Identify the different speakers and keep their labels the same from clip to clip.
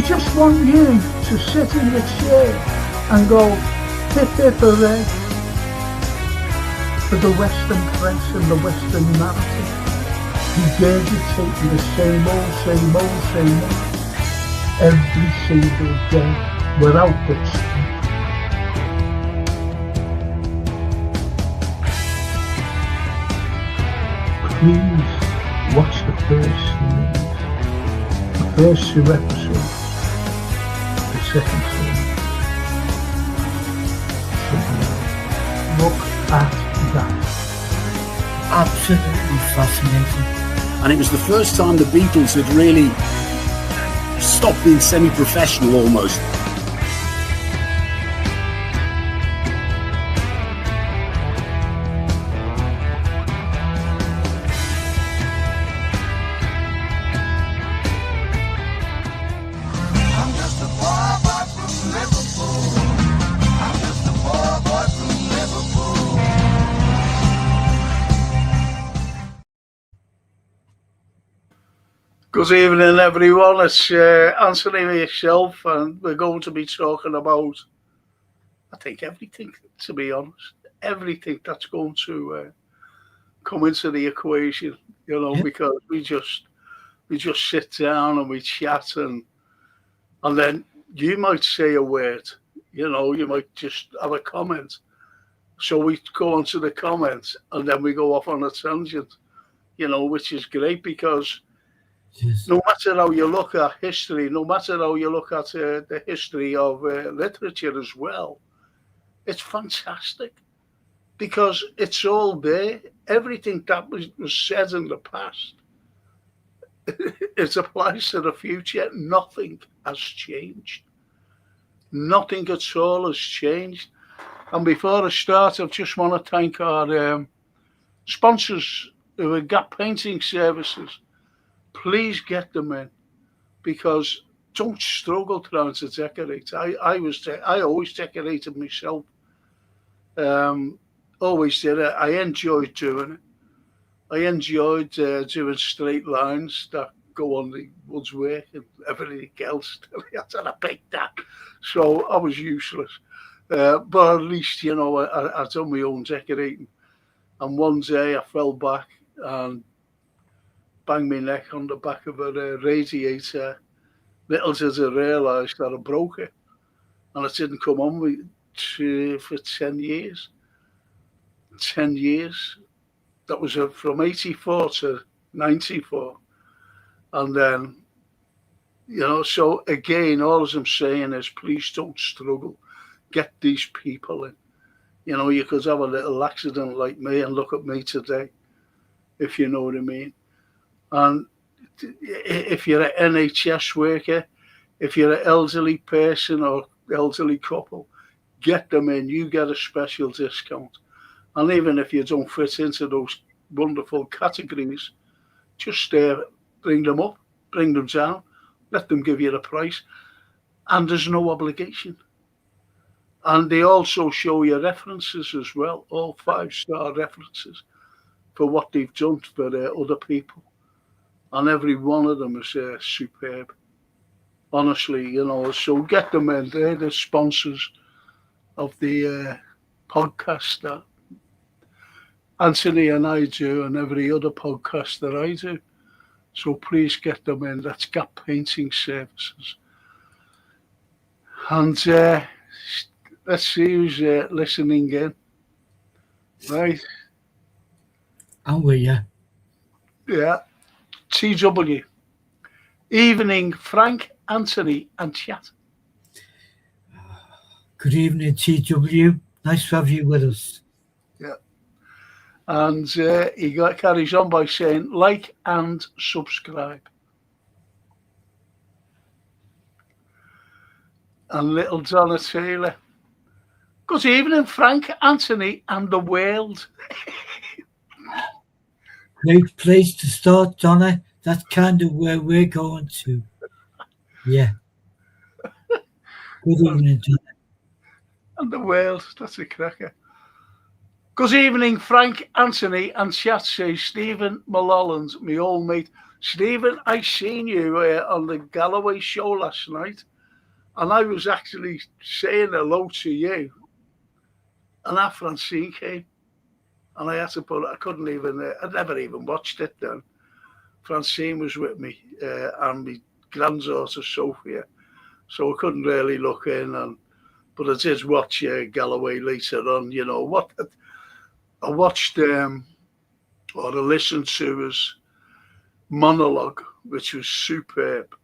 Speaker 1: We just want you to sit in your chair and go, hip hip hooray, for the Western press and the Western narrative, regurgitating the same old, every single day, without exception. Please watch the first series, the first 2 episodes, the second series. Look at that.
Speaker 2: Absolutely fascinating.
Speaker 3: And it was the first time the Beatles had really stopped being semi-professional almost.
Speaker 4: I'm just a poor boy from Liverpool. I'm just a poor boy from Liverpool.
Speaker 1: Good evening, everyone. It's Anthony myself, and we're going to be talking about, I think, everything, to be honest. Everything that's going to come into the equation, because we just sit down and we chat, and then you might say a word, you might just have a comment. So we go on to the comments, and then we go off on a tangent, which is great because
Speaker 2: Yes.
Speaker 1: no matter how you look at history, no matter how you look at the history of literature as well, it's fantastic because it's all there. Everything that was said in the past, it applies to the future. Nothing has changed. Nothing at all has changed. And before I start, I just want to thank our sponsors who are Gap Painting Services. Please get them in, because don't struggle trying to decorate. I always decorated myself. Always did it. I enjoyed doing it. I enjoyed doing straight lines that go on the woodwork and everything else. I picked that, so I was useless. But at least I done my own decorating. And one day I fell back and banged my neck on the back of a radiator. Little did I realise that I broke it, and it didn't come on me for 10 years. 10 years. That was from 84 to 94. And then, so again, all I'm saying is please don't struggle. Get these people in. You could have a little accident like me and look at me today, if you know what I mean. And if you're an NHS worker, if you're an elderly person or elderly couple, get them in. You get a special discount. And even if you don't fit into those wonderful categories, just bring them up, bring them down, let them give you the price. And there's no obligation. And they also show you references as well, all 5-star references for what they've done for other people. And every one of them is superb. Honestly, so get them in. They're the sponsors of the podcast that Anthony and I do, and every other podcast that I do. So please get them in. That's Gap Painting Services. And let's see who's listening in. Right.
Speaker 2: And we, yeah.
Speaker 1: Yeah. TW. Evening, Frank, Anthony, and chat.
Speaker 2: Good evening, TW. Nice to have you with us.
Speaker 1: Yeah. And he carries on by saying, like and subscribe. And little Donna Taylor. Good evening, Frank, Anthony, and the world.
Speaker 2: Great place to start, Donna. That's kind of where we're going to. Yeah. Good evening, Donna.
Speaker 1: And the world. That's a cracker. Good evening, Frank, Anthony, and chat, says Stephen Mulholland, my old mate. Stephen, I seen you on the Galloway show last night, and I was actually saying hello to you, and that Francine came, and I had to put. I couldn't even. I'd never even watched it then. Francine was with me, and my granddaughter Sophia, so I couldn't really look in. But I did watch Galloway later on. You know what? I watched or I listened to his monologue, which was superb,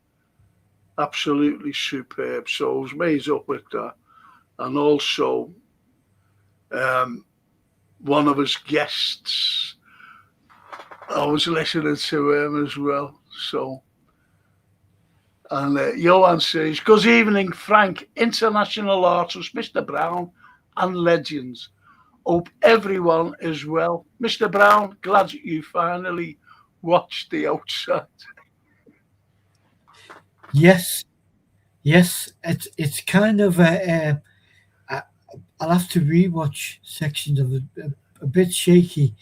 Speaker 1: absolutely superb. So I was made up with that, and also one of his guests. I was listening to him as well. So, and Johan says, "Good evening, Frank, international artist, Mr. Brown, and legends. Hope everyone is well. Mr. Brown, glad you finally watched The Outside."
Speaker 2: Yes, yes. It's kind of a I'll have to rewatch sections of it. A bit shaky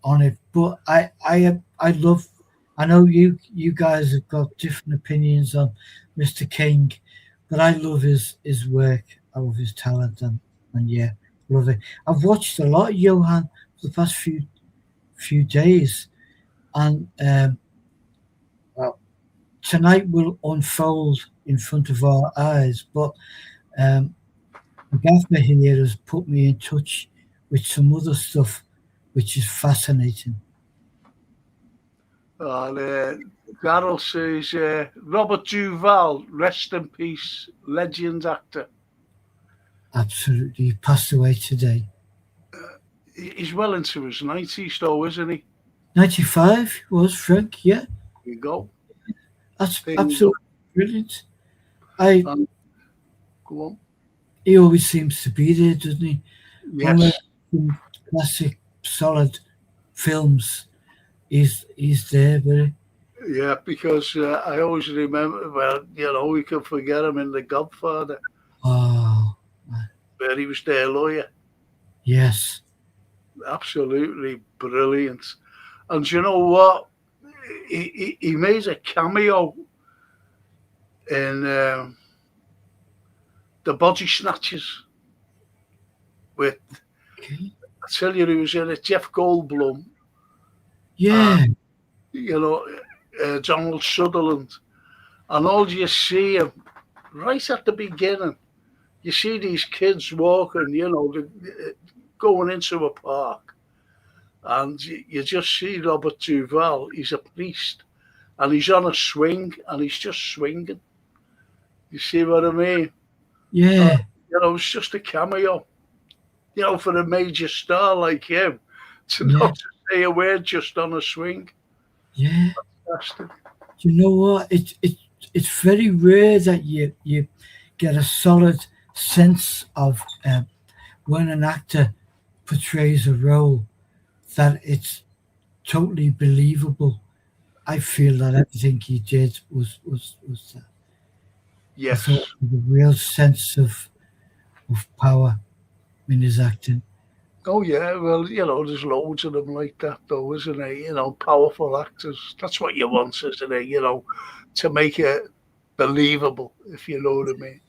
Speaker 2: on it, but I love. I know you guys have got different opinions on Mr. King, but I love his work. I love his talent, and yeah, love it. I've watched a lot of Johan for the past few days, and well, tonight will unfold in front of our eyes. But um, Gaffer here has put me in touch with some other stuff, which is fascinating.
Speaker 1: And Darryl says, Robert Duvall, rest in peace, legend actor.
Speaker 2: Absolutely, he passed away today.
Speaker 1: He's well into his 90s, though, isn't he?
Speaker 2: 95 was Frank, yeah.
Speaker 1: There you go.
Speaker 2: That's
Speaker 1: There you
Speaker 2: absolutely brilliant.
Speaker 1: Go on.
Speaker 2: He always seems to be there, doesn't he?
Speaker 1: Yes.
Speaker 2: Some classic, solid films. He's there, but
Speaker 1: Yeah, because I always remember, well, you know, we can forget him in The Godfather,
Speaker 2: oh
Speaker 1: where he was their lawyer.
Speaker 2: yes,
Speaker 1: Absolutely brilliant. And you know what? He made a cameo in The Body Snatchers with,
Speaker 2: okay.
Speaker 1: I tell you, he was in it, Jeff Goldblum,
Speaker 2: Yeah,
Speaker 1: you know, Donald Sutherland. And all you see him right at the beginning, you see these kids walking, you know, going into a park. And you just see Robert Duvall, he's a priest, and he's on a swing, and he's just swinging. You see what I mean?
Speaker 2: yeah,
Speaker 1: You know, it's just a cameo. You know, for a major star like him, to
Speaker 2: yeah,
Speaker 1: not to say a word just on a swing.
Speaker 2: yeah.
Speaker 1: Fantastic.
Speaker 2: You know what? It's very rare that you get a solid sense of when an actor portrays a role that it's totally believable. I feel that everything he did was I thought
Speaker 1: Yes.
Speaker 2: with a real sense of power in his acting.
Speaker 1: Oh, yeah. Well, you know, there's loads of them like that, though, isn't there? You know, powerful actors. That's what you want, isn't it? You know, to make it believable, if you know what I mean.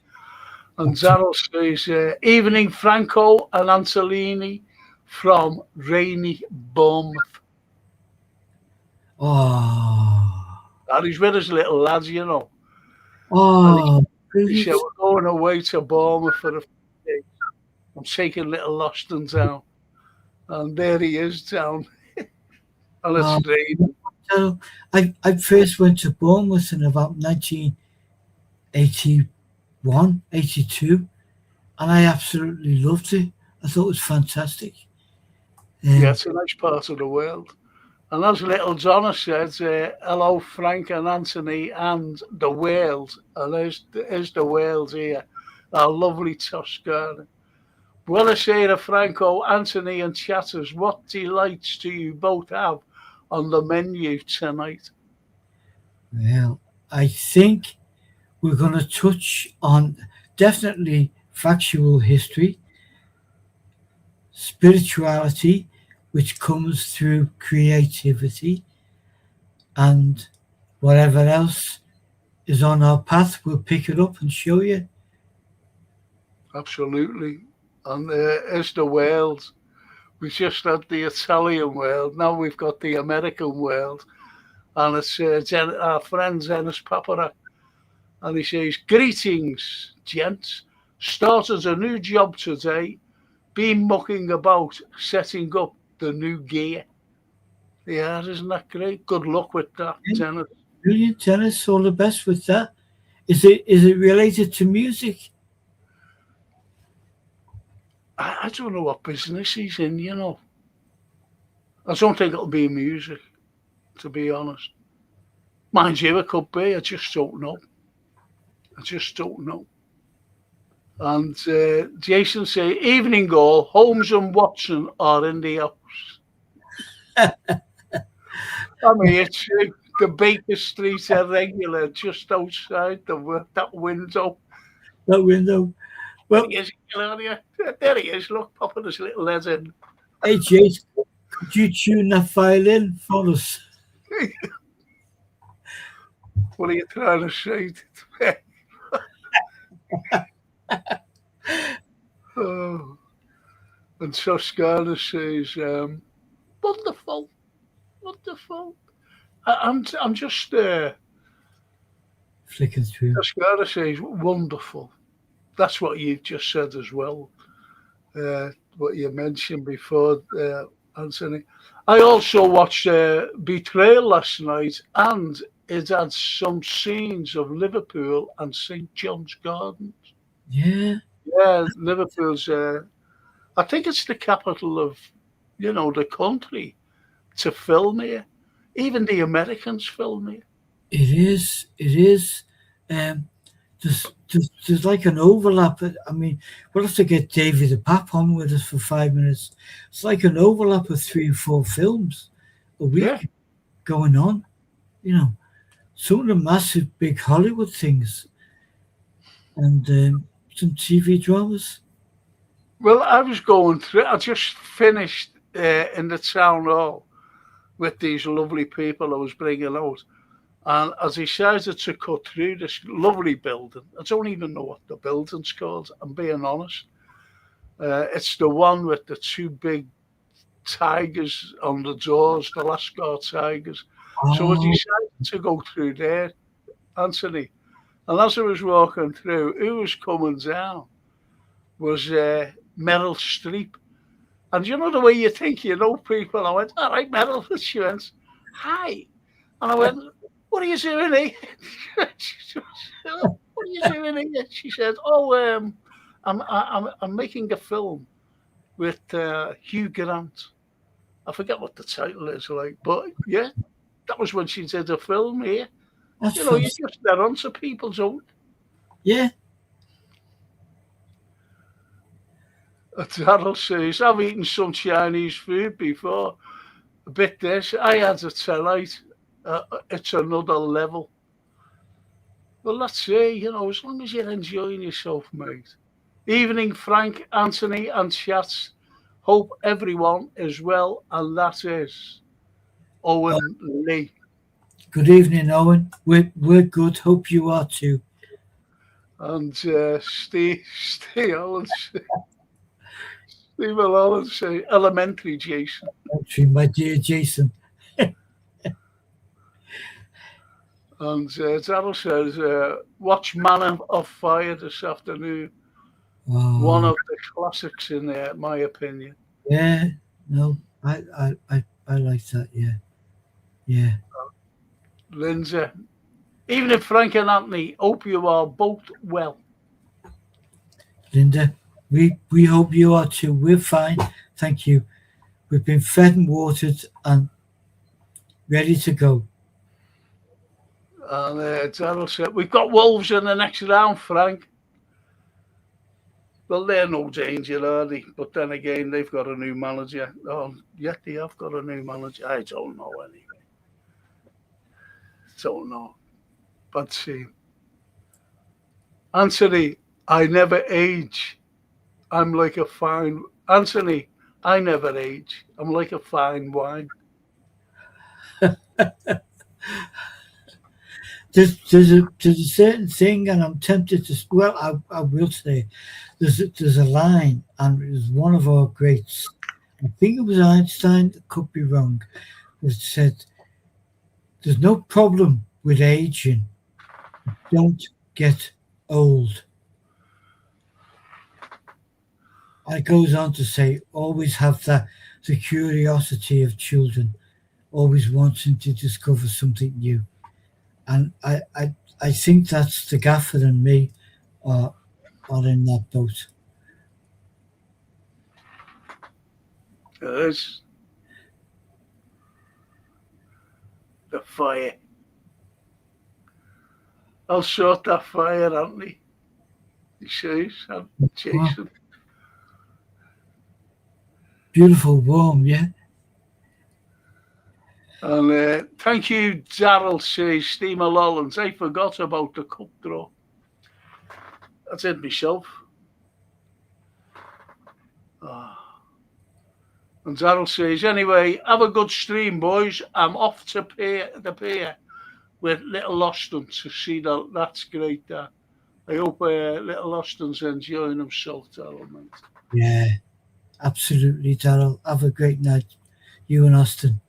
Speaker 1: And Darryl says, evening, Franco and Antolini from rainy Bournemouth.
Speaker 2: Oh,
Speaker 1: And he's with his little lads, you know. And
Speaker 2: oh,
Speaker 1: he said,
Speaker 2: brilliant.
Speaker 1: we're going away to Bournemouth for a few days. I'm taking little Loston down. And there he is down. And it's
Speaker 2: Oh,
Speaker 1: raining.
Speaker 2: so I first went to Bournemouth in about 1981, 82, and I absolutely loved it. I thought it was fantastic.
Speaker 1: Yeah,
Speaker 2: Um,
Speaker 1: it's a nice part of the world. And as little Donna said, hello, Frank and Anthony and the world. And there's the world here. Our lovely Toscana. Buonasera, Franco, Anthony and Chatters. What delights do you both have on the menu tonight?
Speaker 2: well, I think we're going to touch on definitely factual history, spirituality, which comes through creativity, and whatever else is on our path, we'll pick it up and show you.
Speaker 1: Absolutely. And as the world, we just had the Italian world. Now we've got the American world. And it's our friend Zenis Papara. And he says, "Greetings, gents. Started a new job today. Been mucking about setting up the new gear." Yeah, isn't that great? Good luck with that, Zenis.
Speaker 2: Brilliant, Dennis. All the best with that. Is it related to music?
Speaker 1: I don't know what business he's in, I don't think it'll be music, to be honest. Mind you, it could be. I just don't know. I just don't know. And Jason say, "Evening all, Holmes and Watson are in the house." I mean, it's the Baker Street irregular just outside that window.
Speaker 2: That window. Well,
Speaker 1: There he is, Claudia. There he is, look, popping his little head in.
Speaker 2: hey, Jason, could you tune that violin for us?
Speaker 1: What are you trying to say to me? Oh. And Toscana says, "Wonderful, wonderful." I'm just
Speaker 2: Flicking through.
Speaker 1: Toscana says, "Wonderful." That's what you've just said as well. What you mentioned before, Anthony. I also watched Betrayal last night, and it had some scenes of Liverpool and St John's Gardens.
Speaker 2: Yeah.
Speaker 1: Yeah, Liverpool's. I think it's the capital of, the country to film here. Even the Americans film here.
Speaker 2: It is. It is. There's like an overlap. I mean, we'll have to get David the Pap on with us for 5 minutes. It's like an overlap of 3 or 4 films a week
Speaker 1: Yeah.
Speaker 2: going on. Some of the massive big Hollywood things and some TV dramas.
Speaker 1: Well, I was going through. I just finished in the town hall with these lovely people I was bringing out. And I decided to cut through this lovely building. I don't even know what the building's called, I'm being honest. It's the one with the 2 big tigers on the doors, the Lascar tigers. So I
Speaker 2: Oh,
Speaker 1: decided to go through there, Anthony. And as I was walking through, who was coming down was Meryl Streep. And you know the way you think you know people? I went, "All right, Meryl." She went, "Hi." And I went, "What are you doing here?" She said, "What are you doing here?" She said, "Oh, I'm making a film with Hugh Grant." I forget what the title is like, but yeah, that was when she did a film here.
Speaker 2: that's
Speaker 1: You
Speaker 2: fantastic.
Speaker 1: just let on to people's own.
Speaker 2: Yeah.
Speaker 1: Darryl says, "I've eaten some Chinese food before. A bit this. I had it tonight. It's another level." Well, let's see, as long as you're enjoying yourself, mate. Evening, Frank, Anthony, and chats. Hope everyone is well, and that is Owen Lee.
Speaker 2: Good evening, Owen. We're good. Hope you are too.
Speaker 1: And Steve Stephen Allen say, "Elementary, Jason."
Speaker 2: Actually, my dear Jason.
Speaker 1: And Darryl says, "Watch Man of Fire this afternoon. One
Speaker 2: Oh,
Speaker 1: of the classics in there, my opinion."
Speaker 2: yeah. No, I like that. Yeah. Yeah.
Speaker 1: Lindsay, "Evening, Frank and Anthony. Hope you are both well."
Speaker 2: Linda, we hope you are too. We're fine. Thank you. We've been fed and watered and ready to go.
Speaker 1: And Darryl said, "We've got Wolves in the next round, Frank." Well, they're no danger, are they? But then again, they've got a new manager. Oh, yet they have got a new manager. I don't know anyway. Don't know. But see, Anthony, I never age. I'm like a fine Anthony. I never age. I'm like a fine wine.
Speaker 2: there's a certain thing, and I'm tempted to. Well, I will say, there's a line, and it was one of our greats. I think it was Einstein. Could be wrong. That said, "There's no problem with aging. Don't get old." And it goes on to say, "Always have the curiosity of children, always wanting to discover something new." And I think that's the gaffer and me are in that boat.
Speaker 1: There's the fire. I'll sort that fire, Anthony. He says, and
Speaker 2: Wow.
Speaker 1: Jason.
Speaker 2: Beautiful, warm, yeah.
Speaker 1: And thank you, Darrell, says Steamer Lollands. I forgot about the cup draw. I did myself. And Darrell says, anyway, have a good stream, boys. I'm off to the pier with Little Austin to see that. That's great. I hope Little Austin's enjoying himself, Darrell, mate.
Speaker 2: Yeah, absolutely, Daryl. Have a great night, you and Austin.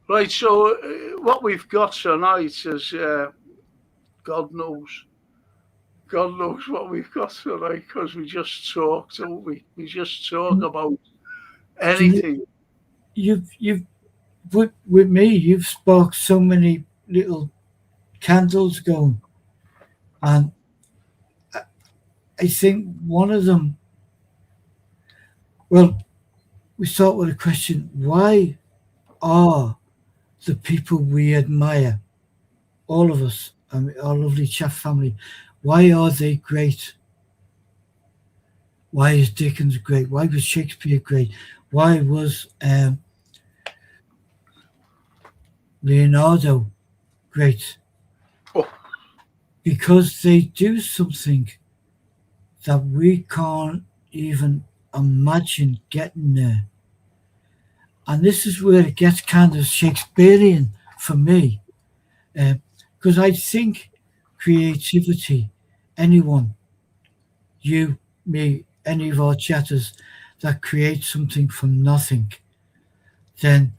Speaker 1: Right, so what we've got tonight is God knows. God knows what we've got tonight because we just talk, don't we? We just talk about anything.
Speaker 2: You've with me, you've sparked so many little candles going, and I think one of them. Well, we start with a question: why are the people we admire, all of us, our lovely chat family, why are they great? Why is Dickens great? Why was Shakespeare great? Why was Leonardo great?
Speaker 1: Oh.
Speaker 2: Because they do something that we can't even imagine getting there. And this is where it gets kind of Shakespearean for me. Because I think creativity, anyone, you, me, any of our chatters that create something from nothing, then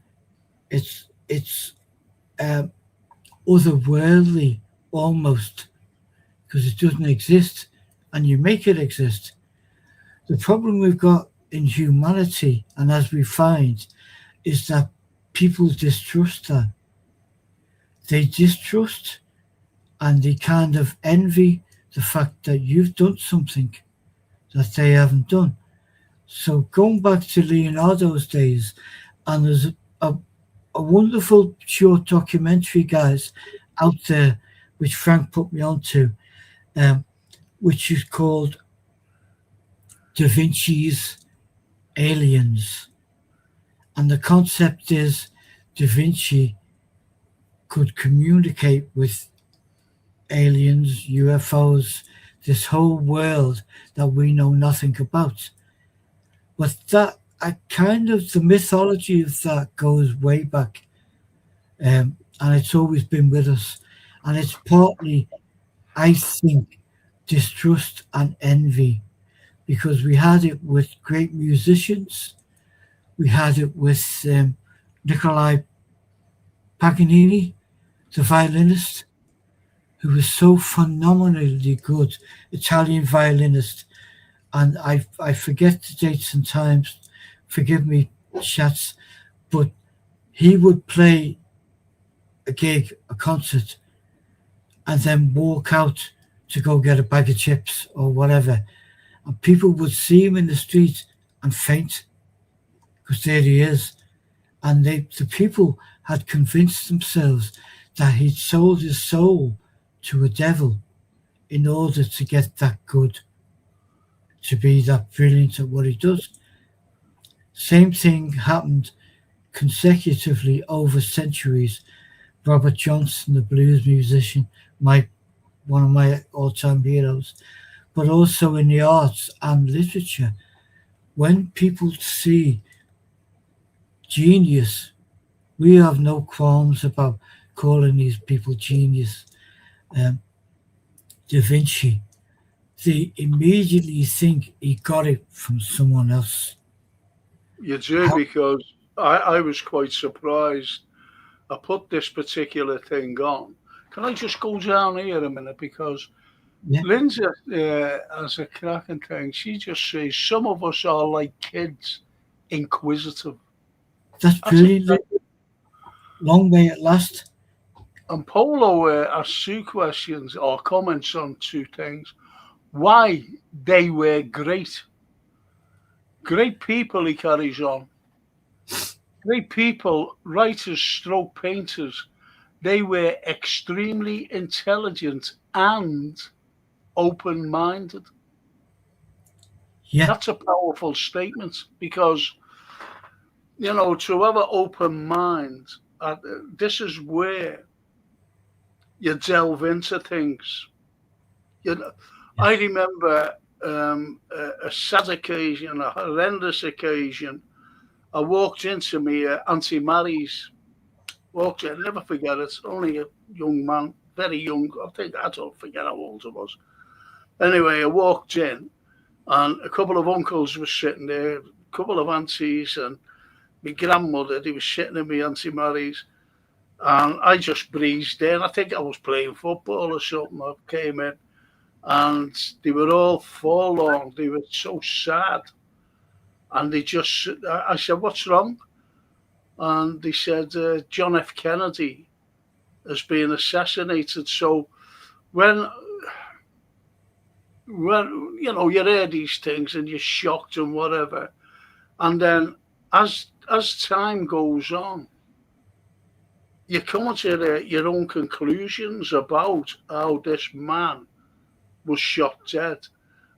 Speaker 2: it's otherworldly almost, because it doesn't exist and you make it exist. The problem we've got in humanity, and as we find, is that people distrust that. They distrust and they kind of envy the fact that you've done something that they haven't done. So going back to Leonardo's days, and there's a wonderful short documentary, guys, out there, which Frank put me onto, which is called Da Vinci's Aliens. And the concept is Da Vinci could communicate with aliens, UFOs, this whole world that we know nothing about. But that, the mythology of that goes way back. And it's always been with us. And it's partly, I think, distrust and envy, because we had it with great musicians. We had it with Nicolai Paganini, the violinist, who was so phenomenally good, Italian violinist. And I forget the dates and times, forgive me, chats, but he would play a gig, a concert, and then walk out to go get a bag of chips or whatever. And people would see him in the street and faint, because there he is. And the people had convinced themselves that he'd sold his soul to a devil in order to get that good, to be that brilliant at what he does. Same thing happened consecutively over centuries. Robert Johnson, the blues musician, one of my all-time heroes, but also in the arts and literature. When people see genius, we have no qualms about calling these people genius, um, Da Vinci, they immediately think he got it from someone else.
Speaker 1: You do,
Speaker 2: How?
Speaker 1: because I was quite surprised. I put this particular thing on. Can I just go down here a minute? Because
Speaker 2: Yeah,
Speaker 1: Lindsay has a cracking thing. She just says some of us are like kids, inquisitive.
Speaker 2: that's
Speaker 1: That's a,
Speaker 2: brilliant. Long may it last.
Speaker 1: and Polo asked two questions or comments on two things. Why they were great. Great people, he carries on. Great people, writers, stroke painters. They were extremely intelligent and open minded.
Speaker 2: Yeah,
Speaker 1: That's a powerful statement because, to have an open mind, this is where you delve into things. You know, I
Speaker 2: yes.
Speaker 1: remember a sad occasion, a horrendous occasion. I walked into me Auntie Mary's. Walked in, never forget it. Only a young man, very young. I don't forget how old I was. Anyway, I walked in, and a couple of uncles were sitting there, a couple of aunties, and my grandmother. They were sitting in my Auntie Mary's, and I just breezed in. I think I was playing football or something. I came in, and they were all forlorn. They were so sad, and they just. I said, "What's wrong?" And they said, "John F. Kennedy has been assassinated." So when you hear these things and you're shocked and whatever, and then as time goes on, you come to your own conclusions about how this man was shot dead.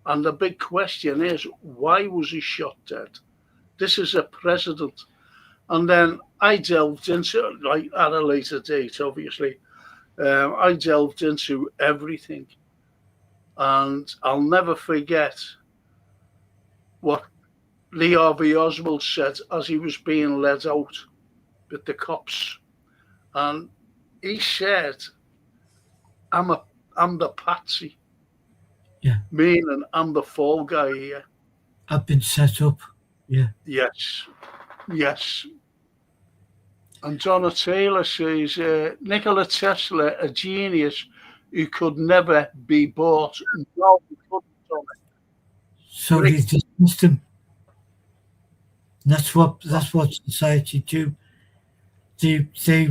Speaker 1: And the big question is, why was he shot dead? This is a president. And then I delved into, like at a later date, obviously, I delved into everything. And I'll never forget what Lee Harvey Oswald said as he was being led out with the cops. And he said, I'm a I'm the patsy,
Speaker 2: Yeah,
Speaker 1: meaning I'm the fall guy here.
Speaker 2: I've been set up. Yeah,
Speaker 1: Yes, yes. And Donna Taylor says, Nikola Tesla, a genius who could never be bought. No, he couldn't, Donna.
Speaker 2: so
Speaker 1: Great.
Speaker 2: they dismissed him. That's what society do. They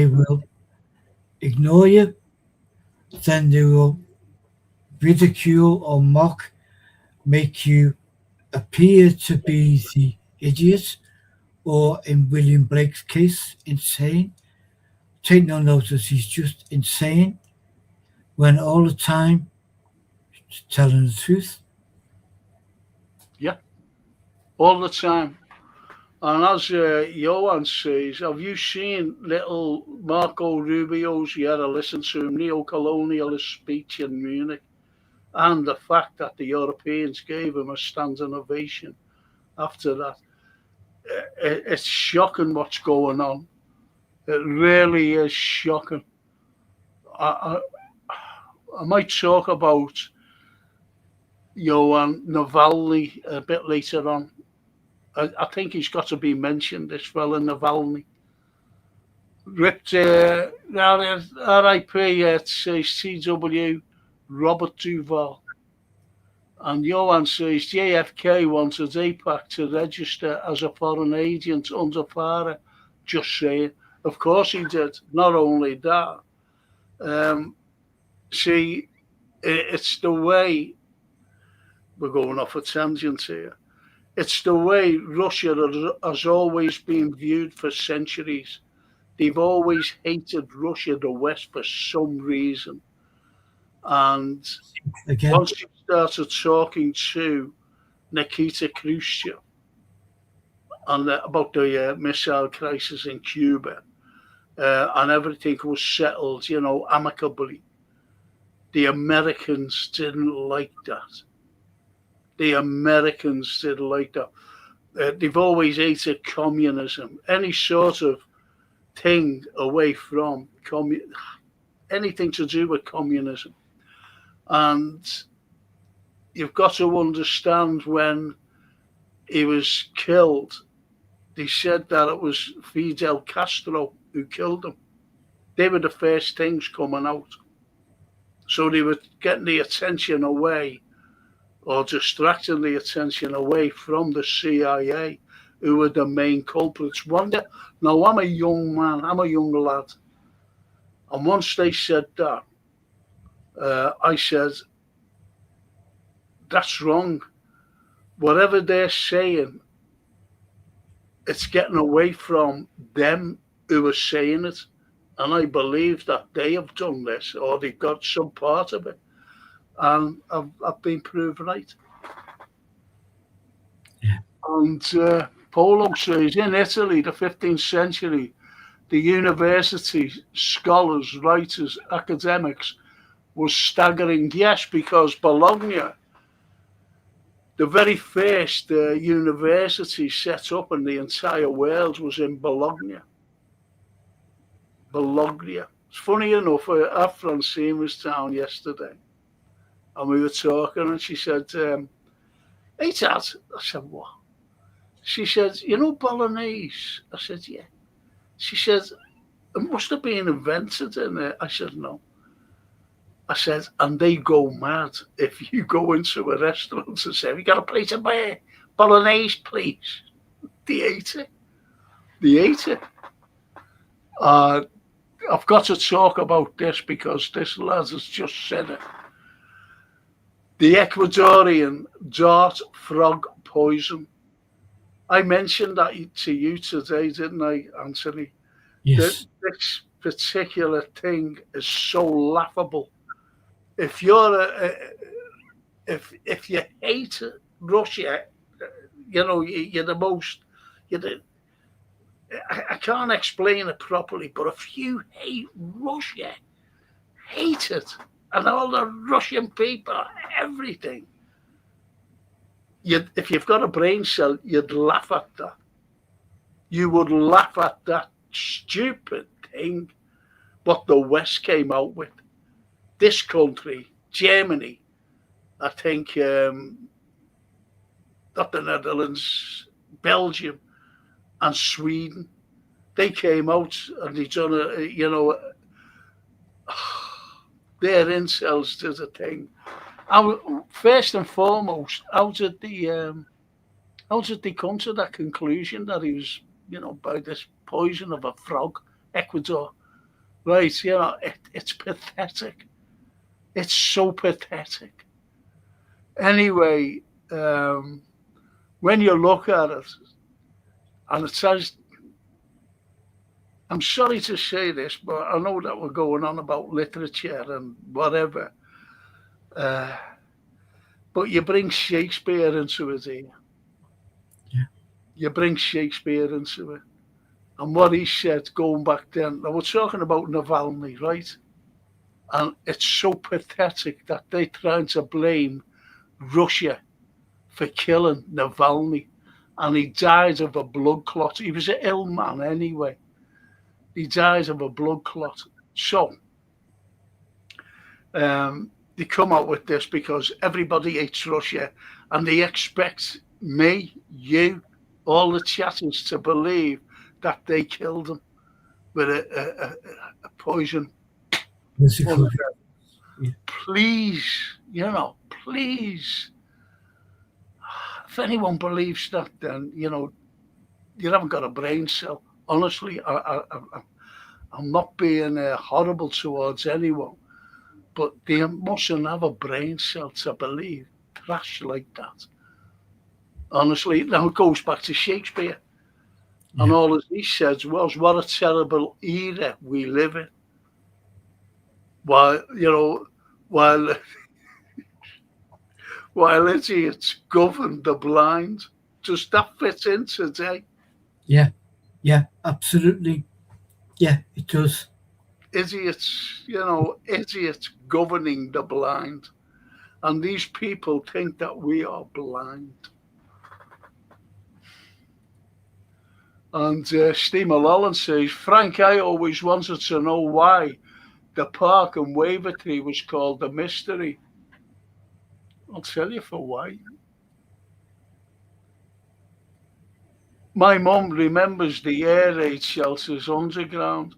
Speaker 2: will ignore you, then they will ridicule or mock, make you appear to be the idiot, or in William Blake's case, insane. Take no notice, he's just insane when all the time he's telling the truth.
Speaker 1: Yeah, all the time. And as Johan says, have you seen little Marco Rubio's? You had to listen to him, neo-colonialist speech in Munich, and the fact that the Europeans gave him a standing ovation after that. It's shocking what's going on. It really is shocking. I, I might talk about Johan Navalny a bit later on. I think he's got to be mentioned, this fella Navalny. Ripped RIP, it says TW Robert Duval. And Johan says JFK wanted APAC to register as a foreign agent under FARA. Just saying. Of course he did. Not only that. Um, see, it's the way, we're going off a tangent here. It's the way Russia has always been viewed for centuries. They've always hated Russia, the West, for some reason. And
Speaker 2: Again,
Speaker 1: once you started talking to Nikita Khrushchev and about the missile crisis in Cuba, and everything was settled, amicably, the Americans didn't like that. The Americans didn't like that. They've always hated communism, any sort of thing away from anything to do with communism. And you've got to understand, when he was killed, they said that it was Fidel Castro who killed him. They were the first things coming out. So they were getting the attention away, or distracting the attention away from the CIA, who were the main culprits. Now, I'm a young man, I'm a young lad. And once they said that, I said, that's wrong. Whatever they're saying, it's getting away from them who are saying it. And I believe that they have done this, or they've got some part of it. And I've been proved right.
Speaker 2: Yeah.
Speaker 1: And Polo says, in Italy, the 15th century, the university scholars, writers, academics was staggering. Yes, because Bologna, the very first university set up in the entire world, was in Bologna. Bologna. It's funny enough, our Francine was down yesterday, and we were talking, and she said, hey, Dad. I said, what? She said, you know Bolognese? I said, yeah. She said, it must have been invented in there. I said, no. I said, and they go mad if you go into a restaurant and say, we got a plate of Bolognese, please. They ate it. They ate it. I've got to talk about this because this lad has just said it. The Ecuadorian dart frog poison. I mentioned that to you today, didn't I, Anthony?
Speaker 2: Yes.
Speaker 1: This particular thing is so laughable. If you're if you hate Russia, you're the most. I can't explain it properly, but if you hate Russia, hate it, and all the Russian people, everything, if you've got a brain cell, you'd laugh at that. You would laugh at that stupid thing, what the West came out with. This country, Germany, I think, not the Netherlands, Belgium, and Sweden, they came out and they done their incels did a thing. First and foremost, how did they come to that conclusion that he was, by this poison of a frog, Ecuador? Right, it's pathetic. It's so pathetic. Anyway, when you look at it, and it says, I'm sorry to say this, but I know that we're going on about literature and whatever. But you bring Shakespeare into it here.
Speaker 2: Yeah.
Speaker 1: You bring Shakespeare into it. And what he said going back then, now we're talking about Navalny, right? And it's so pathetic that they're trying to blame Russia for killing Navalny. And he died of a blood clot. He was an ill man anyway. He died of a blood clot. So they come out with this because everybody hates Russia, and they expect me, you, all the chatters to believe that they killed him with a poison.
Speaker 2: Yeah.
Speaker 1: Please, please. If anyone believes that, then, you haven't got a brain cell. Honestly, I'm not being horrible towards anyone, but they mustn't have a brain cell to believe trash like that. Honestly, now it goes back to Shakespeare. Yeah. And all he said was, what a terrible era we live in. While idiots govern the blind. Does that fit in today?
Speaker 2: Yeah, absolutely. Yeah, it does.
Speaker 1: Idiots, idiots governing the blind. And these people think that we are blind. And Steve Mulholland says, Frank, I always wanted to know why the park in Wavertree was called the Mystery. I'll tell you for why. My mum remembers the air raid shelters underground.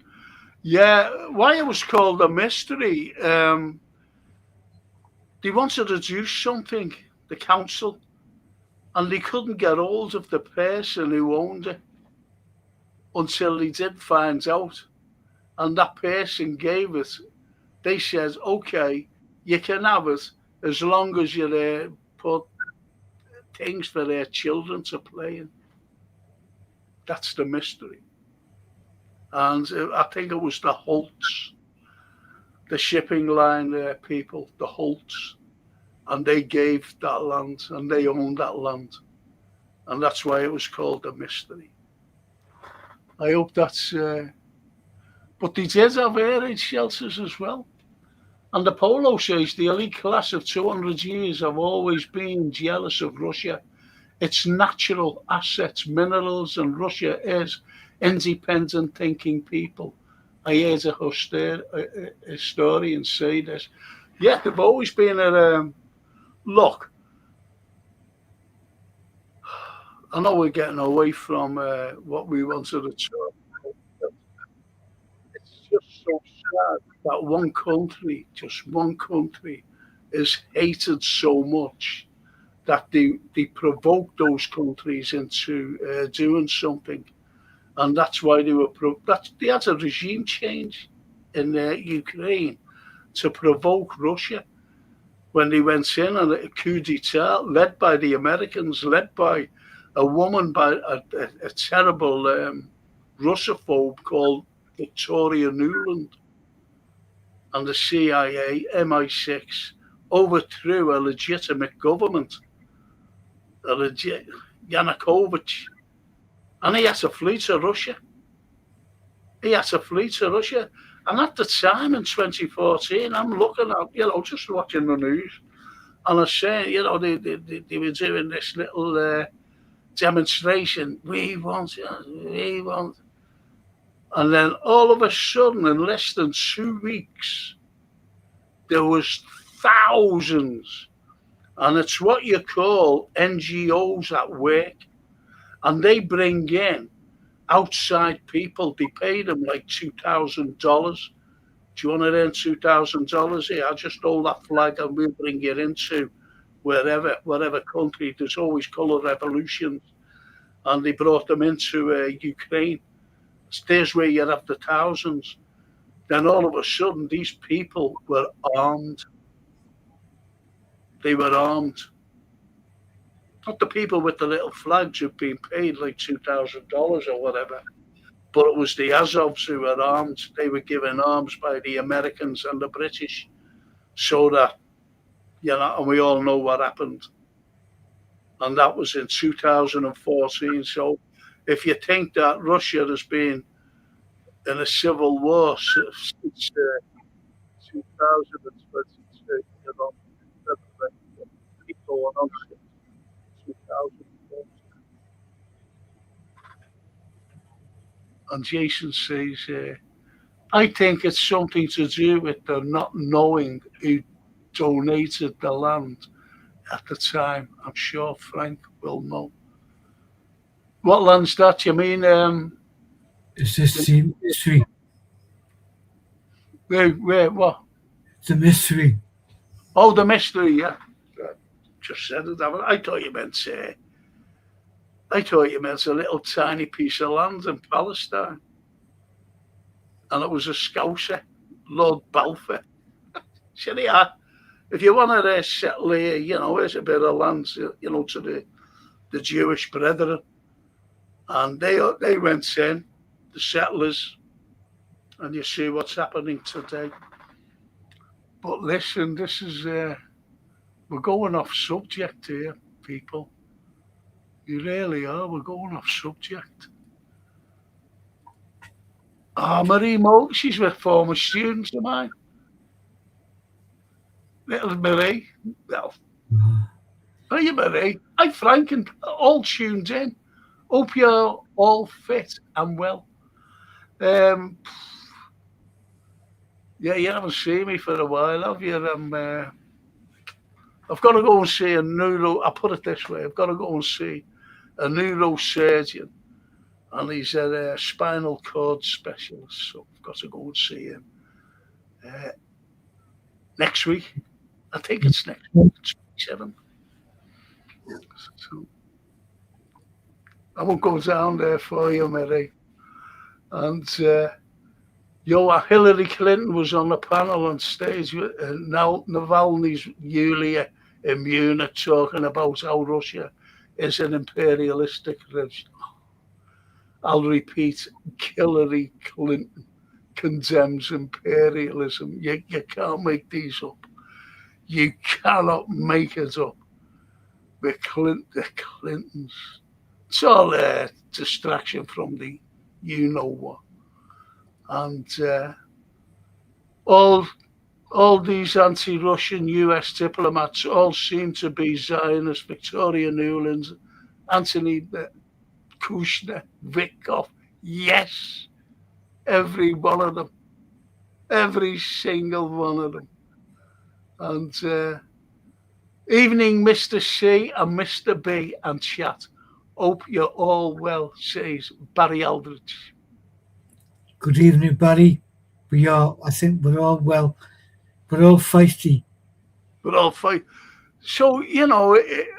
Speaker 1: Yeah, why it was called a mystery. They wanted to do something, the council, and they couldn't get hold of the person who owned it until they did find out. And that person gave it. They said, okay, you can have it as long as you put things for their children to play in. That's the mystery. And I think it was the Holts, the shipping line people, the Holts, and they gave that land and they owned that land. And that's why it was called the mystery. I hope that's. But they did have air raid shelters as well. And the Polo says the elite class of 200 years have always been jealous of Russia. Its natural assets, minerals, and Russia is independent thinking people. I heard a historian say this. Yeah, they've always been at look. I know we're getting away from what we wanted to talk about. It's just so sad that just one country, is hated so much that they provoke those countries into doing something. And that's why they had a regime change in Ukraine to provoke Russia when they went in on a coup d'etat led by the Americans, led by a woman, by a terrible Russophobe called Victoria Nuland. And the CIA, MI6, overthrew a legitimate government, Yanukovych, and he had to flee to Russia. And at the time in 2014, I'm looking at, just watching the news, and I say, they were doing this little demonstration. We want. And then all of a sudden, in less than 2 weeks, there was thousands. And it's what you call NGOs at work. And they bring in outside people. They pay them like $2,000. Do you want to earn $2,000 here? I'll just hold that flag and we'll bring you into whatever country. There's always colour revolutions. And they brought them into Ukraine. There's where you have the thousands. Then all of a sudden, these people were armed. They were armed. Not the people with the little flags who've been paid like $2,000 or whatever, but it was the Azovs who were armed. They were given arms by the Americans and the British, so that, and we all know what happened. And that was in 2014. So if you think that Russia has been in a civil war since 2022, people on 2004. And Jason says, I think it's something to do with the not knowing who donated the land at the time. I'm sure Frank will know. What land's that? You mean?
Speaker 2: It's just the mystery.
Speaker 1: Where? What?
Speaker 2: The mystery.
Speaker 1: Oh, the mystery. Yeah, just said it. I thought you meant. I thought you meant a little tiny piece of land in Palestine, and it was a Scouser, Lord Balfour. So yeah, if you want to settle here, there's a bit of land, to the Jewish brethren, and they went in, the settlers, and you see what's happening today. But listen, this is we're going off subject here, people. You really are. We're going off subject. Marie Moe, she's a former student of mine. Little Marie. Well, are you Marie? Hi, Frank, and all tuned in. Hope you're all fit and well. Um, yeah, you haven't seen me for a while, have you? I've got to go and see a neuro. I put it this way: I've got to go and see a neurosurgeon, and he's a spinal cord specialist. So I've got to go and see him uh, next week. I think it's next week, 27. So I won't go down there for you, Mary. And Hillary Clinton was on the panel on stage with now Navalny's Yulia Immuna talking about how Russia is an imperialistic regime. I'll repeat, Hillary Clinton condemns imperialism. You can't make these up. You cannot make it up. The Clintons. It's all a distraction from the you-know-what. And all these anti-Russian US diplomats all seem to be Zionists, Victoria Nuland, Anthony Kushner, Vitkov. Yes, every one of them. Every single one of them. And evening, Mr. C and Mr. B and chat. Hope you're all well, says Barry Aldrich.
Speaker 2: Good evening, Barry. I think we're all well. We're all feisty.
Speaker 1: We're all fine. So,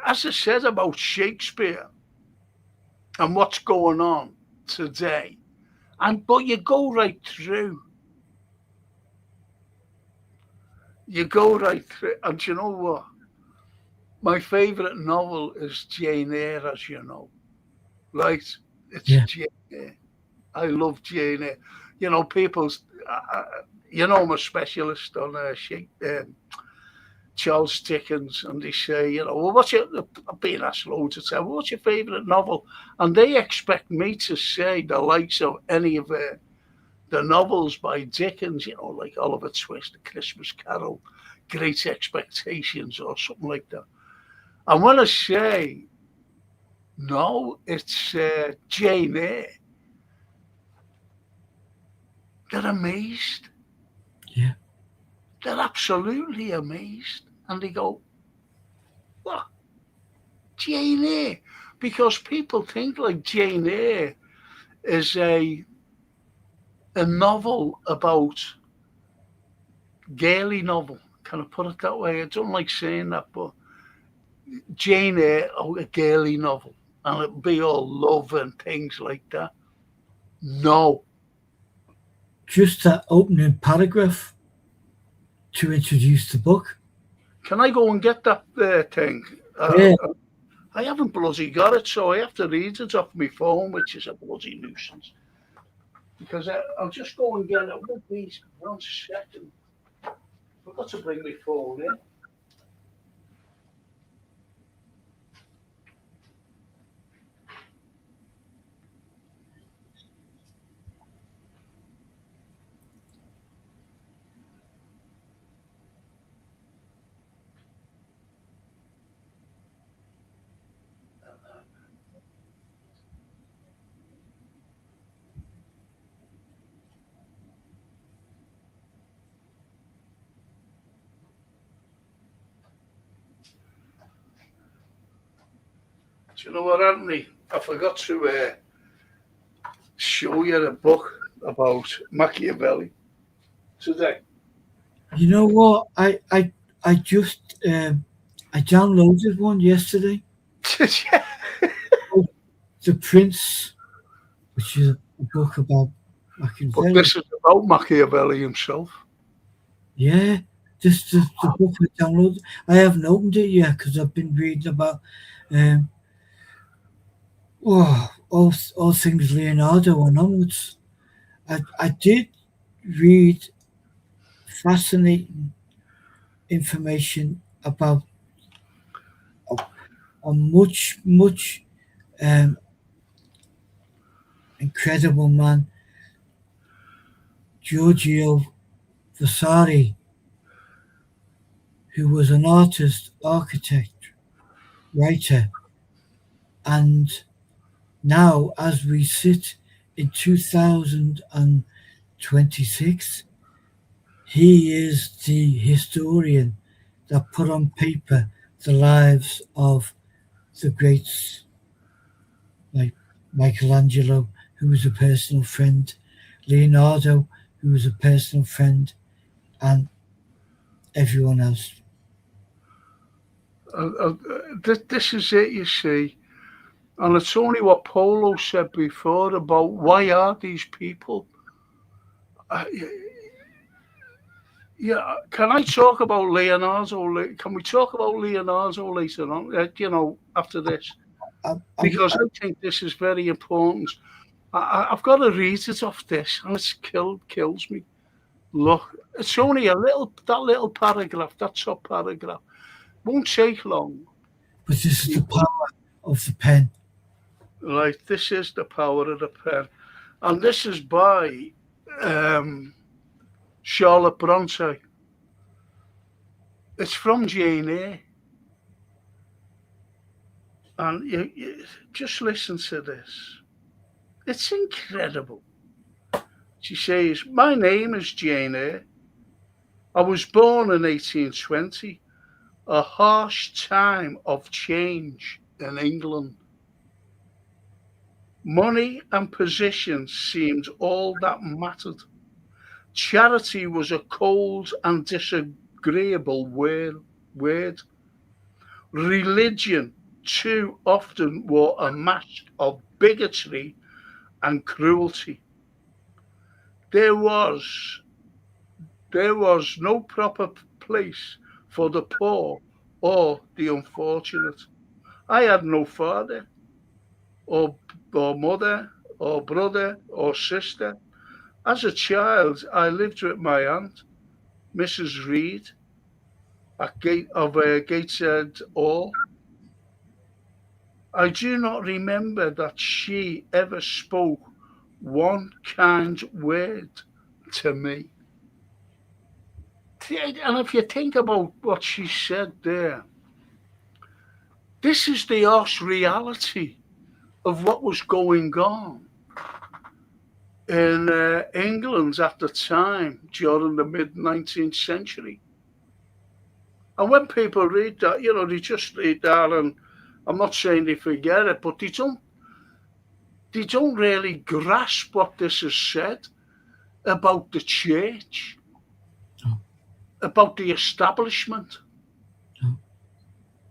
Speaker 1: as I said about Shakespeare and what's going on today, but you go right through. You go right through. And you know what? My favourite novel is Jane Eyre, as you know. Right? It's Jane Eyre. I love Jane Eyre. People's, I'm a specialist on Charles Dickens, and they say, well, I've been asked loads of times, what's your favourite novel? And they expect me to say the likes of any of the novels by Dickens, like Oliver Twist, A Christmas Carol, Great Expectations, or something like that. And when I say, no, it's Jane Eyre, they're amazed.
Speaker 2: Yeah.
Speaker 1: They're absolutely amazed. And they go, what? Jane Eyre? Because people think like Jane Eyre is a novel about, girly novel. Can I put it that way? I don't like saying that, but Jane Eyre, a girly novel. And it'll be all love and things like that. No.
Speaker 2: Just that opening paragraph to introduce the book.
Speaker 1: Can I go and get that thing?
Speaker 2: Yeah.
Speaker 1: I haven't bloody got it, so I have to read it off my phone, which is a bloody nuisance. Because I'll just go and get it. Won't be 1 second. I've got to bring my phone in. Do you know what, Anthony? I forgot to show you a book about Machiavelli today.
Speaker 2: You know what? I just I downloaded one yesterday. The Prince, which is a book about Machiavelli.
Speaker 1: But this is about Machiavelli himself.
Speaker 2: Yeah, this the book I downloaded. I haven't opened it yet because I've been reading about all things Leonardo and onwards. I did read fascinating information about a much incredible man, Giorgio Vasari, who was an artist, architect, writer, and now, as we sit in 2026, he is the historian that put on paper the lives of the greats like Michelangelo, who was a personal friend, Leonardo, who was a personal friend, and everyone else.
Speaker 1: This is it, you see. And it's only what Polo said before about why are these people. Uh, yeah, can I talk about Leonardo? Can we talk about Leonardo later on? After this,
Speaker 2: I, I,
Speaker 1: because I think this is very important. I've got to read it off this, and it's kills me. Look, it's only that little paragraph, that top paragraph. Won't take long.
Speaker 2: but this is the power of the pen.
Speaker 1: Right, this is the power of the pen, and this is by um, Charlotte Bronte. It's from Jane Eyre, and you just listen to this. It's incredible. She says, "My name is Jane Eyre. I was born in 1820, a harsh time of change in England. Money and position seemed all that mattered. Charity was a cold and disagreeable word. Religion too often wore a mask of bigotry and cruelty. There was there was no proper place for the poor or the unfortunate. I had no father or mother or brother or sister. As a child, I lived with my aunt, Mrs. Reed, at Gateshead Hall. I do not remember that she ever spoke one kind word to me." And if you think about what she said there, this is the harsh reality of what was going on in England at the time during the mid 19th century. And when people read that, they just read that, and I'm not saying they forget it, but they don't really grasp what this has said about the church,
Speaker 2: No,
Speaker 1: about the establishment,
Speaker 2: no.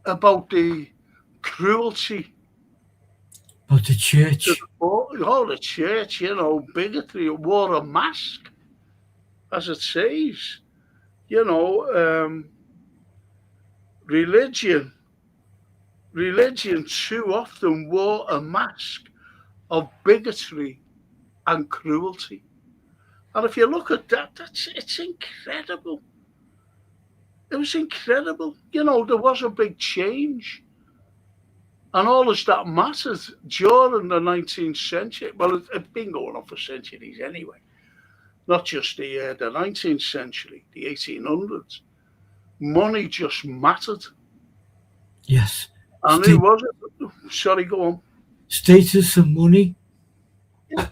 Speaker 1: about the cruelty
Speaker 2: But the
Speaker 1: to
Speaker 2: church,
Speaker 1: the church, bigotry. It wore a mask, as it says, you know, um, religion. Religion too often wore a mask of bigotry and cruelty. And if you look at that, it's incredible. It was incredible. There was a big change. And all this that mattered during the 19th century, well, it's been going on for centuries anyway, not just the 19th century, the 1800s. Money just mattered.
Speaker 2: yes,
Speaker 1: And it was, sorry, go on.
Speaker 2: status and money.
Speaker 1: Yeah.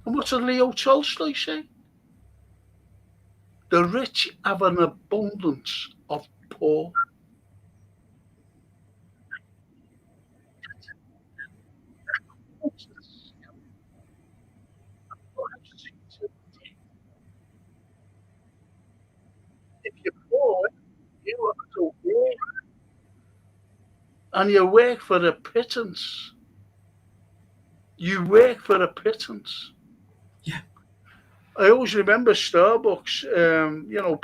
Speaker 1: And what did Leo Tolstoy say? The rich have an abundance of poor. If you're poor, you have to work, and you work for a pittance. You work for a pittance.
Speaker 2: Yeah.
Speaker 1: I always remember Starbucks.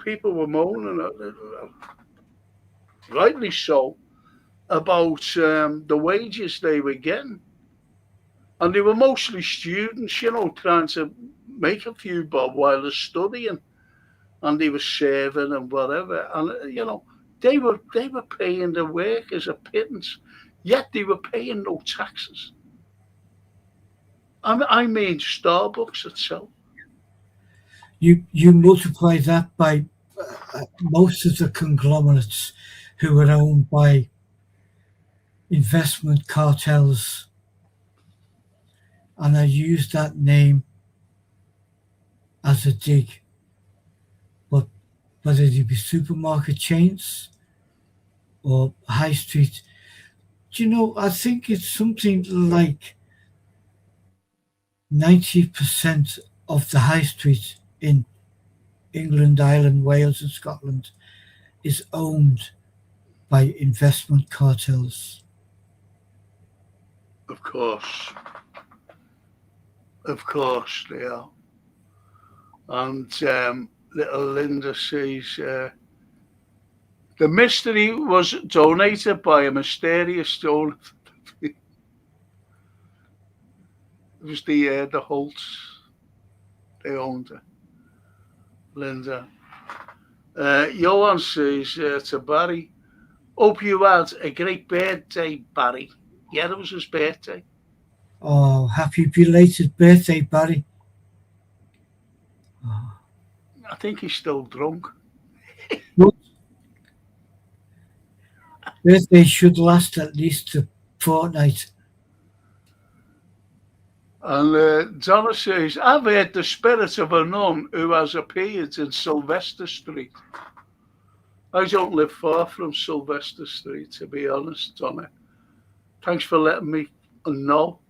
Speaker 1: People were moaning, rightly so, about the wages they were getting, and they were mostly students, trying to make a few bob while they're studying, and they were serving and whatever, and they were paying the workers a pittance, yet they were paying no taxes. I mean Starbucks itself.
Speaker 2: You multiply that by most of the conglomerates who are owned by investment cartels, and I use that name as a dig. But whether they be supermarket chains or high street, do you know, I think it's something like 90% of the high street in England, Ireland, Wales, and Scotland is owned by investment cartels.
Speaker 1: Of course they are. And little Linda says the mystery was donated by a mysterious donor. It was the Holtz. They owned it. Linda. Johan says to Barry, hope you had a great birthday, Barry. Yeah, it was his birthday.
Speaker 2: Oh, happy belated birthday, Barry. Oh.
Speaker 1: I think he's still drunk.
Speaker 2: But birthday should last at least a fortnight.
Speaker 1: And Donna says, I've heard the spirit of a nun who has appeared in Sylvester Street. I don't live far from Sylvester Street, to be honest, Donna. Thanks for letting me know.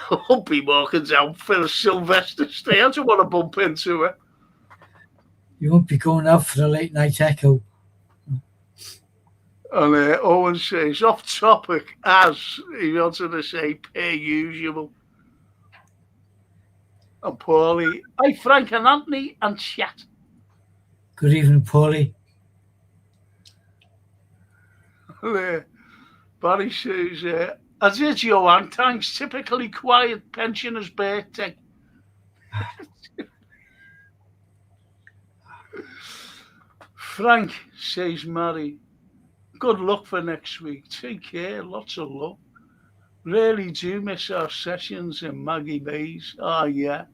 Speaker 1: I won't be walking down for Sylvester Street. I don't want to bump into her.
Speaker 2: You won't be going out for the late night echo.
Speaker 1: And Owen says, off topic, as he wanted to say, per usual. And Paulie, hi Frank and Anthony and chat.
Speaker 2: Good evening, Paulie.
Speaker 1: And, Barry says, as is Johan, thanks, typically quiet pensioner's birthday. Frank, says Mary, good luck for next week. Take care, lots of luck. Really do miss our sessions in Maggie Mays. Oh, yeah.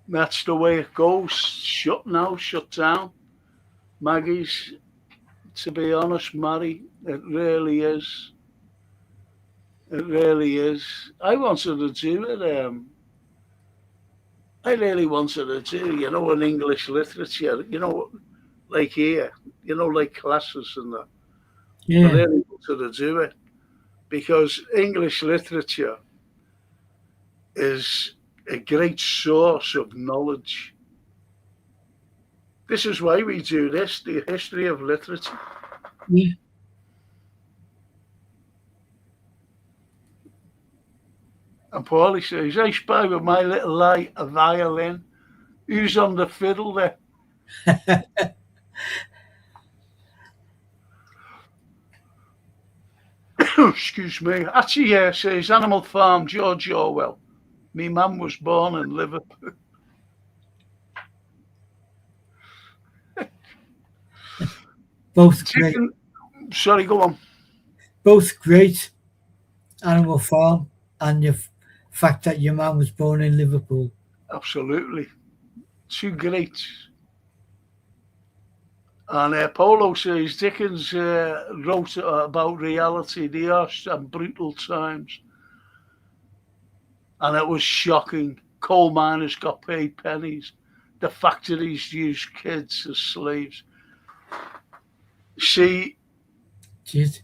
Speaker 1: That's the way it goes. Shut down. Maggie's, to be honest, Mary, it really is. It really is. I wanted to do it. I really wanted to do, in English literature, like here, like classes and that.
Speaker 2: Yeah.
Speaker 1: I really wanted to do it because English literature is a great source of knowledge. This is why we do this, the history of literature.
Speaker 2: Yeah.
Speaker 1: And Paulie says, I spy with my little light a violin. Who's on the fiddle there? Excuse me. Actually, says Animal Farm, George Orwell. Me mum was born in Liverpool.
Speaker 2: Both great.
Speaker 1: Sorry, go on.
Speaker 2: Both great. Animal Farm and the fact that your mum was born in Liverpool.
Speaker 1: Absolutely. Two greats. And Polo says Dickens wrote about reality, the harsh and brutal times. And it was shocking. Coal miners got paid pennies. The factories used kids as slaves. See,
Speaker 2: Jeez.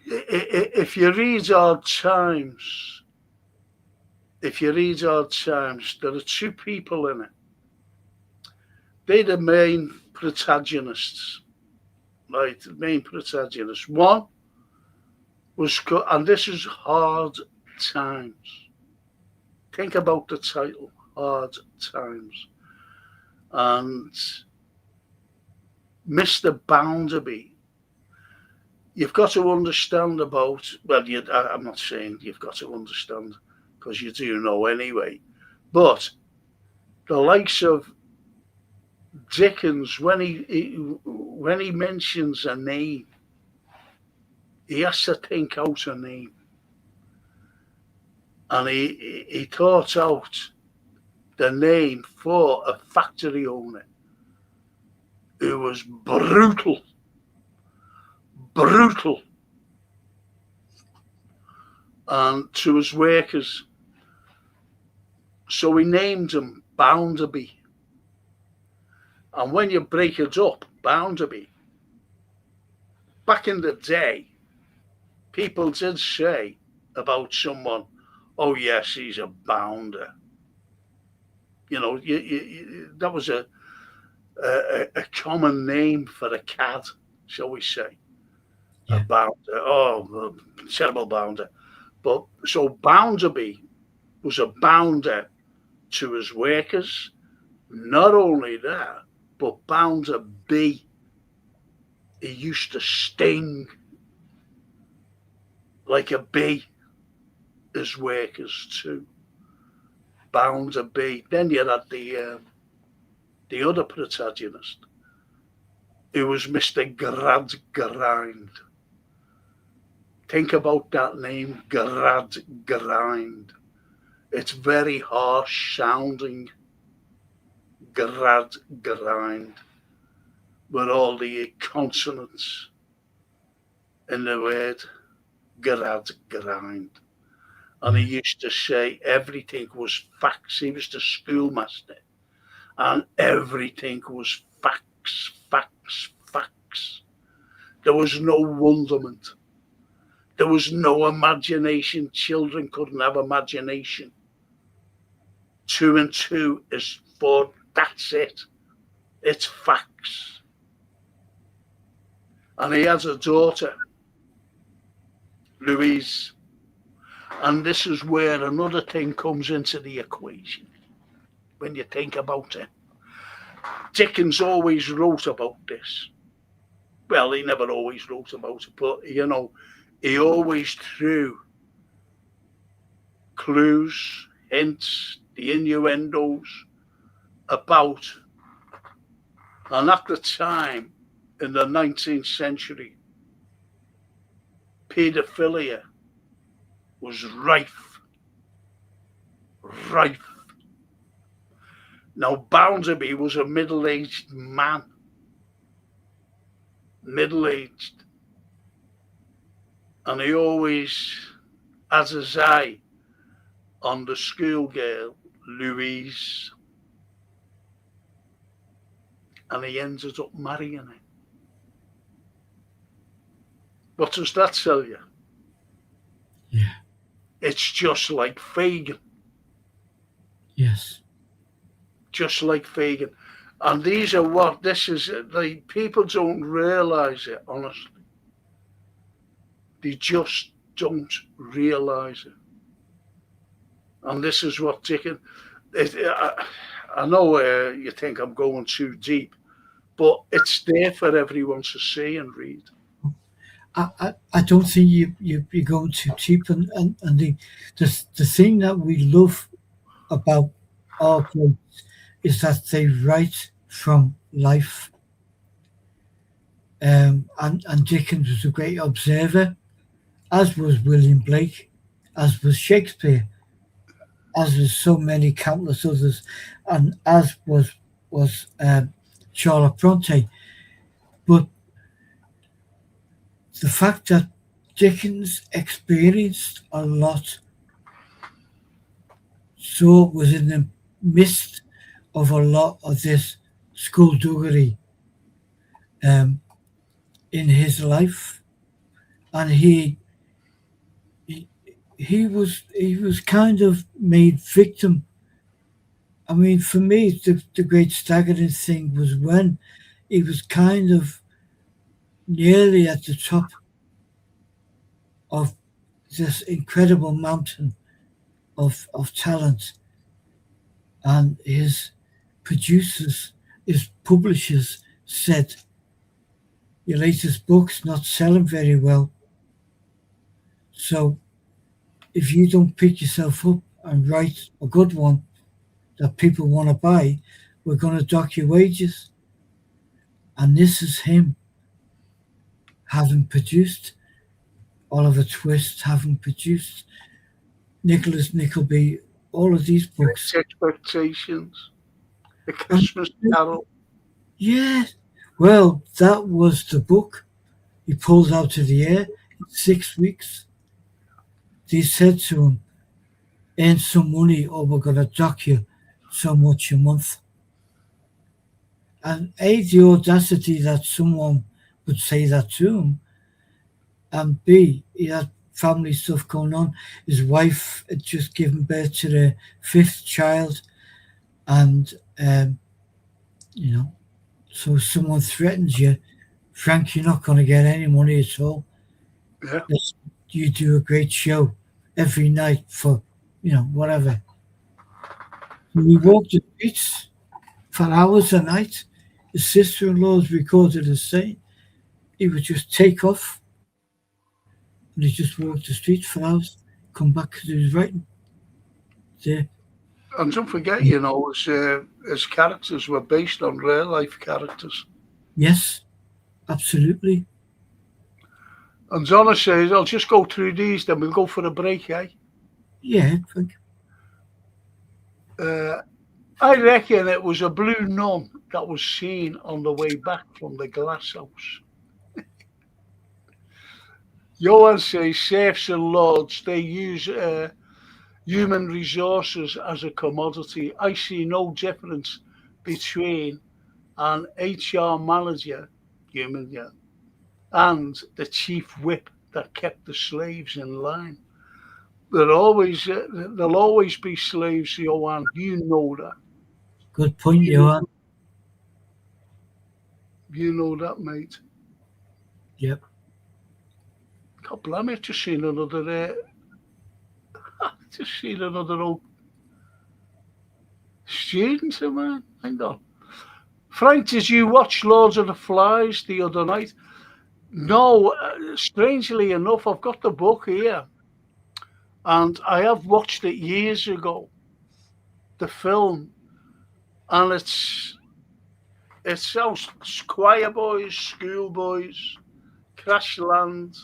Speaker 1: if you read Hard Times, there are two people in it. They're the main protagonists, right? The main protagonists. One was, and this is Hard Times. Think about the title, Hard Times. And Mr. Bounderby, you've got to understand about, well, I'm not saying you've got to understand, because you do know anyway, but the likes of Dickens, when he mentions a name, he has to think out a name. And he thought out the name for a factory owner who was brutal. and to his workers. So he named him Bounderby. And when you break it up, Bounderby, back in the day, people did say about someone, oh yes, he's a bounder. You know, that was a common name for a cat, shall we say. A
Speaker 2: Yeah.
Speaker 1: bounder. Oh, a terrible bounder. But so Bounderby was a bounder to his workers. Not only that, but Bounderby, he used to sting like a bee his workers too. Bounderby. Then you had the other protagonist, who was Mr. Gradgrind. Think about that name, Gradgrind. It's very harsh sounding, Gradgrind, with all the consonants in the word, Gradgrind. And he used to say everything was facts. He was the schoolmaster, and everything was facts, facts, facts. There was no wonderment. There was no imagination. Children couldn't have imagination. 2 and 2 is 4. That's it. It's facts. And he has a daughter, Louise. And this is where another thing comes into the equation when you think about it. Dickens always wrote about this. Well, he never always wrote about it, but you know, he always threw clues, hints, the innuendos about. And at the time, in the 19th century, paedophilia was rife. Rife. Now, Bounderby was a middle-aged man. Middle-aged. And he always has his eye on the schoolgirl, Louise. And he ended up marrying her. What does that tell you?
Speaker 2: Yeah.
Speaker 1: It's just like Fagin.
Speaker 2: Yes.
Speaker 1: Just like Fagin. And these are what this is. Like, people don't realise it, honestly. They just don't realise it. And this is what Dickens. I know you think I'm going too deep, but it's there for everyone to see and read.
Speaker 2: I don't think you're going too deep, and the thing that we love about our plays is that they write from life. And Dickens was a great observer, as was William Blake, as was Shakespeare, as was so many countless others, and as was Charlotte Bronte. But the fact that Dickens experienced a lot, so was in the midst of a lot of this skullduggery in his life, and he was kind of made victim. I mean, for me, the great staggering thing was when he was kind of nearly at the top of this incredible mountain of talent, and his producers, his publishers said, your latest book's not selling very well, so if you don't pick yourself up and write a good one that people want to buy, we're going to dock your wages. And this is him having produced Oliver Twist, having produced Nicholas Nickleby, all of these books.
Speaker 1: Expectations, A Christmas Carol.
Speaker 2: Yeah, well, that was the book he pulled out of the air in 6 weeks. they said to him, earn some money or we're going to dock you so much a month. And A, the audacity that someone would say that to him, and B, he had family stuff going on. His wife had just given birth to the fifth child, and you know, so someone threatens you, Frank, you're not going to get any money at all.
Speaker 1: Yeah.
Speaker 2: You do a great show every night for, whatever. We walked the streets for hours a night. His sister-in-law's recorded us saying he would just take off and he just walked the streets for hours, come back to his writing. There.
Speaker 1: And don't forget, his characters were based on real life characters.
Speaker 2: Yes, absolutely.
Speaker 1: And Donna says, I'll just go through these, then we'll go for a break, eh?
Speaker 2: Yeah, Frank.
Speaker 1: I reckon it was a blue nun that was seen on the way back from the glass house. Johan says, serfs and lords, they use human resources as a commodity. I see no difference between an HR manager, human, yeah, and the chief whip that kept the slaves in line. There'll always be slaves, Johan. You know that.
Speaker 2: Good point, Johan.
Speaker 1: You know that, mate.
Speaker 2: Yep.
Speaker 1: God blame it. Just seen another old student of mine. Hang on. Frank, did you watch Lords of the Flies the other night? No, strangely enough, I've got the book here. And I have watched it years ago, the film. And it sounds choir boys, schoolboys, crash land.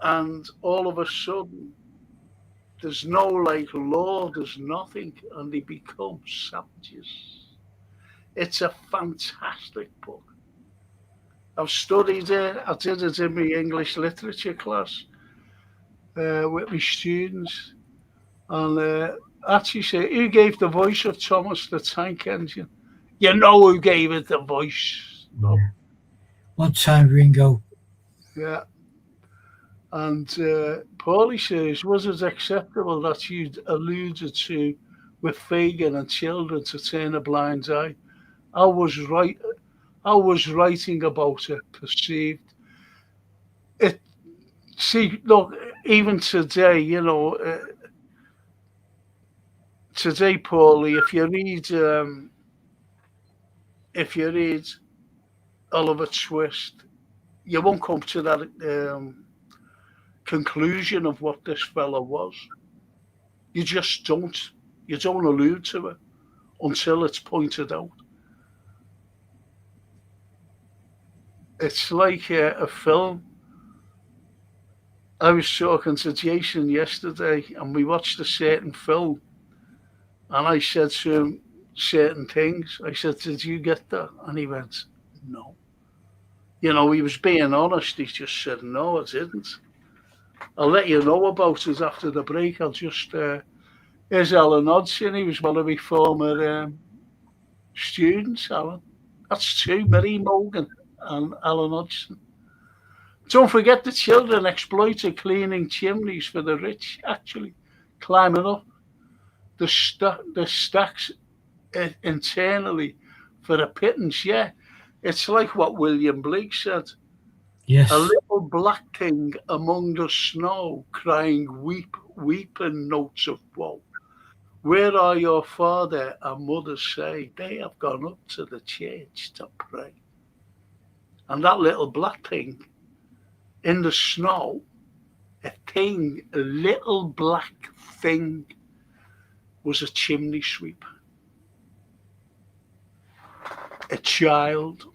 Speaker 1: And all of a sudden, there's no law, there's nothing. And they become savages. It's a fantastic book. I've studied it. I did it in my English literature class with my students. And actually say, who gave the voice of Thomas the Tank Engine? You know who gave it the voice. No.
Speaker 2: Yeah. One time, Ringo.
Speaker 1: Yeah. And Paulie says, was it acceptable that you'd alluded to with Fagin and children to turn a blind eye? I was writing about it, perceived. It. See, look, even today, today, Paulie, if you read Oliver Twist, you won't come to that conclusion of what this fella was. You just don't. You don't allude to it until it's pointed out. It's like a film. I was talking to Jason yesterday and we watched a certain film and I said to him certain things. I said, did you get that? And he went, no. He was being honest. He just said, no, I didn't. I'll let you know about it after the break. I'll just, here's Alan Hodgson. He was one of my former students, Alan. That's two, Mary Morgan and Alan Hodgson. Don't forget the children exploited cleaning chimneys for the rich, actually, climbing up the stacks internally for a pittance, yeah. It's like what William Blake said.
Speaker 2: Yes.
Speaker 1: A little black thing among the snow, crying, weep, weeping notes of woe. Where are your father and mother say? They have gone up to the church to pray. And that little black thing in the snow, a little black thing, was a chimney sweep. A child.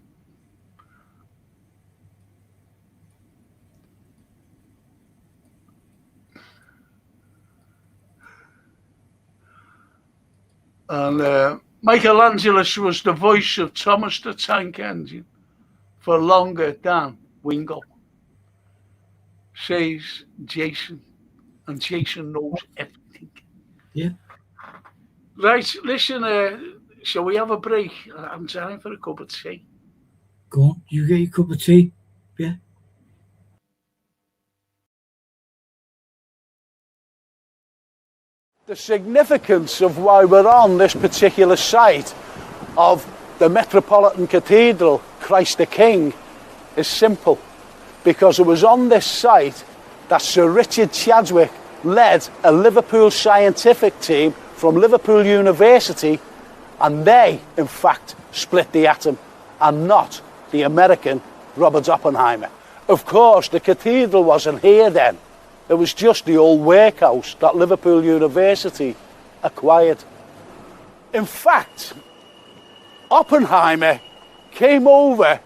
Speaker 1: And Michelangelo was the voice of Thomas the Tank Engine for longer than Wingo, says Jason. and Jason knows everything.
Speaker 2: Yeah.
Speaker 1: Right, listen, shall we have a break? I'm time for a cup of tea.
Speaker 2: Go on, you get your cup of tea. Yeah.
Speaker 3: The significance of why we're on this particular site of the Metropolitan Cathedral, Christ the King, is simple. Because it was on this site that Sir Richard Chadwick led a Liverpool scientific team from Liverpool University, and they, in fact, split the atom, and not the American Robert Oppenheimer. Of course, the cathedral wasn't here then. It was just the old workhouse that Liverpool University acquired. In fact, Oppenheimer came over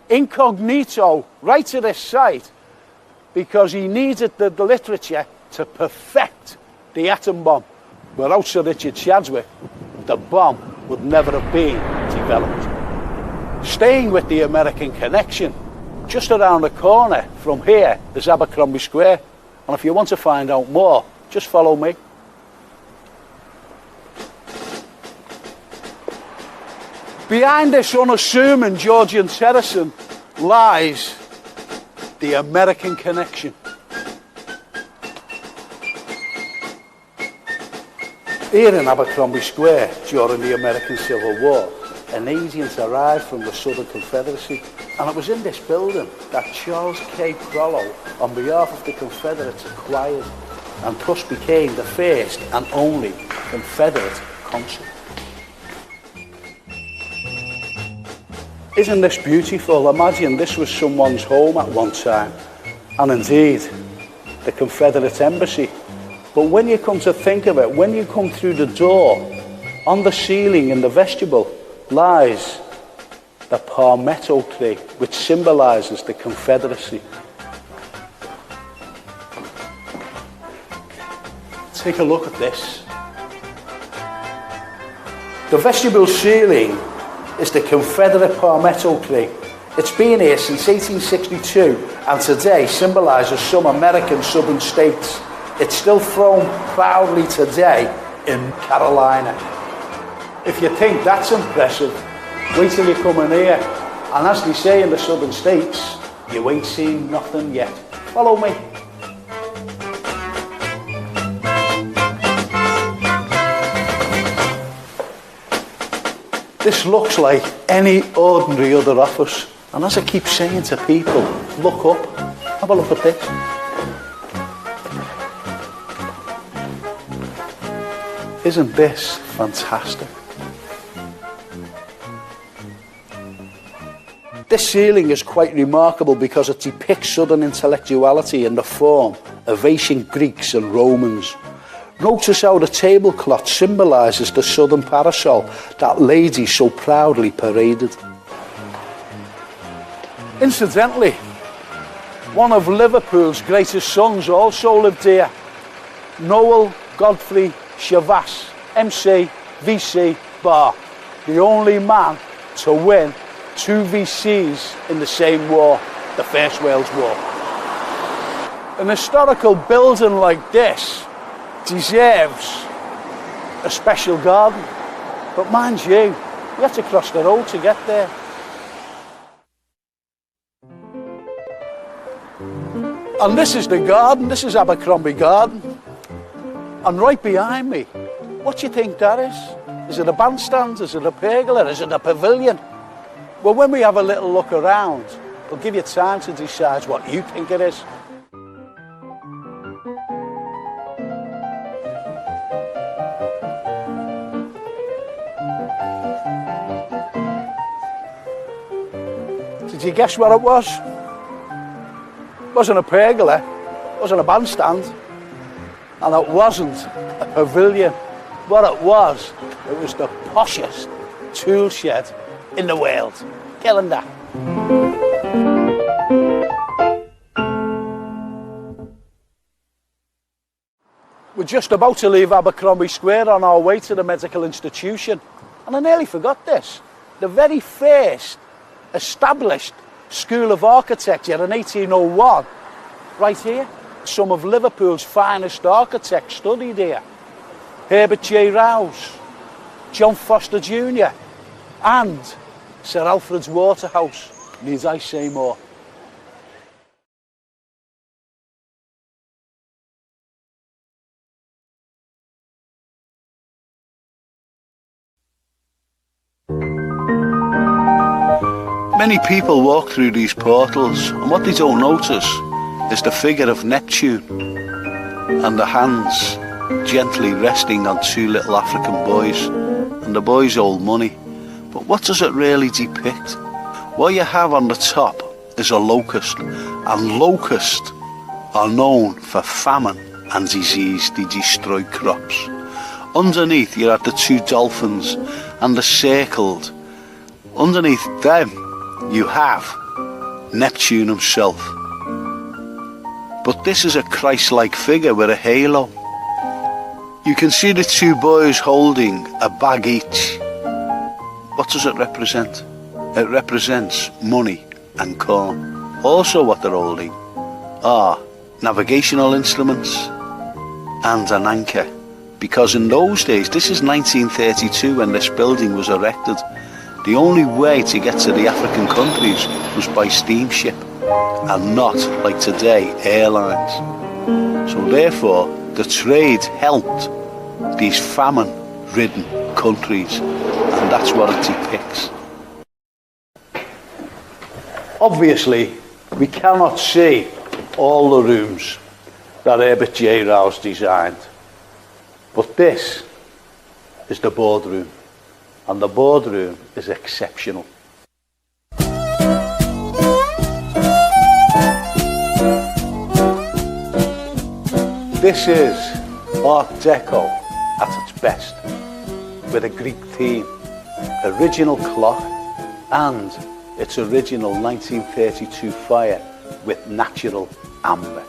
Speaker 3: incognito right to this site because he needed the literature to perfect the atom bomb. Without Sir Richard Chadwick, the bomb would never have been developed. Staying with the American connection, just around the corner from here is Abercrombie Square. And if you want to find out more, just follow me. Behind this unassuming Georgian terracing lies the American connection. Here in Abercrombie Square, during the American Civil War, an agent arrived from the Southern Confederacy, and it was in this building that Charles K. Carlyle, on behalf of the Confederates, acquired and thus became the first and only Confederate consul. Isn't this beautiful? Imagine this was someone's home at one time, and indeed, the Confederate embassy. But when you come to think of it, when you come through the door, on the ceiling in the vestibule lies the palmetto tree, which symbolises the Confederacy. Take a look at this. The vestibule ceiling is the Confederate palmetto tree. It's been here since 1862 and today symbolises some American southern states. It's still thrown proudly today in Carolina. If you think that's impressive, wait till you come in here. And as they say in the southern states, you ain't seen nothing yet. Follow me. This looks like any ordinary other office. And as I keep saying to people, look up, have a look at this. Isn't this fantastic? This ceiling is quite remarkable because it depicts Southern intellectuality in the form of ancient Greeks and Romans. Notice how the tablecloth symbolises the Southern parasol that ladies so proudly paraded. Incidentally, one of Liverpool's greatest sons also lived here, Noel Godfrey Chavas, MC, VC, Bar, the only man to win 2 VCs in the same war, the First World War. An historical building like this deserves a special garden, but mind you, you have to cross the road to get there. And this is the garden, this is Abercrombie Garden. And right behind me, what do you think that is? Is it a bandstand? Is it a pergola? Is it a pavilion? Well, when we have a little look around, we'll give you time to decide what you think it is. Did you guess what it was? It wasn't a pergola, it wasn't a bandstand, and it wasn't a pavilion. What it was the poshest tool shed in the world. Calendar. We're just about to leave Abercrombie Square on our way to the medical institution. And I nearly forgot this. The very first established School of Architecture in 1801, right here. some of Liverpool's finest architects studied here. Herbert J. Rouse, John Foster Jr. and Sir Alfred's Waterhouse. Need I say more?
Speaker 5: Many people walk through these portals, and what they don't notice is the figure of Neptune and the hands gently resting on two little African boys, and the boys hold money. But what does it really depict? What you have on the top is a locust, and locusts are known for famine and disease. They destroy crops. Underneath you have the two dolphins, and they're circled. Underneath them you have Neptune himself. But this is a Christ-like figure with a halo. You can see the two boys holding a bag each. What does it represent? It represents money and corn. Also what they're holding are navigational instruments and an anchor. Because in those days, this is 1932 when this building was erected, the only way to get to the African countries was by steamship and not, like today, airlines. So therefore, the trade helped these famine-ridden countries, and that's what it depicts.
Speaker 3: Obviously, we cannot see all the rooms that Herbert J. Rouse designed, but this is the boardroom, and the boardroom is exceptional. This is Art Deco at its best, with a Greek theme, original clock, and its original 1932 fire with natural amber.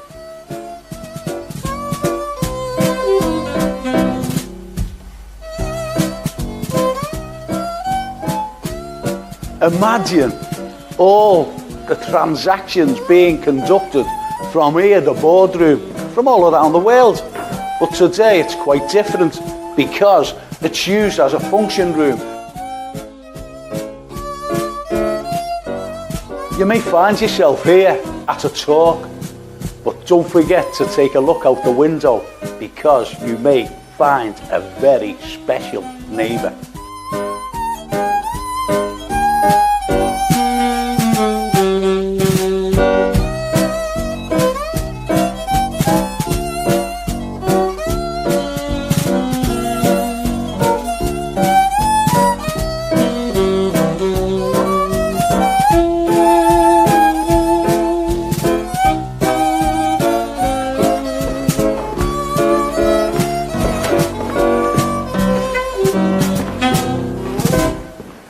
Speaker 3: Imagine all the transactions being conducted from here, the boardroom, from all around the world. But today it's quite different because it's used as a function room. You may find yourself here at a talk, but don't forget to take a look out the window because you may find a very special neighbour.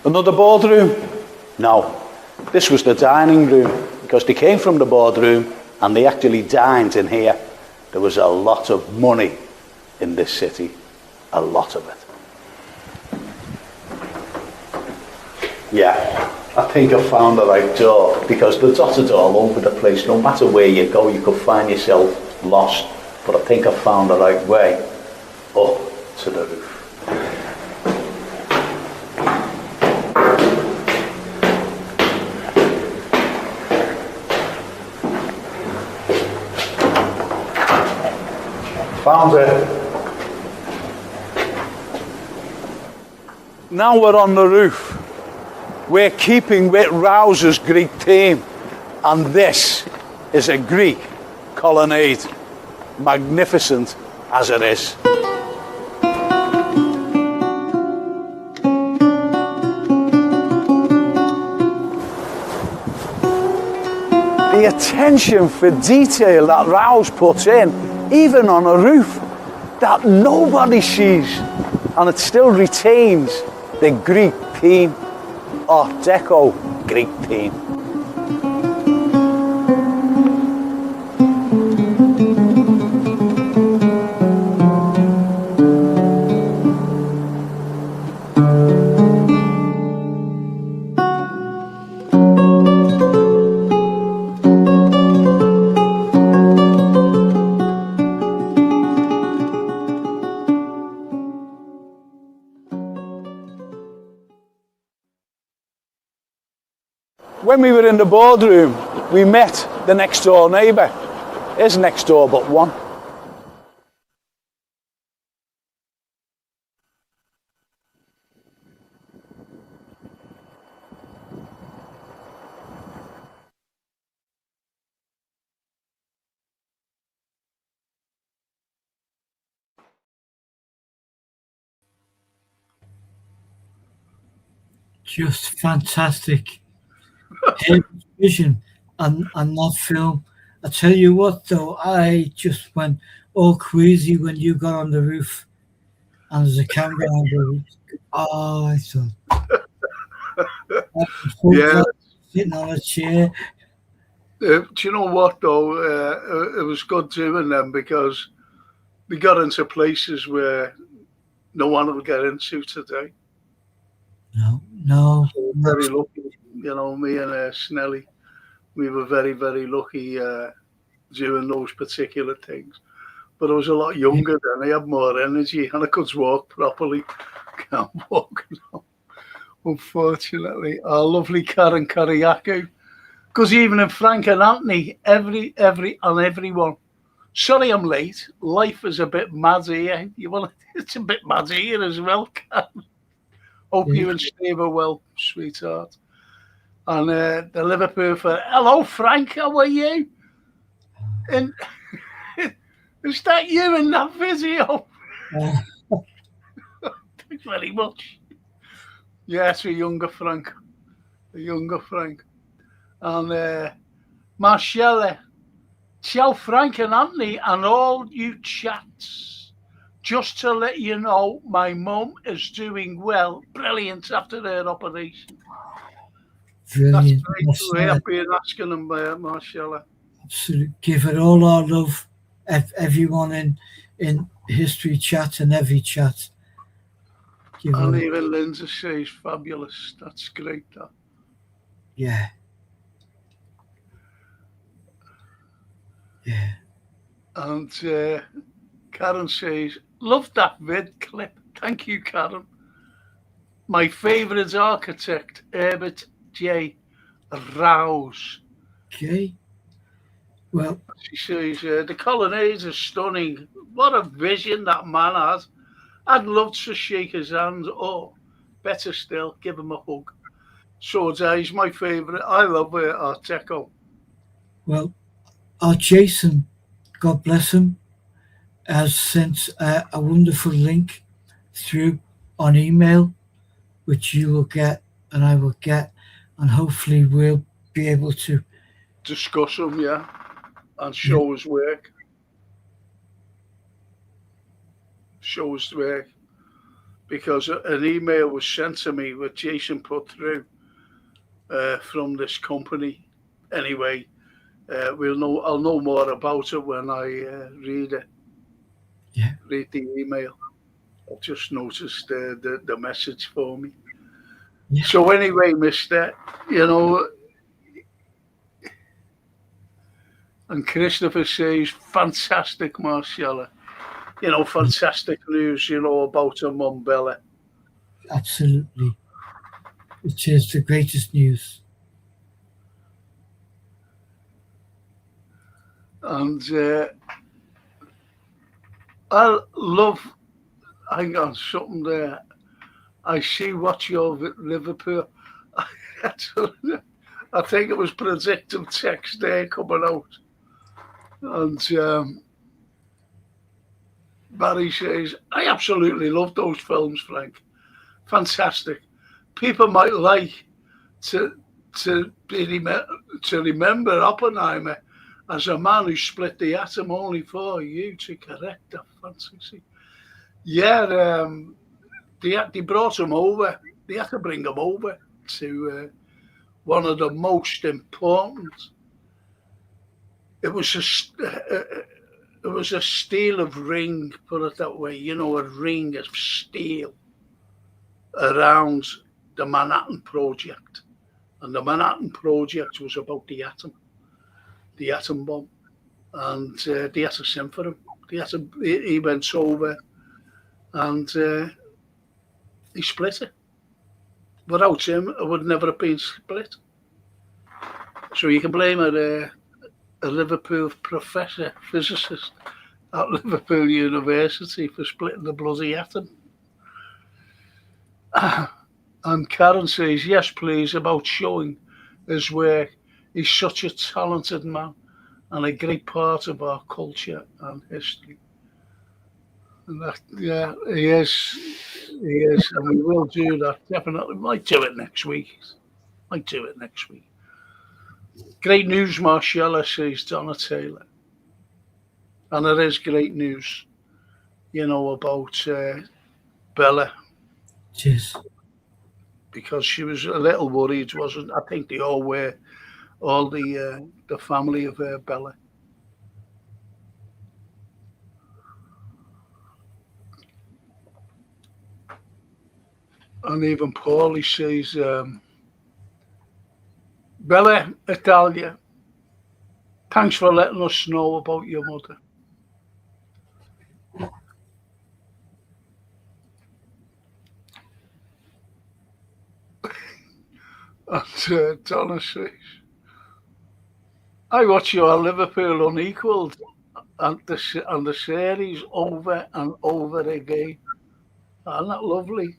Speaker 3: Another boardroom? No, this was the dining room because they came from the boardroom and they actually dined in here. There was a lot of money in this city, a lot of it. Yeah, I think I found the right door because they're dotted all over the place. No matter where you go, you could find yourself lost, but I think I found the right way up to the roof. Found it. Now we're on the roof. We're keeping with Rouse's Greek theme, and this is a Greek colonnade, magnificent as it is. The attention for detail that Rouse puts in, even on a roof that nobody sees, and it still retains the Greek theme, Art Deco Greek theme. when we were in the boardroom, we met the next door neighbour. His next door but one.
Speaker 2: Just fantastic. His vision and that film. I tell you what, though, I just went all crazy when you got on the roof and there's a camera angle. Oh, I thought, I'm so
Speaker 1: Yeah.
Speaker 2: glad sitting on a chair.
Speaker 1: Do you know what though? It was good doing them because we got into places where no one will get into today.
Speaker 2: No,
Speaker 1: So
Speaker 2: not
Speaker 1: very lucky, me and Snelly, we were very, very lucky doing those particular things. But I was a lot younger then. I had more energy and I could walk properly. Can't walk now, unfortunately. Our lovely Karen Kariakou. Because even in Frank and Anthony, everyone. Sorry I'm late. Life is a bit mad here. It's a bit mad here as well, Karen. Hope
Speaker 2: yeah.
Speaker 1: you and Steve are well, sweetheart. And the Liverpool for hello Frank, how are you? And is that you in that video?
Speaker 2: Uh,
Speaker 1: Thanks very much. Yes, a younger Frank. A younger Frank. And Marcella, tell Frank and Anthony and all you chats. Just to let you know, my mum is doing well. Brilliant after her operation. That's
Speaker 2: brilliant.
Speaker 1: great to hear. I've been asking them, Marcella.
Speaker 2: Absolutely. Give it all our love. Everyone in history chat and every chat. Give
Speaker 1: And
Speaker 2: it,
Speaker 1: even Lindsay says fabulous. That's great. That.
Speaker 2: yeah, yeah.
Speaker 1: And Karen says, love that vid clip. Thank you, Karen. My favourite architect, Herbert J. Rouse.
Speaker 2: Okay. Well,
Speaker 1: She says, the colonnades are stunning. What a vision that man has. I'd love to shake his hand, or better still, give him a hug. So he's my favourite. I love Art Deco.
Speaker 2: well, our Jason, God bless him, has sent a wonderful link through on email, which you will get and I will get, and hopefully we'll be able to.
Speaker 1: Discuss him, yeah, and
Speaker 2: Yeah,
Speaker 1: show his work. Show his work. Because an email was sent to me that Jason put through from this company. Anyway, we'll know. I'll know more about it when I read it.
Speaker 2: yeah,
Speaker 1: Read the email. I've just noticed the message for me.
Speaker 2: yeah.
Speaker 1: So anyway, Mister, you know, and Christopher says, fantastic, Marcella. Fantastic news. About her mum Bella,
Speaker 2: Absolutely. It is the greatest news.
Speaker 1: and I love. Hang on, something there. I see what your Liverpool. I think it was predictive text there coming out. And Barry says, I absolutely love those films, Frank. Fantastic. People might like to to remember Oppenheimer as a man who split the atom only for you to correct that fantasy. Yeah, they brought him over. They had to bring him over to one of the most important. It was it was a steel of ring, put it that way. A ring of steel around the Manhattan Project, and the Manhattan Project was about the atom bomb, and they had to send for him. He went over, and he split it. Without him, it would never have been split. So you can blame a Liverpool professor, physicist at Liverpool University for splitting the bloody atom. And Karen says, yes, please, about showing his work. He's such a talented man and a great part of our culture and history. And that, yeah, he is. He is. And we will do that, definitely. Might do it next week. Might do it next week. Great news, Marcella, says Donna Taylor. And it is great news, about Bella,
Speaker 2: Cheers.
Speaker 1: because she was a little worried, wasn't? I think they all were, all the family of Bella. And even Paulie says, Bella, Italia, thanks for letting us know about your mother. And Donna says, I watch your Liverpool Unequalled and the series over and over again. Isn't that lovely?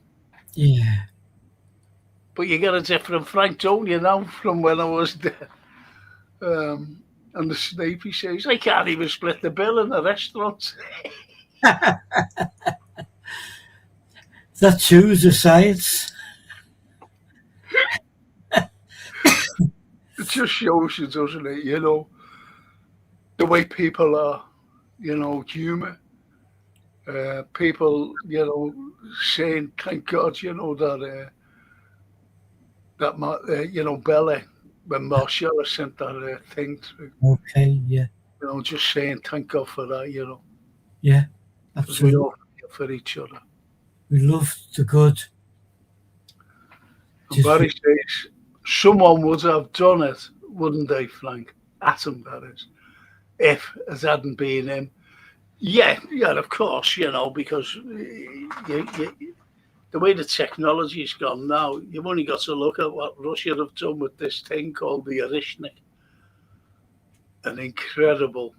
Speaker 2: Yeah.
Speaker 1: But you get a different Frank, don't you, now, from when I was there. And the Snapey says, I can't even split the bill in the restaurant.
Speaker 2: That too is a science.
Speaker 1: It just shows you, doesn't it, the way people are, humour. People, saying, thank God, that Bella, when Marcella sent that thing through,
Speaker 2: Okay, yeah.
Speaker 1: Just saying thank God for that,
Speaker 2: Yeah,
Speaker 1: because we
Speaker 2: absolutely.
Speaker 1: all feel for each other.
Speaker 2: We love the good.
Speaker 1: And Barry says, someone would have done it, wouldn't they, Frank? Atom, that is, if it hadn't been him. Yeah, of course, because the way the technology's gone now, you've only got to look at what Russia have done with this thing called the Orishnik. An incredible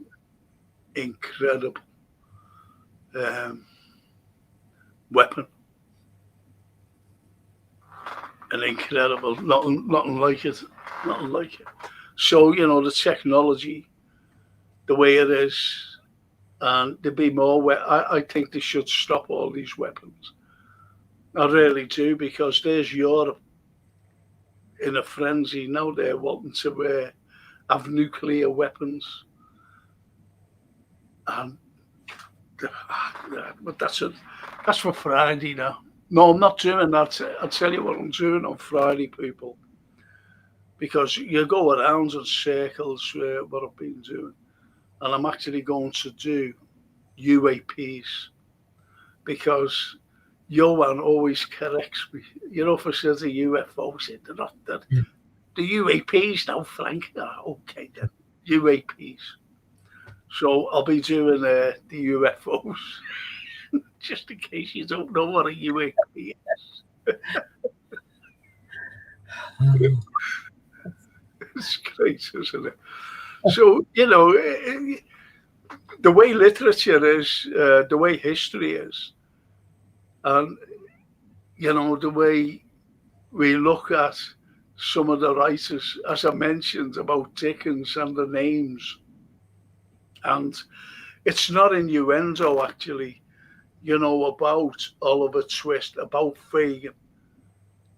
Speaker 1: weapon. An incredible, nothing like it. Nothing like it. So, the technology, the way it is, and there'd be more. I think they should stop all these weapons. I really do, because there's Europe in a frenzy now. They're wanting to have nuclear weapons, and but that's for Friday now. No, I'm not doing that. I'll tell you what I'm doing on Friday, people, because you go around in circles what I've been doing, and I'm actually going to do UAPs, because Johan always corrects me. If I says a UFO, said they're not that.
Speaker 2: Yeah.
Speaker 1: The UAPs now, Frank. Okay then, UAPs. So I'll be doing the UFOs, just in case you don't know what a UAP is. It's great, isn't it? So, the way literature is, the way history is, and, the way we look at some of the writers, as I mentioned, about Dickens and the names. And it's not innuendo, actually, about Oliver Twist, about Fagin,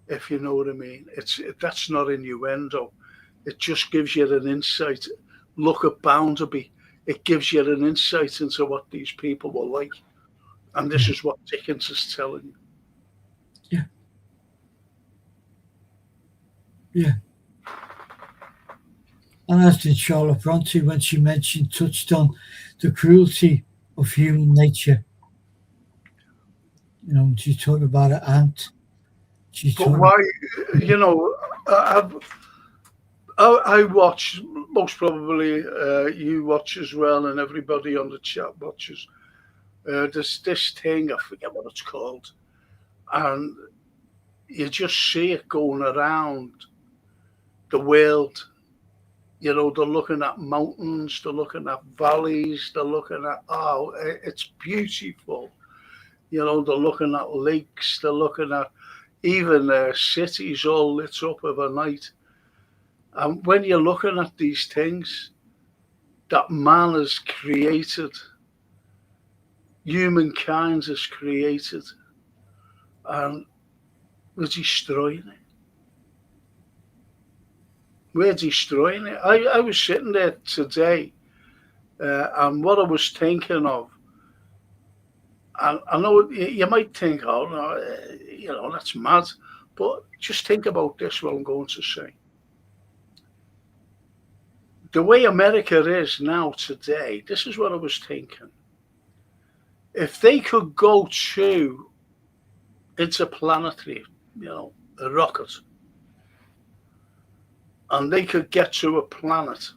Speaker 1: if you know what I mean. That's not innuendo. It just gives you an insight. Look at Bounderby. It gives you an insight into what these people were like. And this is what Dickens is telling you.
Speaker 2: Yeah. Yeah. And as did Charlotte Bronte when she touched on the cruelty of human nature. She talked about an ant.
Speaker 1: But why, I watch, most probably you watch as well, and everybody on the chat watches. There's this thing, I forget what it's called, and you just see it going around the world, You know, they're looking at mountains, they're looking at valleys, they're looking at, oh, it's beautiful. You know, they're looking at lakes, they're looking at even cities all lit up of a night. And when you're looking at these things that man has created, humankind has created, and we're destroying it. We're destroying it. I was sitting there today, and what I was thinking of, I know you might think, oh, no, you know, that's mad. But just think about this, what I'm going to say. The way America is now today, this is what I was thinking. If they could go to interplanetary, you know, a rocket, and they could get to a planet,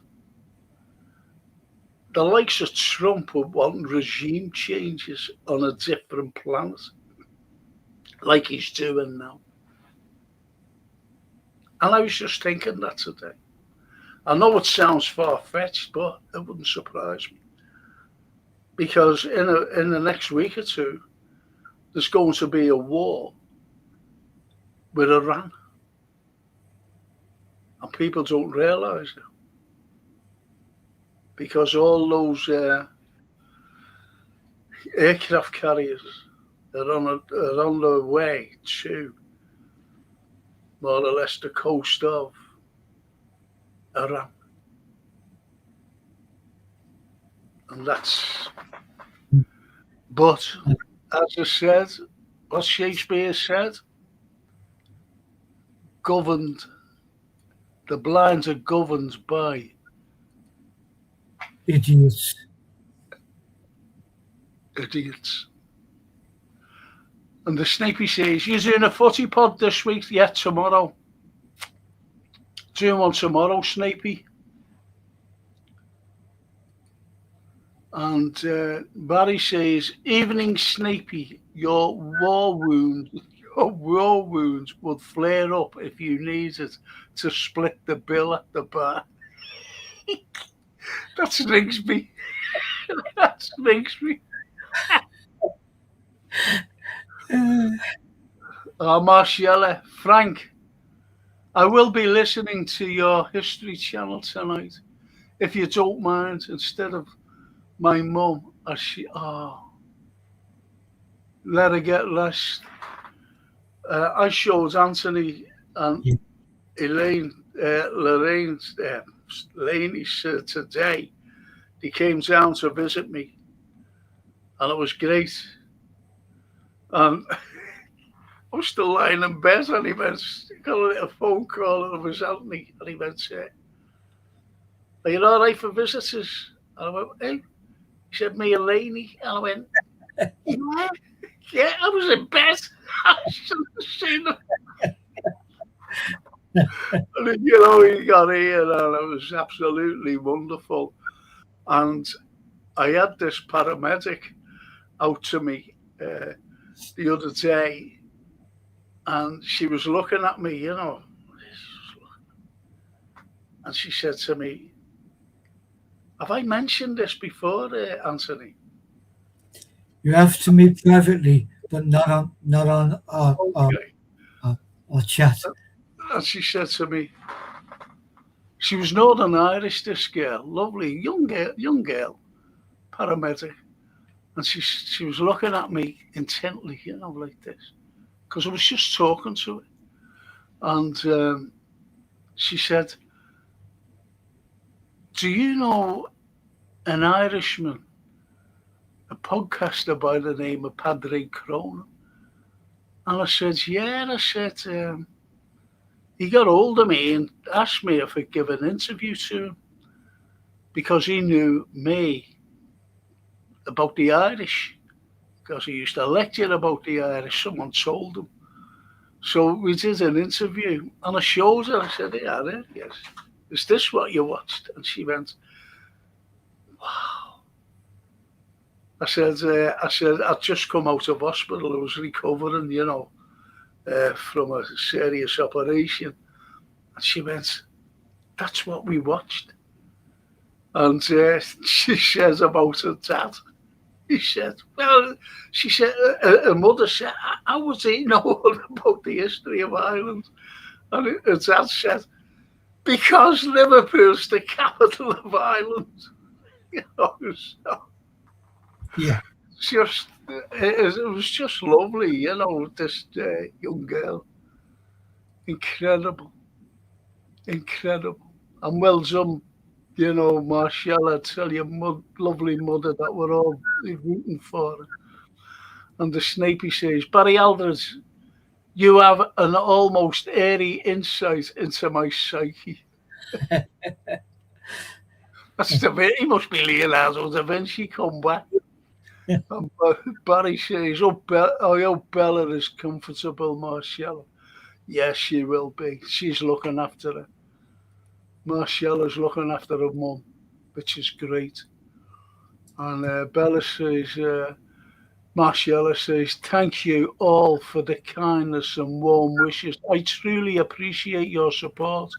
Speaker 1: the likes of Trump would want regime changes on a different planet, like he's doing now. And I was just thinking that today. I know it sounds far-fetched, but it wouldn't surprise me. Because in the next week or two, there's going to be a war with Iran. And people don't realise it. Because all those aircraft carriers are on their way to more or less the coast of Iran. And that's, but as I said, what Shakespeare said, governed, the blind are governed by
Speaker 2: Idiots.
Speaker 1: idiots. And the Snapey says, you're doing a footy pod this week? Yeah, tomorrow. Doing one tomorrow, Snapey. And Barry says, evening, Snapey, your war wounds would flare up if you needed to split the bill at the bar. That stings me. That stings me. Marciella, Frank, I will be listening to your History Channel tonight, if you don't mind, instead of my mum. Let her get rest. I showed Anthony and Elaine, Lorraine's Laney today. They came down to visit me, and it was great. And I was still lying in bed, and he went, got a little phone call, and it was Anthony, and he went, are you all right for visitors? And I went, hey. He said, me and Laney. And I went, yeah, I was in bed. I shouldn't have seen him. And then, you know, he got here, and it was absolutely wonderful. And I had this paramedic out to me the other day, and she was looking at me, you know, and she said to me, have I mentioned this before, Anthony?
Speaker 2: You have to meet privately, but not on our chat.
Speaker 1: And she said to me, she was Northern Irish, this girl, lovely, young girl, paramedic. And she was looking at me intently, you know, like this, because I was just talking to her. And she said, do you know an Irishman, a podcaster by the name of Padre Cronin? And I said, yeah. I said, he got hold of me and asked me if I'd give an interview to him because he knew me about the Irish, because he used to lecture about the Irish. Someone told him. So we did an interview, and I showed her. I said, yeah, there he is. Is this what you watched? And she went, wow. I said, I'd just come out of hospital. I was recovering, you know, from a serious operation. And she went, That's what we watched. And she says about her dad. He said, well, she said, her mother said, how was he know all about the history of Ireland? And her dad said, because Liverpool's the capital of Ireland. You know, so
Speaker 2: Yeah.
Speaker 1: just, it was just lovely, you know, this young girl. Incredible, incredible. And well done, you know, Marshall, I tell you, lovely mother that we're all rooting for her. And the Snapey says, Barry Aldridge, you have an almost airy insight into my psyche. That's the bit. He must be Leonardo da Vinci come back. And Barry says, I hope Bella is comfortable, Marcella. Yes, she will be. She's looking after her. Marcella's looking after her mum, which is great. And Bella says, Marcella says, thank you all for the kindness and warm wishes. I truly appreciate your support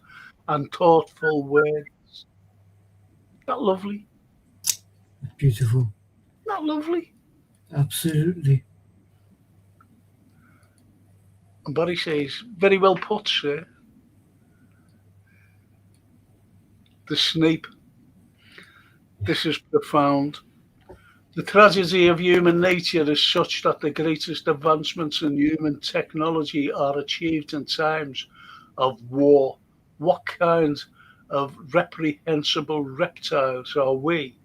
Speaker 1: and thoughtful words. Isn't that lovely?
Speaker 2: Beautiful.
Speaker 1: Isn't that lovely?
Speaker 2: Absolutely.
Speaker 1: And Barry says, very well put, sir. The Snape. This is profound. The tragedy of human nature is such that the greatest advancements in human technology are achieved in times of war. What kind of reprehensible reptiles are we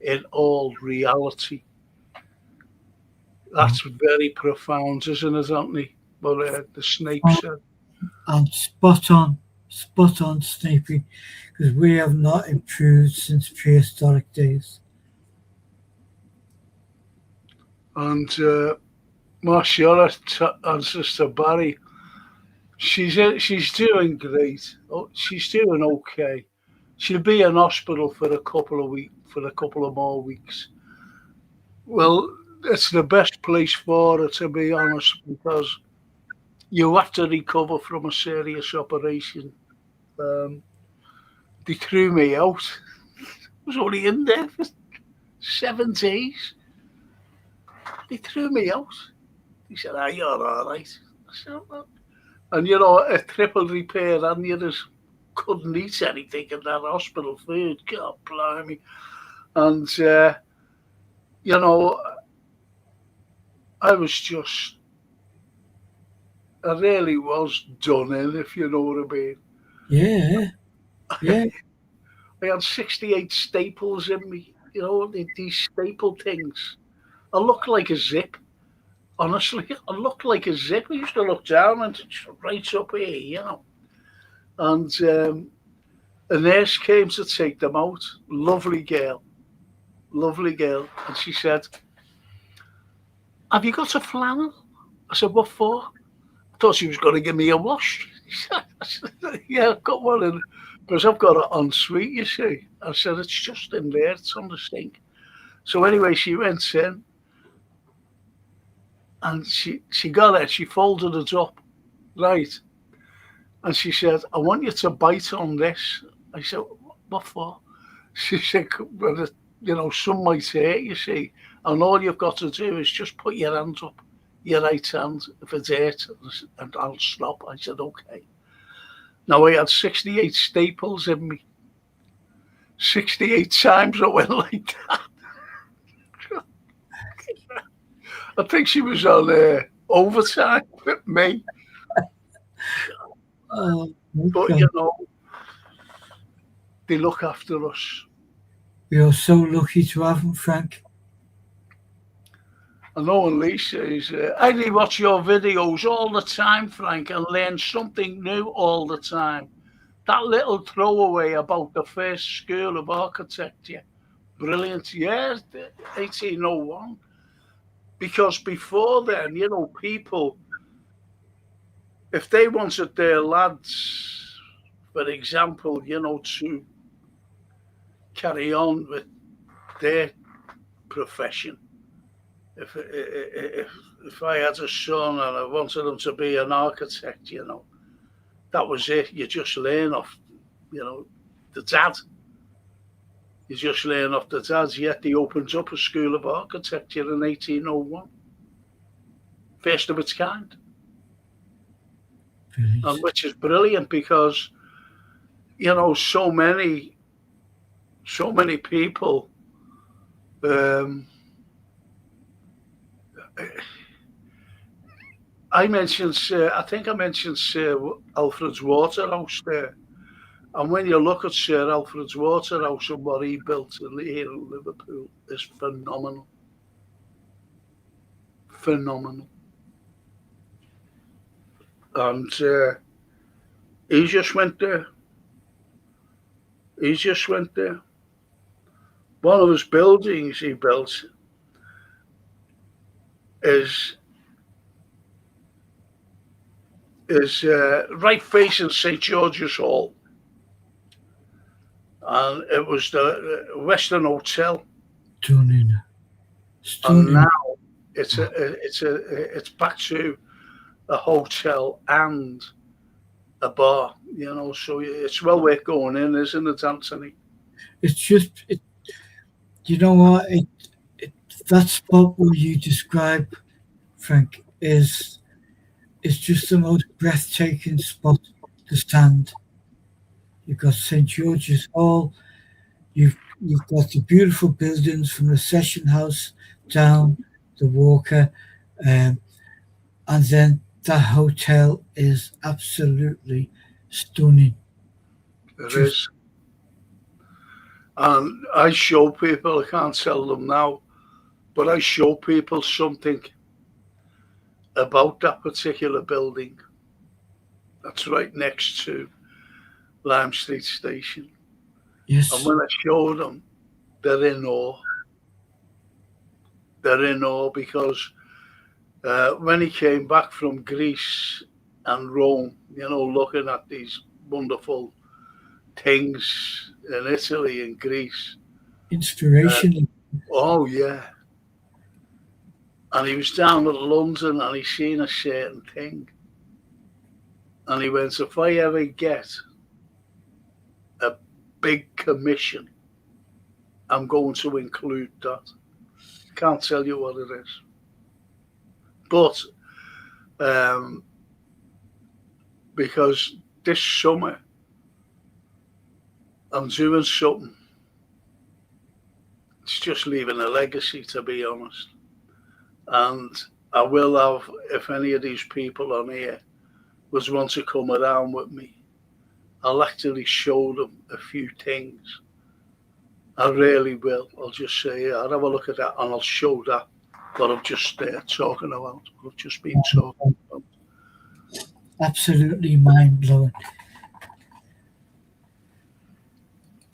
Speaker 1: in all reality? That's very profound, isn't it, Anthony? But the Snape said.
Speaker 2: And spot on, Snapey, because we have not improved since prehistoric days.
Speaker 1: And Marciala answers to Barry. She's doing great. Oh, she's doing okay. She'll be in hospital for a couple of more weeks. Well, it's the best place for her, to be honest, because you have to recover from a serious operation. They threw me out. I was only in there for 7 days. They threw me out. He said, you're all right. I said, well. And, you know, a triple repair aneurysm, couldn't eat anything in that hospital food. God blimey. And, you know, I really was done in, if you know what I mean.
Speaker 2: Yeah.
Speaker 1: I had 68 staples in me, you know, these staple things. I looked like a zip. Honestly, I looked like a zip. I used to look down and right up here, you know. And a nurse came to take them out. Lovely girl. And she said, have you got a flannel? I said, what for? I thought she was going to give me a wash. I said, yeah, I've got one in, because I've got it en suite, you see. I said, it's just in there, it's on the sink. So anyway, she went in and she got it, she folded it up, right? And she said, I want you to bite on this. I said, what for? She said, well, you know, some might hurt, you see, and all you've got to do is just put your hand up, your right hand, if it's hurt, and I'll stop. I said, okay. Now, I had 68 staples in me. 68 times I went like that. I think she was on overtime with me. But, you know, they look after us.
Speaker 2: We are so lucky to have them, Frank.
Speaker 1: I know, and Lisa is. I rewatch your videos all the time, Frank, and learn something new all the time. That little throwaway about the first school of architecture, brilliant. Yeah, 1801. Because before then, you know, people, if they wanted their lads, for example, you know, to carry on with their profession, if I had a son and I wanted him to be an architect, you know, that was it. You just learn off you know, the dad. He's just laying off the dad, yet he opens up a school of architecture in 1801. First of its kind. And which is brilliant because, you know, so many people I think I mentioned Sir Alfred's Waterhouse there. And when you look at Sir Alfred's Waterhouse and what he built here in Liverpool, is phenomenal. Phenomenal. And he just went there. He just went there. One of his buildings he built is right facing St. George's Hall. And it was the Western Hotel.
Speaker 2: Stunning.
Speaker 1: And now it's back to a hotel and a bar, you know, so it's well worth going in, isn't it, Anthony?
Speaker 2: It's just, you know what, that spot where you describe, Frank, is just the most breathtaking spot to stand. You've got St. George's Hall, you've got the beautiful buildings from the Session House down the Walker, and then that hotel is absolutely stunning.
Speaker 1: It is. And I show people, I can't tell them now, but I show people something about that particular building that's right next to Lime Street Station.
Speaker 2: Yes.
Speaker 1: And when I show them, they're in awe. They're in awe because when he came back from Greece and Rome, you know, looking at these wonderful things in Italy and Greece.
Speaker 2: Inspiration.
Speaker 1: Oh, yeah. And he was down at London and he seen a certain thing. And he went, if I ever get a big commission, I'm going to include that. Can't tell you what it is. But because this summer I'm doing something, it's just leaving a legacy, to be honest. And I will have, if any of these people on here was want to come around with me, I'll actually show them a few things. I really will. I'll just say, I'll have a look at that and I'll show that what I've just talking about, what I've just been talking about.
Speaker 2: Absolutely mind-blowing.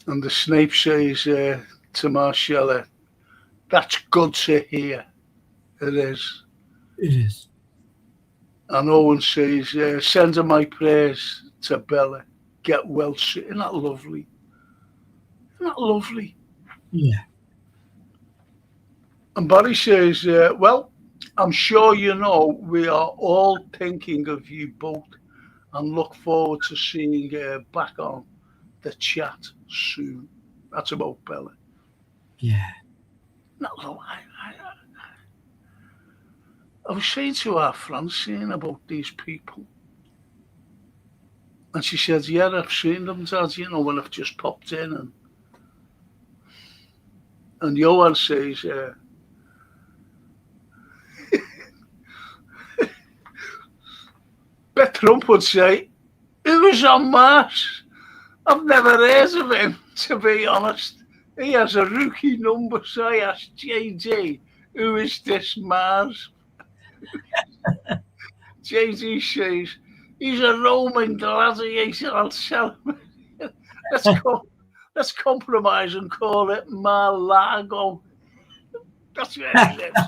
Speaker 1: And the Snape says to Marcella, that's good to hear. It is.
Speaker 2: It is.
Speaker 1: And Owen says, send her my prayers to Bella. Get well soon. Isn't that lovely? Isn't that lovely?
Speaker 2: Yeah.
Speaker 1: And Barry says, well, I'm sure you know we are all thinking of you both and look forward to seeing you back on the chat soon. That's about Bella.
Speaker 2: Yeah.
Speaker 1: No, I was saying to our Francine about these people. And she said, yeah, I've seen them, Dad, you know, when I've just popped in. And Johan says, Bet Trump would say, who is on Mars? I've never heard of him, to be honest. He has a rookie number, so I asked JD, who is this Mars? JD says, he's a Roman gladiator, I'll tell him. Let's compromise and call it Mar-Lago. That's where he lives.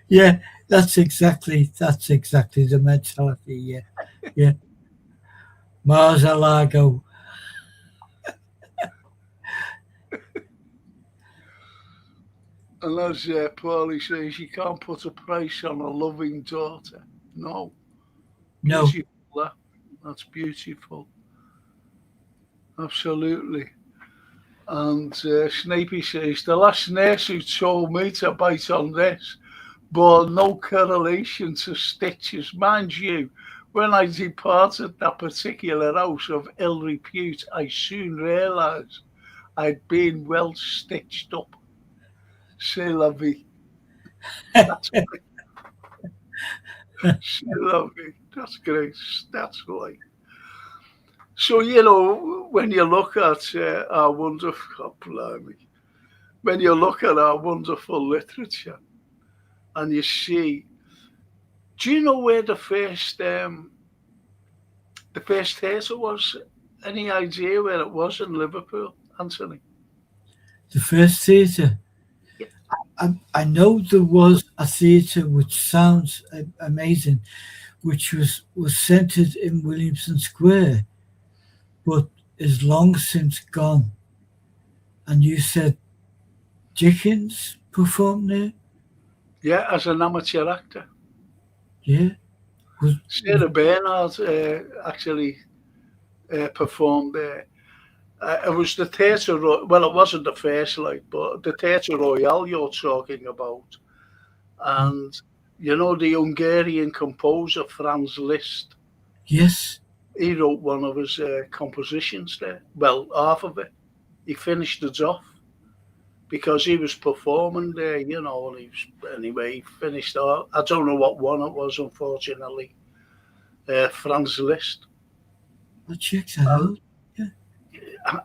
Speaker 2: Yeah, that's exactly the mentality. Yeah, yeah. Mar-a-Lago.
Speaker 1: And as Paulie says, you can't put a price on a loving daughter. No.
Speaker 2: No.
Speaker 1: That's beautiful. Absolutely. And Snapey says, the last nurse who told me to bite on this bore no correlation to stitches. Mind you, when I departed that particular house of ill repute, I soon realised I'd been well stitched up. C'est la vie. That's great. C'est la vie. That's great. That's right. So, when you look at our wonderful, oh, blimey, when you look at our wonderful literature and you see, do you know where the first theatre was? Any idea where it was in Liverpool, Anthony?
Speaker 2: The first theatre.
Speaker 1: Yeah.
Speaker 2: I know there was a theatre which sounds amazing, which was centred in Williamson Square, but is long since gone. And you said Dickens performed there?
Speaker 1: Yeah, as an amateur actor.
Speaker 2: Yeah.
Speaker 1: Sarah Bernard actually performed there. It was the Theatre, well, it wasn't the first, but the Theatre Royale you're talking about. And, the Hungarian composer, Franz Liszt,
Speaker 2: Yes.
Speaker 1: he wrote one of his compositions there. Well, half of it. He finished it off because he was performing there, and anyway, he finished off. I don't know what one it was, unfortunately. Franz Liszt.
Speaker 2: I'll check that out.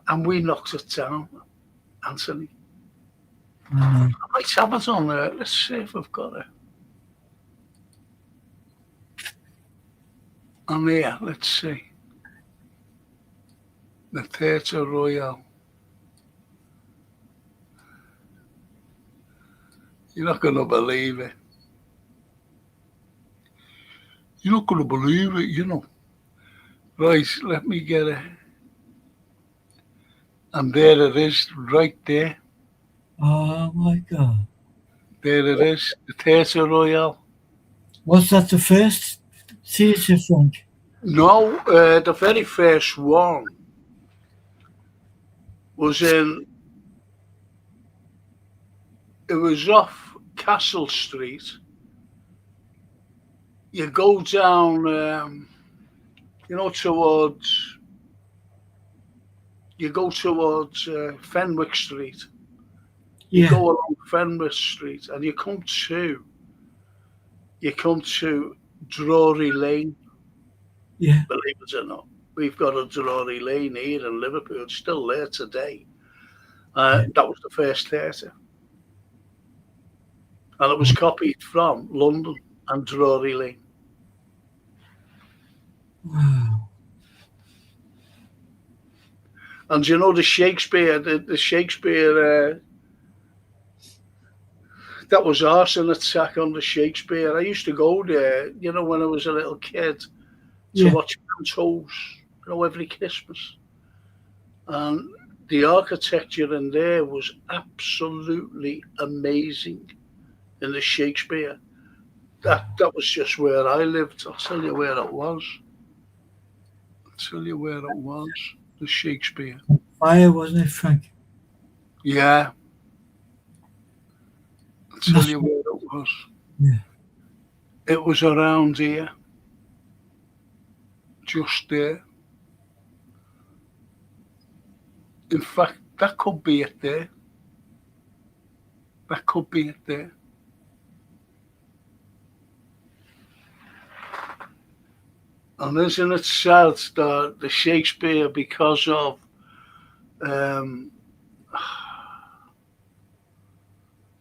Speaker 1: And we knocked it down, Anthony.
Speaker 2: I
Speaker 1: might have it on there. Let's see if I've got it. And here, let's see. The Theatre Royale. You're not going to believe it. You're not going to believe it, Right, let me get it. And there it is, right there.
Speaker 2: Oh my God.
Speaker 1: There it is, the Theatre Royale.
Speaker 2: Was that the first theatre, Frank?
Speaker 1: No, the very first one was it was off Castle Street. You go down, towards Fenwick Street. You go along Fenwick Street and you come to Drury Lane.
Speaker 2: Yeah.
Speaker 1: Believe it or not, we've got a Drury Lane here in Liverpool. It's still there today. That was the first theatre. And it was copied from London and Drury Lane.
Speaker 2: Wow.
Speaker 1: And the Shakespeare, the Shakespeare, that was arson attack on the Shakespeare. I used to go there, when I was a little kid, to watch shows, every Christmas. And the architecture in there was absolutely amazing in the Shakespeare. That was just where I lived. I'll tell you where it was. The Shakespeare.
Speaker 2: Fire, wasn't it, Frank?
Speaker 1: Yeah. I'll tell you where it was.
Speaker 2: Yeah.
Speaker 1: It was around here. Just there. In fact, that could be it there. And isn't it sad that the Shakespeare, because of I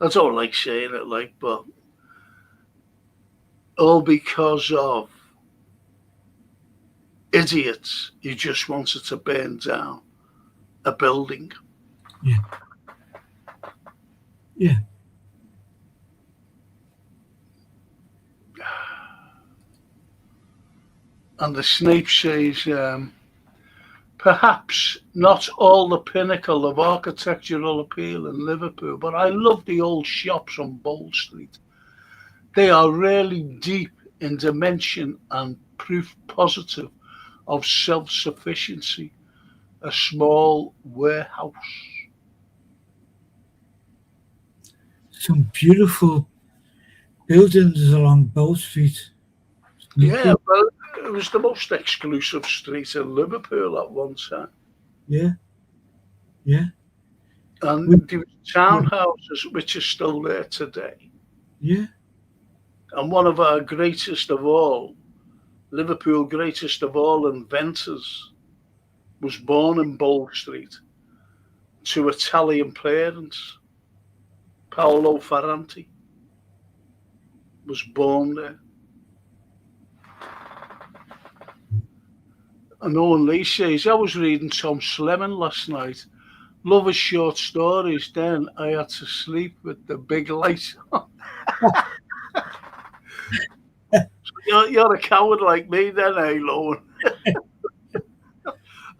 Speaker 1: don't like saying it but all because of idiots who just wanted to burn down a building.
Speaker 2: Yeah. Yeah.
Speaker 1: And the Snape says, perhaps not all the pinnacle of architectural appeal in Liverpool, but I love the old shops on Bold Street. They are really deep in dimension and proof positive of self-sufficiency, a small warehouse.
Speaker 2: Some beautiful buildings along Bow Street.
Speaker 1: Yeah, well, it was the most exclusive street in Liverpool at one time.
Speaker 2: Yeah, yeah,
Speaker 1: And there was townhouses which are still there today.
Speaker 2: yeah.
Speaker 1: And one of our greatest of all, Liverpool greatest of all inventors, was born in Bow Street to Italian parents. Paolo Ferranti was born there. And Owen Lee says, I was reading Tom Slemon last night. Love his short stories. Then I had to sleep with the big light on. You're a coward like me then, eh, Lowen?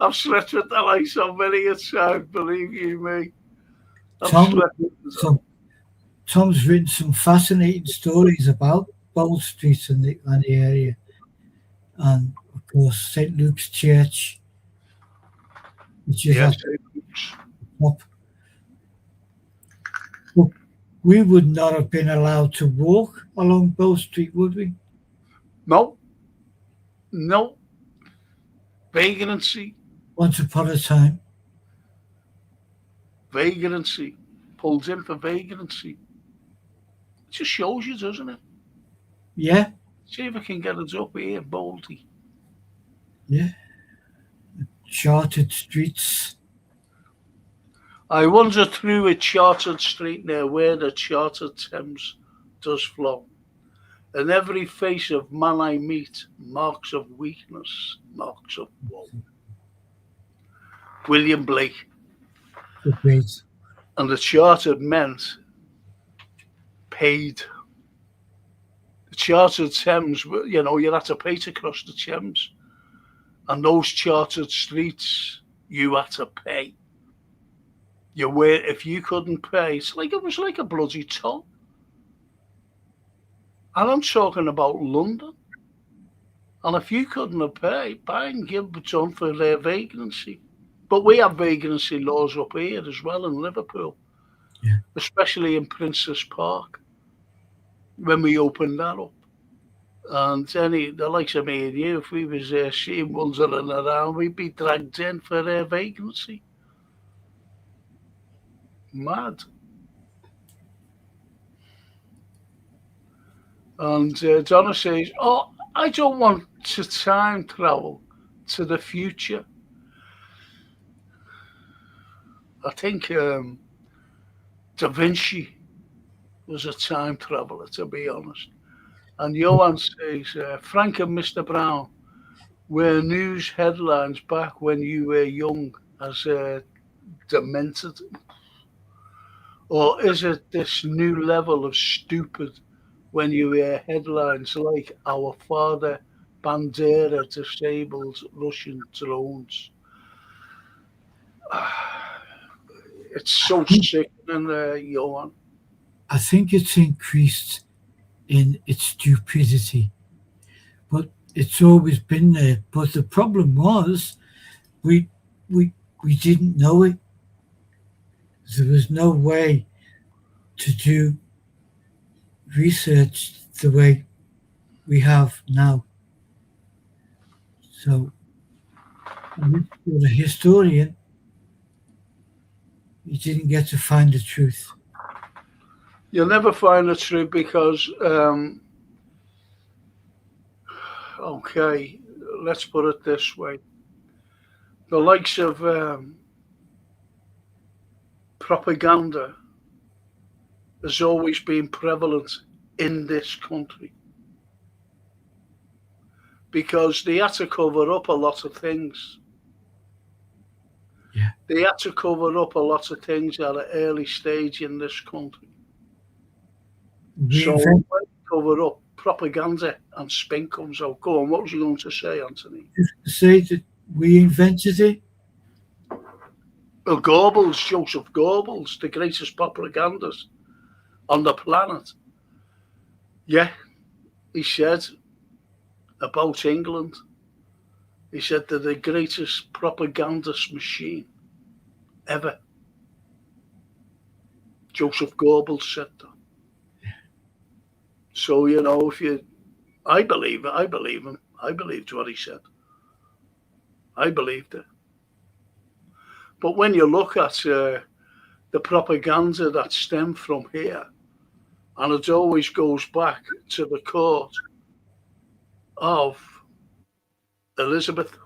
Speaker 1: I've slept with the lights on many a time, believe you me.
Speaker 2: Tom's written some fascinating stories about Bow Street and the area. And of course, St. Luke's Church, which is at the top. But we would not have been allowed to walk along Bow Street, would we?
Speaker 1: No. Vagrancy.
Speaker 2: Once upon a time.
Speaker 1: Vagrancy. Pulled in for vagrancy. It just shows you, doesn't it?
Speaker 2: Yeah.
Speaker 1: See if I can get it up here, Baldy.
Speaker 2: Yeah. Chartered streets.
Speaker 1: I wander through a chartered street near where the chartered Thames does flow. In every face of man I meet, marks of weakness, marks of woe. William Blake.
Speaker 2: Great.
Speaker 1: And the chartered men paid. The chartered Thames, you know, you had to pay to cross the Thames. And those chartered streets, you had to pay. If you couldn't pay, it was like a bloody toll. And I'm talking about London. And if you couldn't have paid, bang, give it on for their vagrancy. But we have vagrancy laws up here as well in Liverpool, especially in Princess Park, when we opened that up. And the likes of me and you, if we was seeing wandering around, we'd be dragged in for their vagrancy. Mad. And Donna says, oh, I don't want to time travel to the future. I think Da Vinci was a time traveller, to be honest. And Johan says, Frank and Mr. Brown were news headlines back when you were young as demented. Or is it this new level of stupid when you hear headlines like our father Bandera disables Russian drones? It's so sickening, Johan.
Speaker 2: I think it's increased in its stupidity, but it's always been there. But the problem was we didn't know it. There was no way to do research the way we have now. So, you're a historian, you didn't get to find the truth.
Speaker 1: You'll never find the truth because, okay, let's put it this way. The likes of propaganda has always been prevalent in this country because they had to cover up a lot of things.
Speaker 2: Yeah.
Speaker 1: They had to cover up a lot of things at an early stage in this country. So when they cover up propaganda and spin comes out. Go on, what was you going to say, Anthony?
Speaker 2: Just to say that we invented it.
Speaker 1: Well, Goebbels, Joseph Goebbels, the greatest propagandist on the planet. Yeah, he said about England He said they're the greatest propagandist machine ever. Joseph Goebbels said that. So, you know, I believe it. I believe him. I believed what he said. I believed it. But when you look at the propaganda that stemmed from here, and it always goes back to the court of Elizabeth,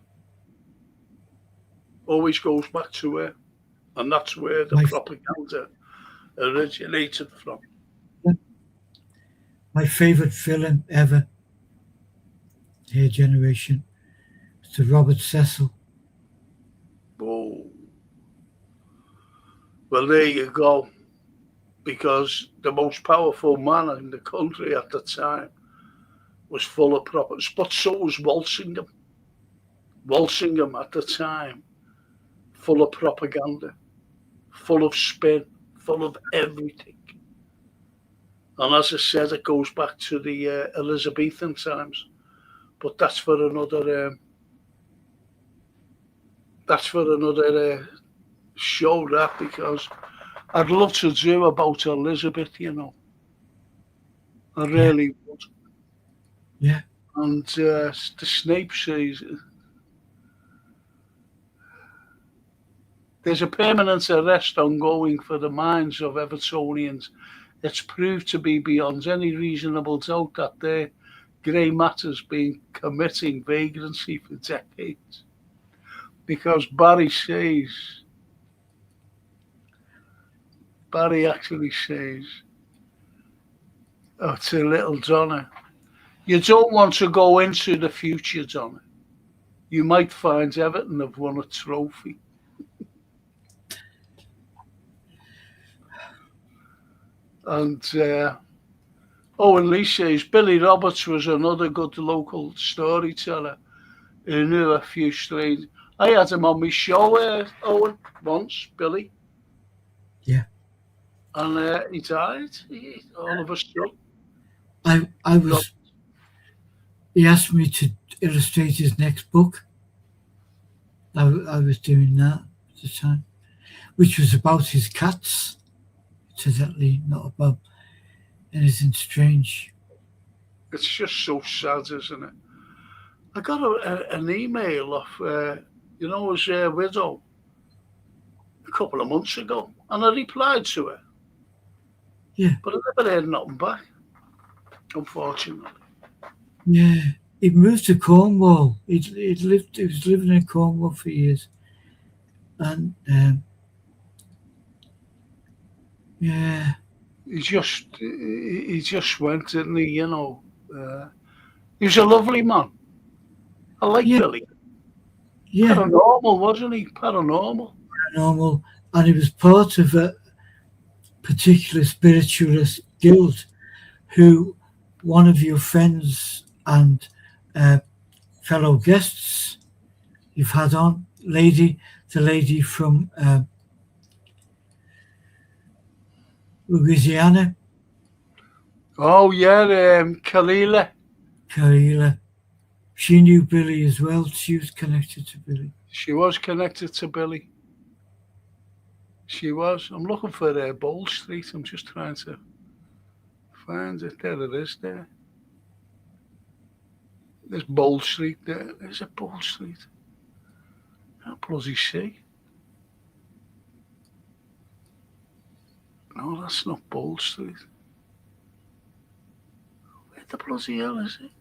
Speaker 1: always goes back to her, and that's where the
Speaker 2: My
Speaker 1: propaganda originated from.
Speaker 2: my favorite villain ever, Hair Generation, is the Robert Cecil.
Speaker 1: Oh, well, there you go. Because the most powerful man in the country at the time was full of propaganda, but so was Walsingham. Walsingham at the time, full of propaganda, full of spin, full of everything. And as I said, it goes back to the Elizabethan times. But that's for another. Show, that, because I'd love to do about Elizabeth. You know, I really would.
Speaker 2: Yeah.
Speaker 1: And the Snape says there's a permanent arrest ongoing for the minds of Evertonians. It's proved to be beyond any reasonable doubt that their grey matter's been committing vagrancy for decades. Because Barry actually says, to little Donna, you don't want to go into the future, Donna. You might find Everton have won a trophy. And Owen Lee says, Billy Roberts was another good local storyteller who knew a few strange. I had him on my show, Owen, once, Billy.
Speaker 2: Yeah.
Speaker 1: And he died all of a sudden.
Speaker 2: I was. He asked me to illustrate his next book. I was doing that at the time, which was about his cats. Exactly, not about anything strange.
Speaker 1: It's just so sad, isn't it? I got an email of, his widow a couple of months ago, and I replied to her.
Speaker 2: Yeah.
Speaker 1: But I never heard nothing back, unfortunately.
Speaker 2: Yeah. He moved to Cornwall. He was living in Cornwall for years. And yeah.
Speaker 1: He just went, didn't he? You know, he was a lovely man. I like Billy.
Speaker 2: Yeah.
Speaker 1: Paranormal, wasn't he? Paranormal.
Speaker 2: And he was part of a particular spiritualist guild who one of your friends and fellow guests you've had on, the lady from Louisiana.
Speaker 1: Oh, yeah, Kalila.
Speaker 2: She knew Billy as well. She was connected to Billy.
Speaker 1: She was connected to Billy. She was. I'm looking for Bowl Street. I'm just trying to find it. There it is there. There's Bowl Street there. There's a Bowl Street. How bloody see? No, that's not Bowl Street. Where the bloody hell is it?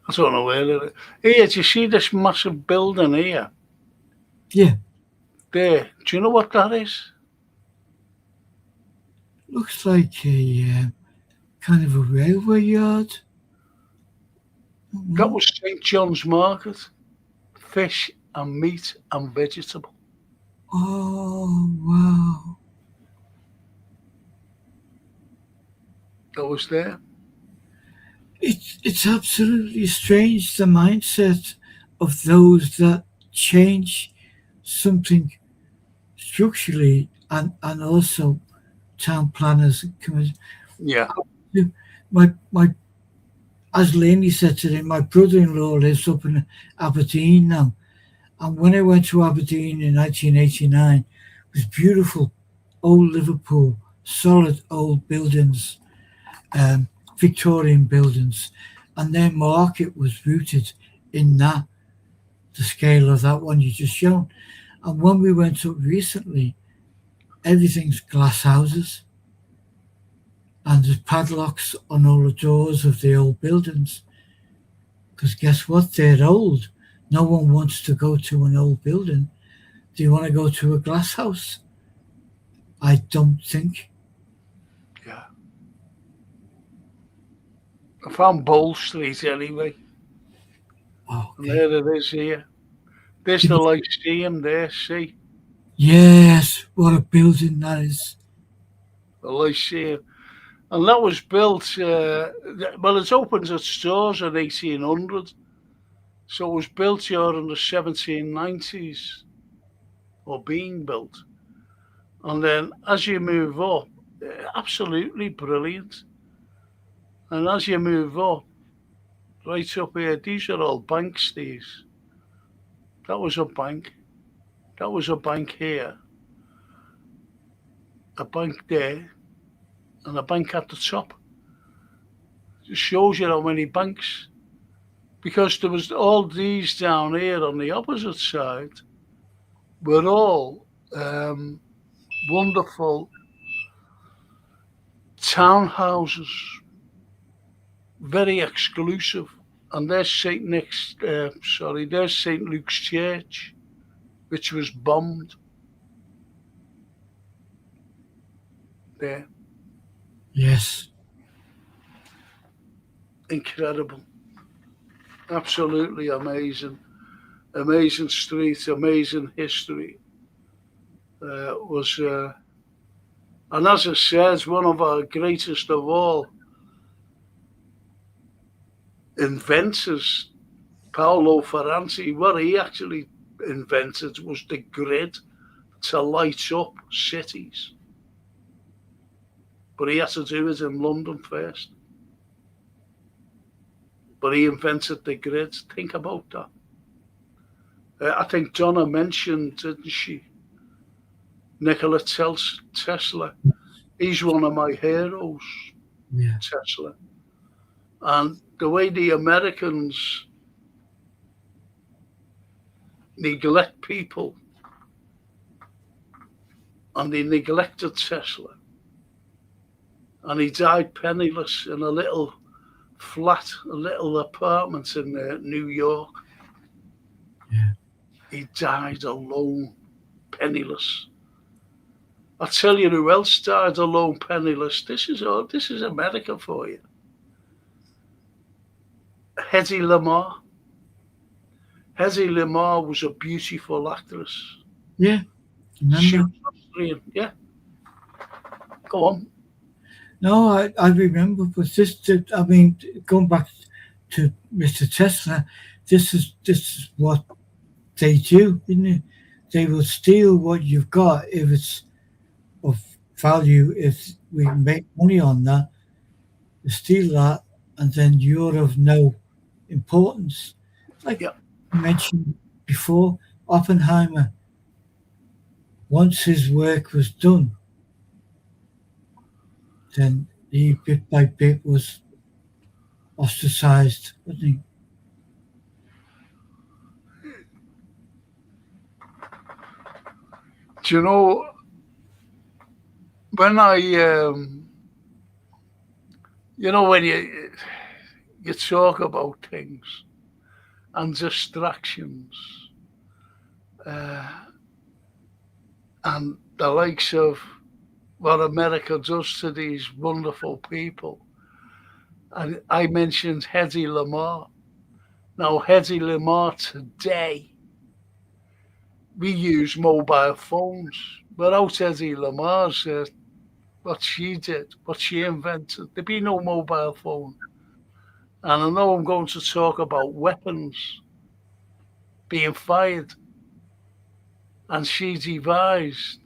Speaker 1: I don't know where it is. Here, do you see this massive building here?
Speaker 2: Yeah.
Speaker 1: There. Do you know what that is?
Speaker 2: Looks like a kind of a railway yard.
Speaker 1: That was St. John's Market. Fish and meat and vegetable.
Speaker 2: Oh, wow.
Speaker 1: That was there.
Speaker 2: It's absolutely strange, the mindset of those that change something structurally and also town planners.
Speaker 1: Yeah.
Speaker 2: as Laney said today, my brother-in-law lives up in Aberdeen now. And when I went to Aberdeen in 1989, it was beautiful, old Liverpool, solid old buildings, Victorian buildings. And their market was rooted in that, the scale of that one you just shown. And when we went up recently, everything's glass houses. And there's padlocks on all the doors of the old buildings. Because guess what? They're old. No one wants to go to an old building. Do you want to go to a glass house? I don't think.
Speaker 1: Yeah. I found Bowl Street anyway.
Speaker 2: Oh,
Speaker 1: And
Speaker 2: okay.
Speaker 1: there it is here. There's the Lyceum there, see?
Speaker 2: Yes, what a building that is.
Speaker 1: The Lyceum. And that was built, well, it opened its doors in 1800. So it was built during the 1790s, or being built. And then as you move up, absolutely brilliant. And as you move up, right up here, these are all banks, these. That was a bank. That was a bank here. A bank there. And a bank at the top. Just shows you how many banks. Because there was all these down here on the opposite side were all wonderful townhouses, very exclusive. And there's there's St. Luke's Church, which was bombed. There,
Speaker 2: Yes.
Speaker 1: incredible, absolutely amazing, amazing streets, amazing history. And as I said, one of our greatest of all inventors, Paolo Ferranti, what he actually invented was the grid to light up cities. But he had to do it in London first. But he invented the grid. Think about that. I think Donna mentioned, didn't she? Nikola Tesla. He's one of my heroes,
Speaker 2: Yeah.
Speaker 1: Tesla. And the way the Americans neglect people, and they neglected Tesla. And he died penniless in a little flat, a little apartment in New York.
Speaker 2: Yeah.
Speaker 1: He died alone, penniless. I'll tell you who else died alone, penniless. This is America for you. Hedy Lamarr. Hedy Lamarr was a beautiful actress.
Speaker 2: Yeah.
Speaker 1: She
Speaker 2: Remember?
Speaker 1: was Australian. Yeah. Go on.
Speaker 2: No, I remember, but I mean, going back to Mr. Tesla, this is what they do, isn't it? They will steal what you've got if it's of value, if we make money on that, they steal that, and then you're of no importance. Like
Speaker 1: Yeah.
Speaker 2: you mentioned before, Oppenheimer, once his work was done, then he bit by bit was ostracized, wasn't he?
Speaker 1: Do you know when when you talk about things and distractions, and the likes of what America does to these wonderful people. And I mentioned Hedy Lamarr. Now, Hedy Lamarr today, we use mobile phones. Without Hedy Lamarr's, what she did, what she invented, there'd be no mobile phone. And I know I'm going to talk about weapons being fired. And she devised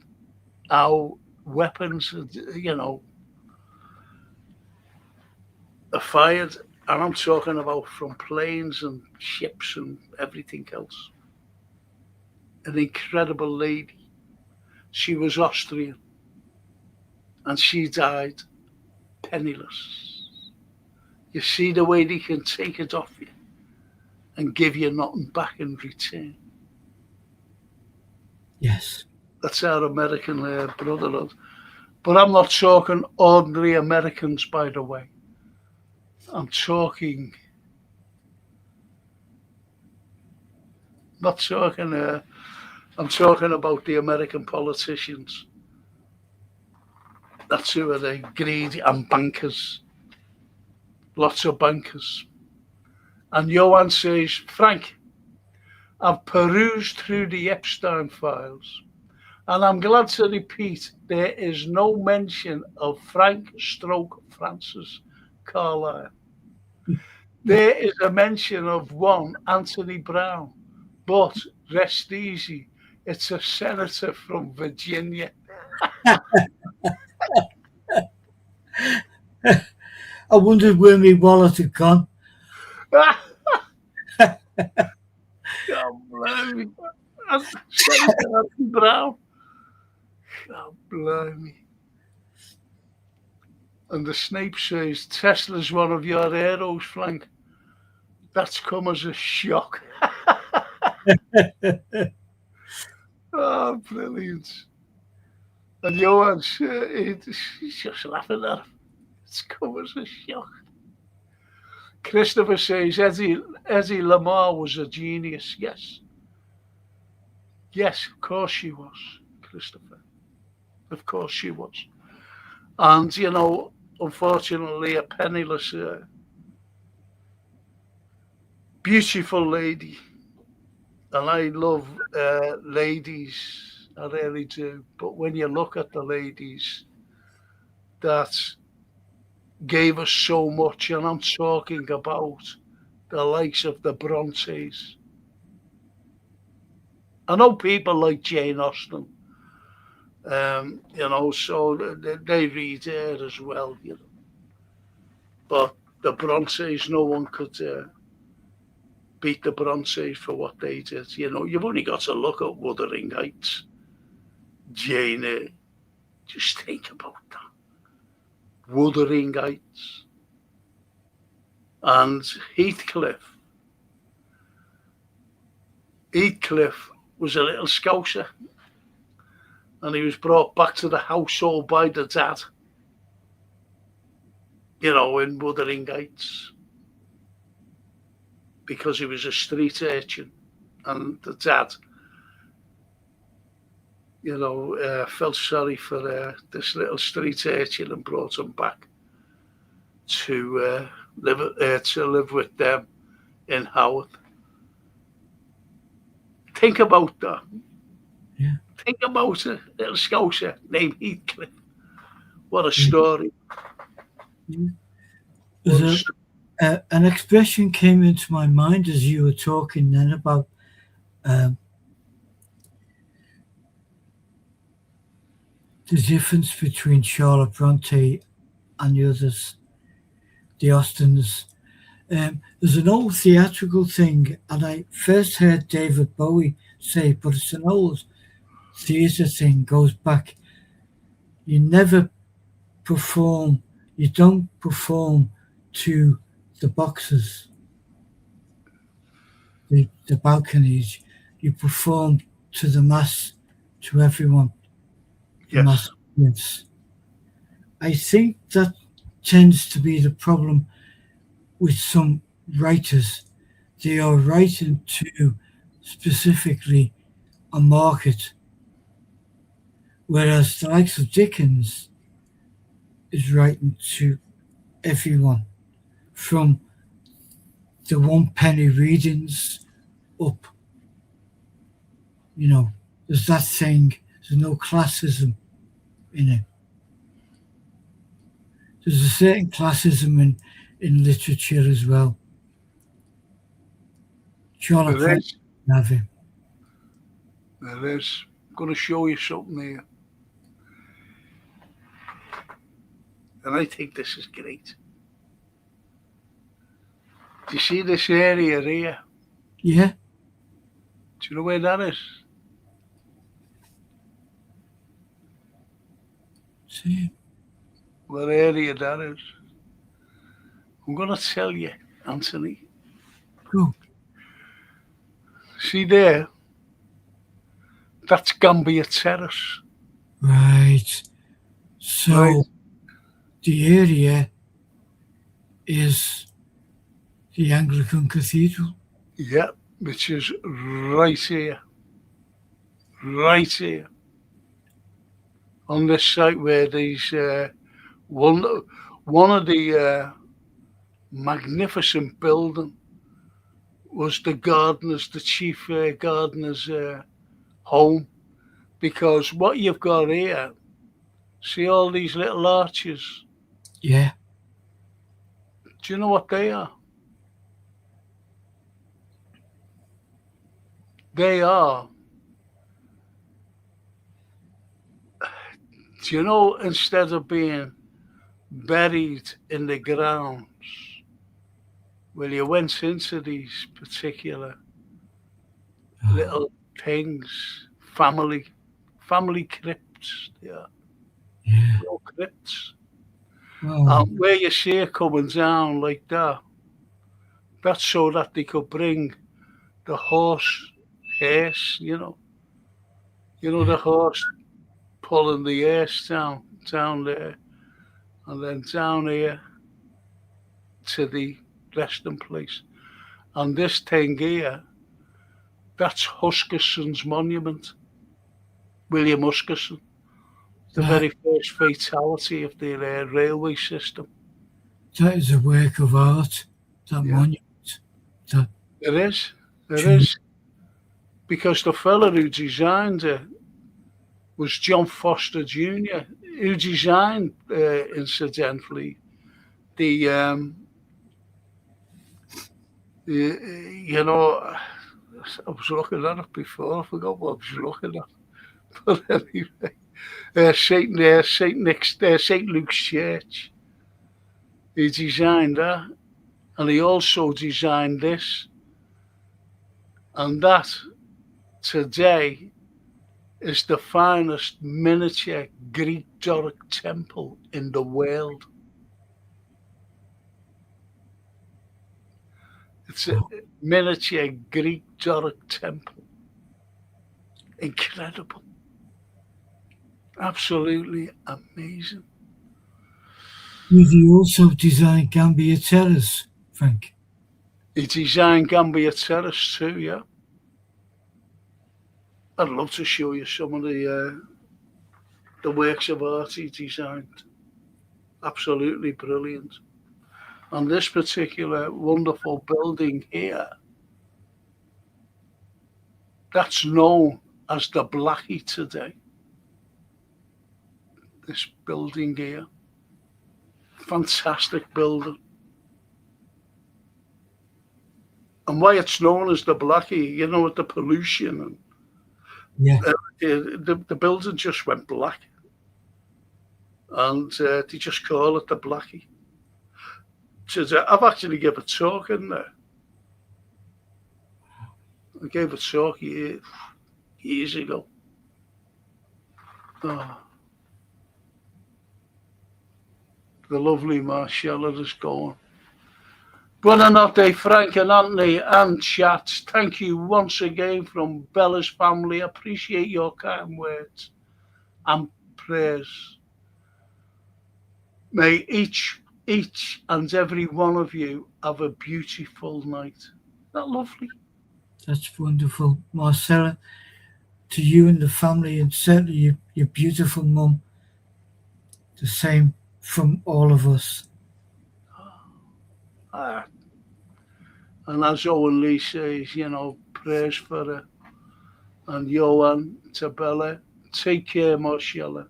Speaker 1: how weapons, are fired. And I'm talking about from planes and ships and everything else. An incredible lady. She was Austrian and she died penniless. You see the way they can take it off you and give you nothing back in return.
Speaker 2: Yes.
Speaker 1: That's our American brotherhood. But I'm not talking ordinary Americans, by the way. I'm talking, not talking, I'm talking about the American politicians. That's who are they, greedy, and bankers. Lots of bankers. And Johan says, Frank, I've perused through the Epstein files, and I'm glad to repeat there is no mention of Francis Carlyle. There is a mention of one Anthony Brown, but rest easy, it's a senator from Virginia.
Speaker 2: I wondered where my wallet had gone.
Speaker 1: God blimey. Senator Anthony Brown. God blimey. And the Snape says, Tesla's one of your heroes, Frank. That's come as a shock. Oh, brilliant. And Johan's he's just laughing at him. It's come as a shock. Christopher says, Eddie Lamar was a genius. Yes. Yes, of course she was, Christopher. Of course she was. And, you know, unfortunately, a penniless, beautiful lady. And I love ladies, I really do. But when you look at the ladies that gave us so much, and I'm talking about the likes of the Brontes. I know people like Jane Austen, you know, so they read her as well, you know. But the Brontes, no one could beat the Brontes for what they did. You know, you've only got to look at Wuthering Heights, Jane Eyre. Just think about that. Wuthering Heights. And Heathcliff. Heathcliff was a little scouser. And he was brought back to the household by the dad. You know, in Wuthering Heights. Because he was a street urchin. And the dad, you know, felt sorry for this little street urchin and brought him back to live with them in Howard. Think about that.
Speaker 2: Yeah.
Speaker 1: Think about a little scouser named Heathcliff. What a story.
Speaker 2: Yeah. An expression came into my mind as you were talking then about the difference between Charlotte Bronte and the others, the Austens. There's an old theatrical thing, and I first heard David Bowie say, but it's an old theatre thing, goes back. You never perform, you don't perform to the boxes, the balconies. You perform to the mass, to everyone.
Speaker 1: Yes.
Speaker 2: Mass audience. I think that tends to be the problem with some writers. They are writing to specifically a market, whereas the likes of Dickens is writing to everyone, from the one penny readings up. You know, there's that thing, there's no classism in it. There's a certain classism in literature as well. Charlotte
Speaker 1: There is.
Speaker 2: have it.
Speaker 1: There is. I'm going to show you something here. And I think this is great. Do you see this area here?
Speaker 2: Yeah.
Speaker 1: Do you know where that is?
Speaker 2: See.
Speaker 1: What area that is? I'm going to tell you, Anthony.
Speaker 2: Go.
Speaker 1: See there? That's Gambia Terrace.
Speaker 2: Right. So
Speaker 1: Right.
Speaker 2: the area is the Anglican Cathedral.
Speaker 1: Yeah, which is right here. Right here. On this site where these, one of the magnificent building was the chief gardener's home. Because what you've got here, see all these little arches?
Speaker 2: Yeah.
Speaker 1: Do you know what they are? They are, do you know, instead of being buried in the grounds, well, you went into these particular little things, family crypts, yeah,
Speaker 2: Yeah.
Speaker 1: little crypts.
Speaker 2: Oh,
Speaker 1: And where you see it coming down like that, that's so that they could bring the hearse, the horse pulling the hearse down there, and then down here to the resting place. And this thing here, that's Huskisson's monument, William Huskisson, the
Speaker 2: that,
Speaker 1: very first fatality of the railway system.
Speaker 2: that is a work of art, that
Speaker 1: Yeah.
Speaker 2: monument. That
Speaker 1: It is. It
Speaker 2: Gee.
Speaker 1: is. Because the fella who designed it was John Foster Jr., who designed, incidentally, the I was looking at it before. I forgot what I was looking at. But anyway, Saint Luke's Church. He designed that, and he also designed this, and that today is the finest miniature Greek Doric temple in the world. It's a miniature Greek Doric temple. Incredible. Absolutely amazing.
Speaker 2: did he also design Gambia Terrace, Frank?
Speaker 1: He designed Gambia Terrace too, yeah. I'd love to show you some of the works of art he designed. Absolutely brilliant. And this particular wonderful building here, that's known as the Blackie today. This building here. Fantastic building. And why it's known as the Blackie, with the pollution and
Speaker 2: Yeah.
Speaker 1: the building just went black. And they just call it the Blackie. I've actually given a talk in there. I gave a talk years ago. Oh. The lovely Marcella is gone. Buonanotte, Frank and Anthony and chat. Thank you once again from Bella's family. Appreciate your kind words and prayers. May each and every one of you have a beautiful night. Isn't that lovely?
Speaker 2: That's wonderful, Marcella. To you and the family, and certainly your beautiful mum. The same from all of us.
Speaker 1: And as Owen Lee says, prayers for her. And Johan to Bella, take care, Marcella,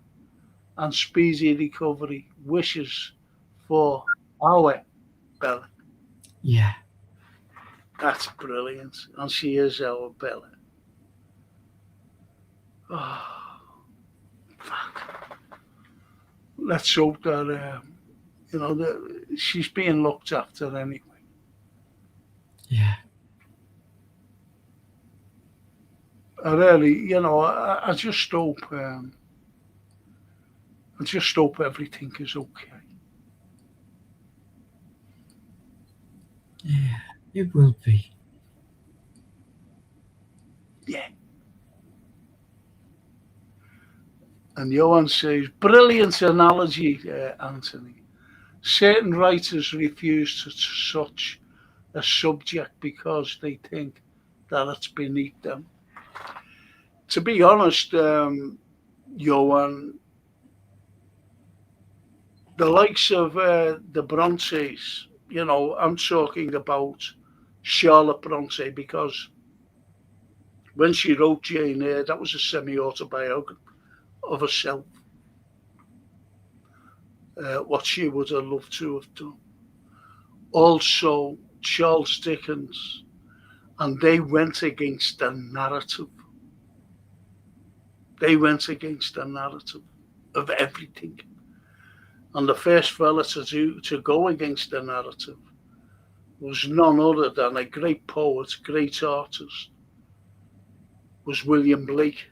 Speaker 1: and speedy recovery. Wishes for our Bella.
Speaker 2: Yeah.
Speaker 1: That's brilliant. And she is our Bella. Oh, fuck. Let's hope that, that she's being looked after anyway.
Speaker 2: Yeah.
Speaker 1: I really, I just hope, everything is okay.
Speaker 2: Yeah. It will be.
Speaker 1: Yeah. And Johan says, brilliant analogy, Anthony. Certain writers refuse to such a subject because they think that it's beneath them. To be honest, Johan, the likes of the Brontes, I'm talking about Charlotte Bronte because when she wrote Jane Eyre, that was a semi-autobiography of herself, what she would have loved to have done. Also, Charles Dickens, and they went against the narrative. They went against the narrative of everything. And the first fella to go against the narrative was none other than a great poet, great artist, was William Blake.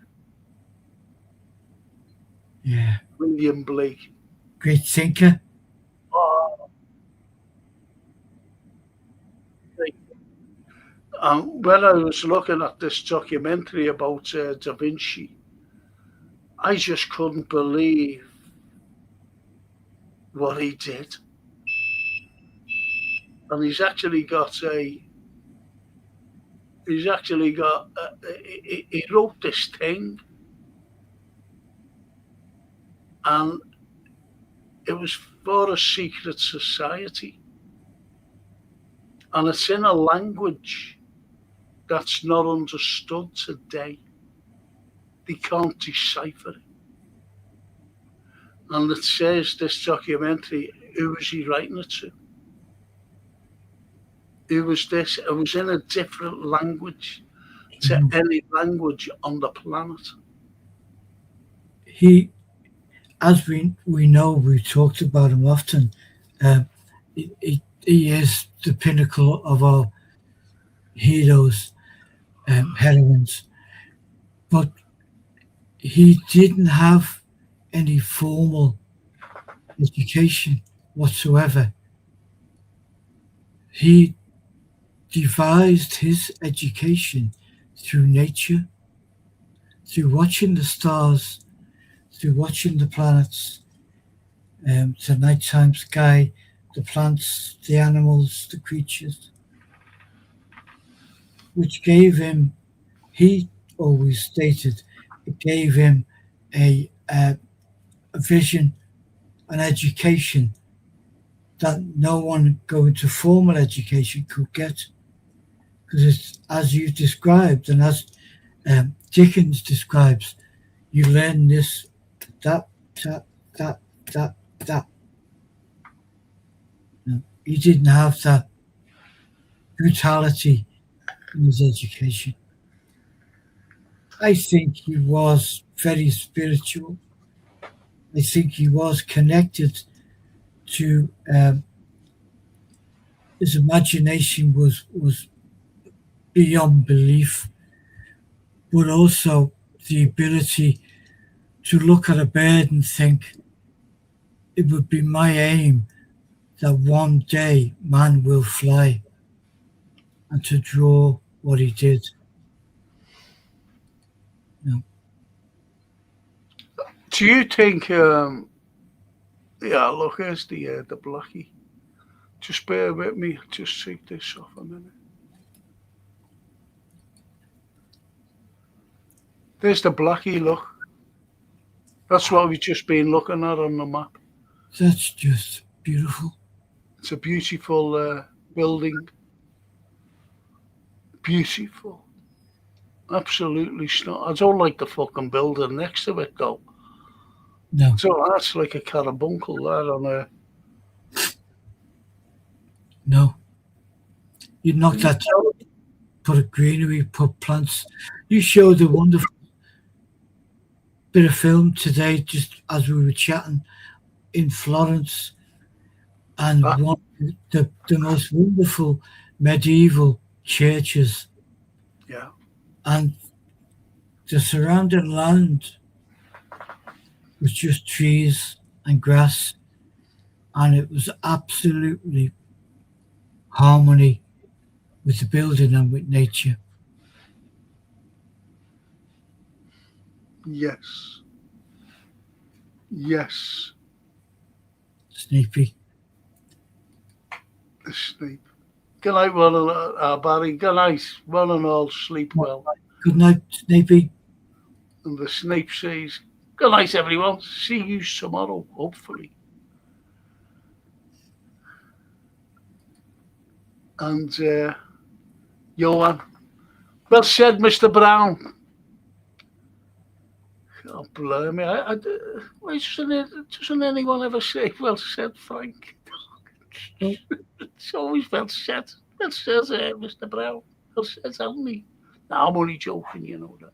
Speaker 2: Yeah.
Speaker 1: William Blake.
Speaker 2: Great thinker.
Speaker 1: Oh, and when I was looking at this documentary about Da Vinci, I just couldn't believe what he did. And he wrote this thing, and it was for a secret society, and it's in a language that's not understood today. They can't decipher it. And it says, this documentary, who was he writing it to? Who was this? It was in a different language to any language on the planet.
Speaker 2: He, as we know, we've talked about him often. He is the pinnacle of our heroes, heroines, but he didn't have any formal education whatsoever. He devised his education through nature, through watching the stars, through watching the planets, the nighttime sky, the plants, the animals, the creatures, which gave him, he always stated, it gave him a vision, an education that no one going to formal education could get. Because it's, as you described, and as Dickens describes, you learn this, that. He didn't have that brutality in his education. I think he was very spiritual. I think he was connected to his imagination was beyond belief, but also the ability to look at a bird and think, it would be my aim that one day man will fly, and to draw what he did. No.
Speaker 1: Do you think? Yeah, look, here's the blackie. Just bear with me. Just take this off a minute. There's the blackie. Look, that's what we've just been looking at on the map.
Speaker 2: That's just beautiful.
Speaker 1: It's a beautiful building. Beautiful. Absolutely stunning. I don't like the fucking building next to it, though.
Speaker 2: No.
Speaker 1: So that's like a carbuncle there on a.
Speaker 2: No. You knock that down, put a greenery, put plants. You showed a wonderful bit of film today, just as we were chatting, in Florence, and one the most wonderful medieval churches,
Speaker 1: Yeah.
Speaker 2: and the surrounding land was just trees and grass, and it was absolutely harmony with the building and with nature.
Speaker 1: Yes. Yes.
Speaker 2: Sneepy.
Speaker 1: The sleep. Good night, one and Barry. Good night, one and all. Sleep well.
Speaker 2: Good night, Sneepy.
Speaker 1: And the Snape says, good night, everyone. See you tomorrow, hopefully. And Johan, well said, Mr. Brown. Oh, blimey. Why doesn't anyone ever say, well said, Frank? It's always well said. Well said, Mr. Brown. Well said, hasn't he? No, I'm only joking, you know that.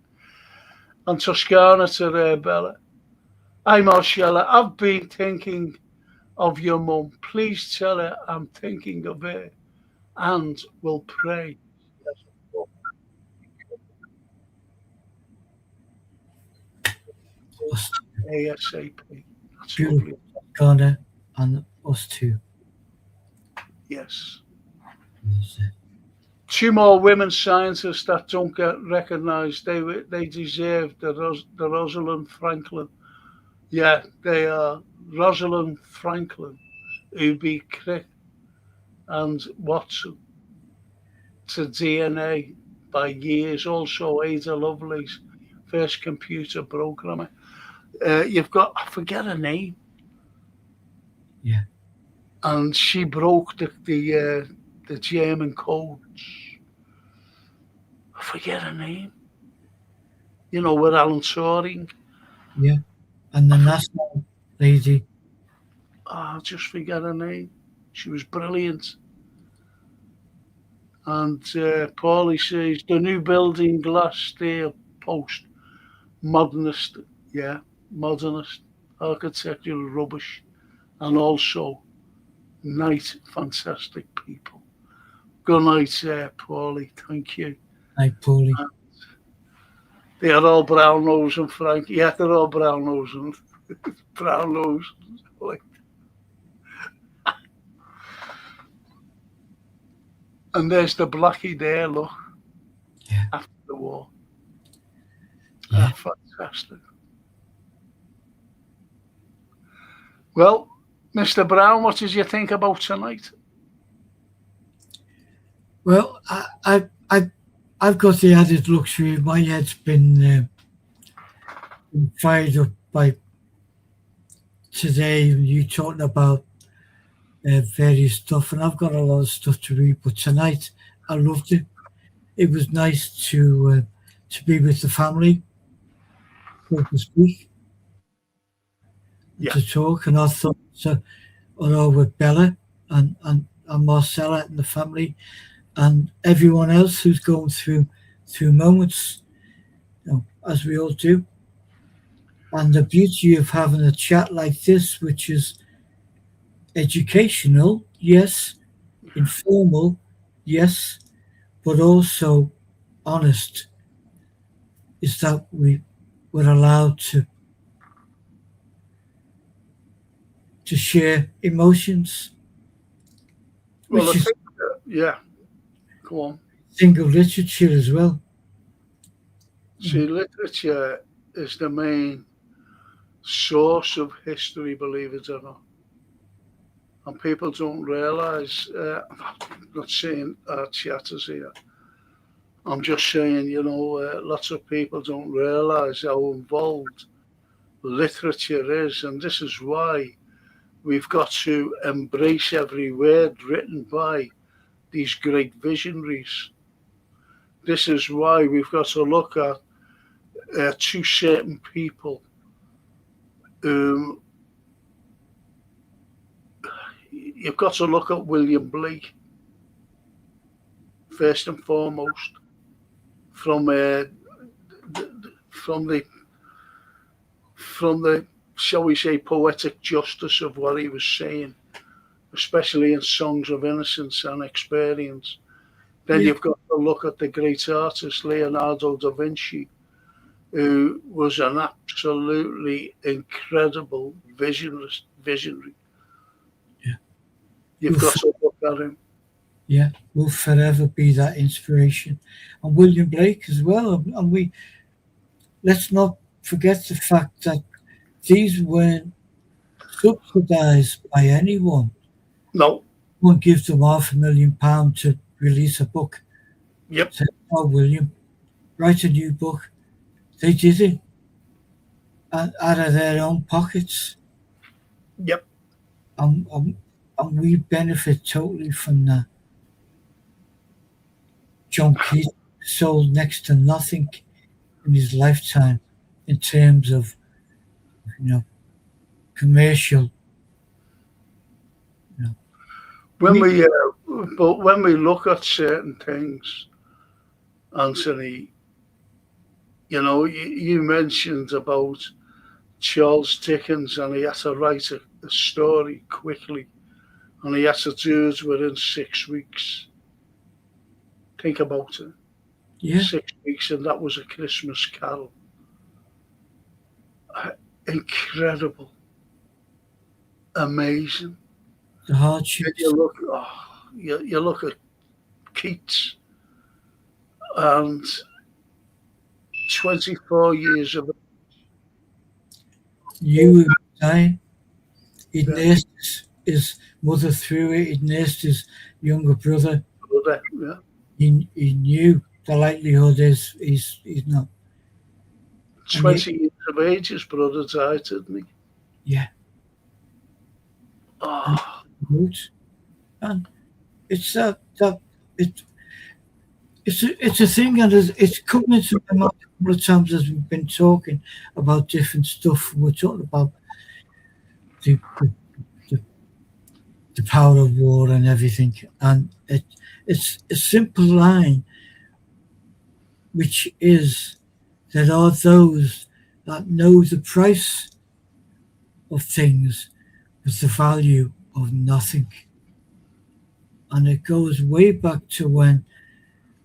Speaker 1: And Toscana to Bella. Hi, Marcella. I've been thinking of your mum. Please tell her I'm thinking of her and will pray.
Speaker 2: Us,
Speaker 1: ASAP. That's
Speaker 2: beautiful,
Speaker 1: lovely.
Speaker 2: Ghana, and us too.
Speaker 1: Yes.
Speaker 2: Yes,
Speaker 1: 2 more women scientists that don't get recognised. They deserve the Rosalind Franklin. Yeah, they are Rosalind Franklin, who'd be Crick and Watson to DNA by years. Also, Ada Lovelace, first computer programmer. You've got, I forget her name.
Speaker 2: Yeah.
Speaker 1: And she broke the German codes. I forget her name. You know, with Alan Turing.
Speaker 2: Yeah. And the national lady.
Speaker 1: I just forget her name. She was brilliant. And Paulie says the new building, glass, steel, post, modernist, yeah, modernist, architectural rubbish, and also nice, fantastic people. Good night, Paulie. Thank you.
Speaker 2: Like Paulie.
Speaker 1: They are all brown nose and Frank. Yeah, they're all brown nose and brown nose. Like. And there's the Blackie there, look.
Speaker 2: Yeah.
Speaker 1: After the war.
Speaker 2: Yeah.
Speaker 1: Fantastic. Well, Mr. Brown, what did you think about tonight?
Speaker 2: Well, I've got the added luxury. My head's been fired up by today. You talking about various stuff, and I've got a lot of stuff to read. But tonight, I loved it. It was nice to be with the family, so to speak,
Speaker 1: Yeah.
Speaker 2: to talk, and I thought all with Bella and Marcella and the family, and everyone else who's going through moments, you know, as we all do. And the beauty of having a chat like this, which is educational, yes, informal, yes, but also honest, is that we were allowed to share emotions,
Speaker 1: Well,
Speaker 2: which
Speaker 1: I
Speaker 2: is
Speaker 1: think, yeah, go on.
Speaker 2: single literature as well.
Speaker 1: See, literature is the main source of history, believe it or not. And people don't realise, I'm not saying chatters here, I'm just saying, you know, lots of people don't realise how involved literature is. And this is why we've got to embrace every word written by these great visionaries. This is why we've got to look at 2 certain people. You've got to look at William Blake first and foremost, from the shall we say poetic justice of what he was saying, especially in Songs of Innocence and Experience. Then
Speaker 2: Yeah.
Speaker 1: you've got to look at the great artist Leonardo da Vinci, who was an absolutely incredible visionary.
Speaker 2: Yeah.
Speaker 1: You've got to look at him.
Speaker 2: Yeah, will forever be that inspiration. And William Blake as well. And let's not forget the fact that these weren't subsidized by anyone.
Speaker 1: No,
Speaker 2: One gives them £500,000 to release a book.
Speaker 1: yep,
Speaker 2: Say, oh, William, write a new book. They did it out of their own pockets.
Speaker 1: yep.
Speaker 2: And we benefit totally from that. John Keats sold next to nothing in his lifetime in terms of, commercial.
Speaker 1: When but when we look at certain things, Anthony, you mentioned about Charles Dickens, and he had to write a story quickly, and he had to do it within 6 weeks. Think about it.
Speaker 2: Yeah,
Speaker 1: 6 weeks, and that was A Christmas Carol. Incredible. Amazing.
Speaker 2: the
Speaker 1: Then
Speaker 2: hardships.
Speaker 1: you look at Keats, and 24 years of
Speaker 2: You were dying. He'd
Speaker 1: Yeah.
Speaker 2: nursed his mother through it. He'd nursed his younger brother.
Speaker 1: brother. Yeah.
Speaker 2: He knew the likelihood is he's not.
Speaker 1: 20 years of age, his brother died, didn't he?
Speaker 2: Yeah,
Speaker 1: Oh,
Speaker 2: roots. And it's that it's a thing, and it's come into my mind a couple of times as we've been talking about different stuff. We're talking about the the, the power of war and everything, and it's a simple line, which is there are those that know the price of things with the value of nothing. And it goes way back to when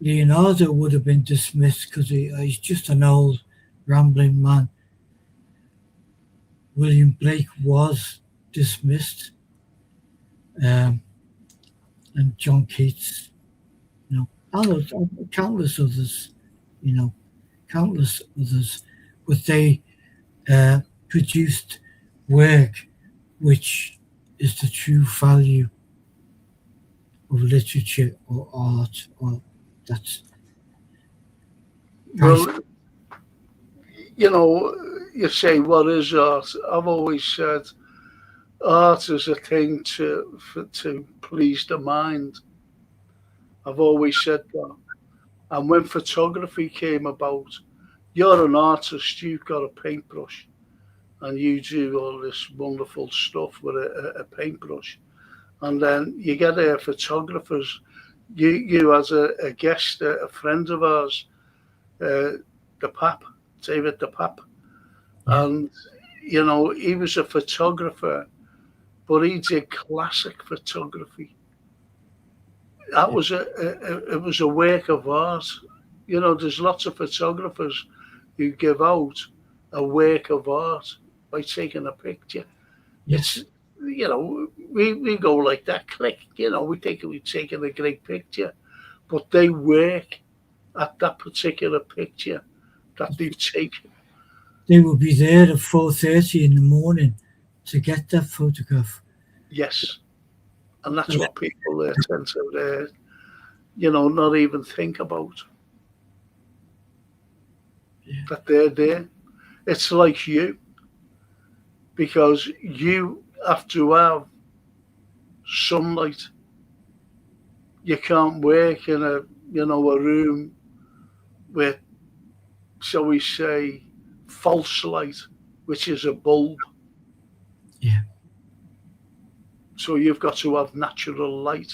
Speaker 2: Leonardo would have been dismissed because he's just an old rambling man. William Blake was dismissed, and John Keats, and countless others, countless others, but they produced work which is the true value of literature or art, or that's
Speaker 1: well, you say, what is art? I've always said art is a thing to please the mind. I've always said that. And when photography came about, you're an artist, you've got a paintbrush, and you do all this wonderful stuff with a paintbrush. And then you get photographers. You as a guest, a friend of ours, the Pap, David the Pap, and he was a photographer, but he did classic photography. That was it was a work of art. There's lots of photographers who give out a work of art by taking a picture.
Speaker 2: yes,
Speaker 1: It's we go like that, click. We think we've taken a great picture, but they work at that particular picture that they've taken.
Speaker 2: they will be there at 4:30 in the morning to get that photograph.
Speaker 1: Yes, and that's what people tend to, not even think about.
Speaker 2: Yeah.
Speaker 1: That they're there. It's like you, because you have to have sunlight. You can't work in a room with, shall we say, false light, which is a bulb.
Speaker 2: Yeah.
Speaker 1: So you've got to have natural light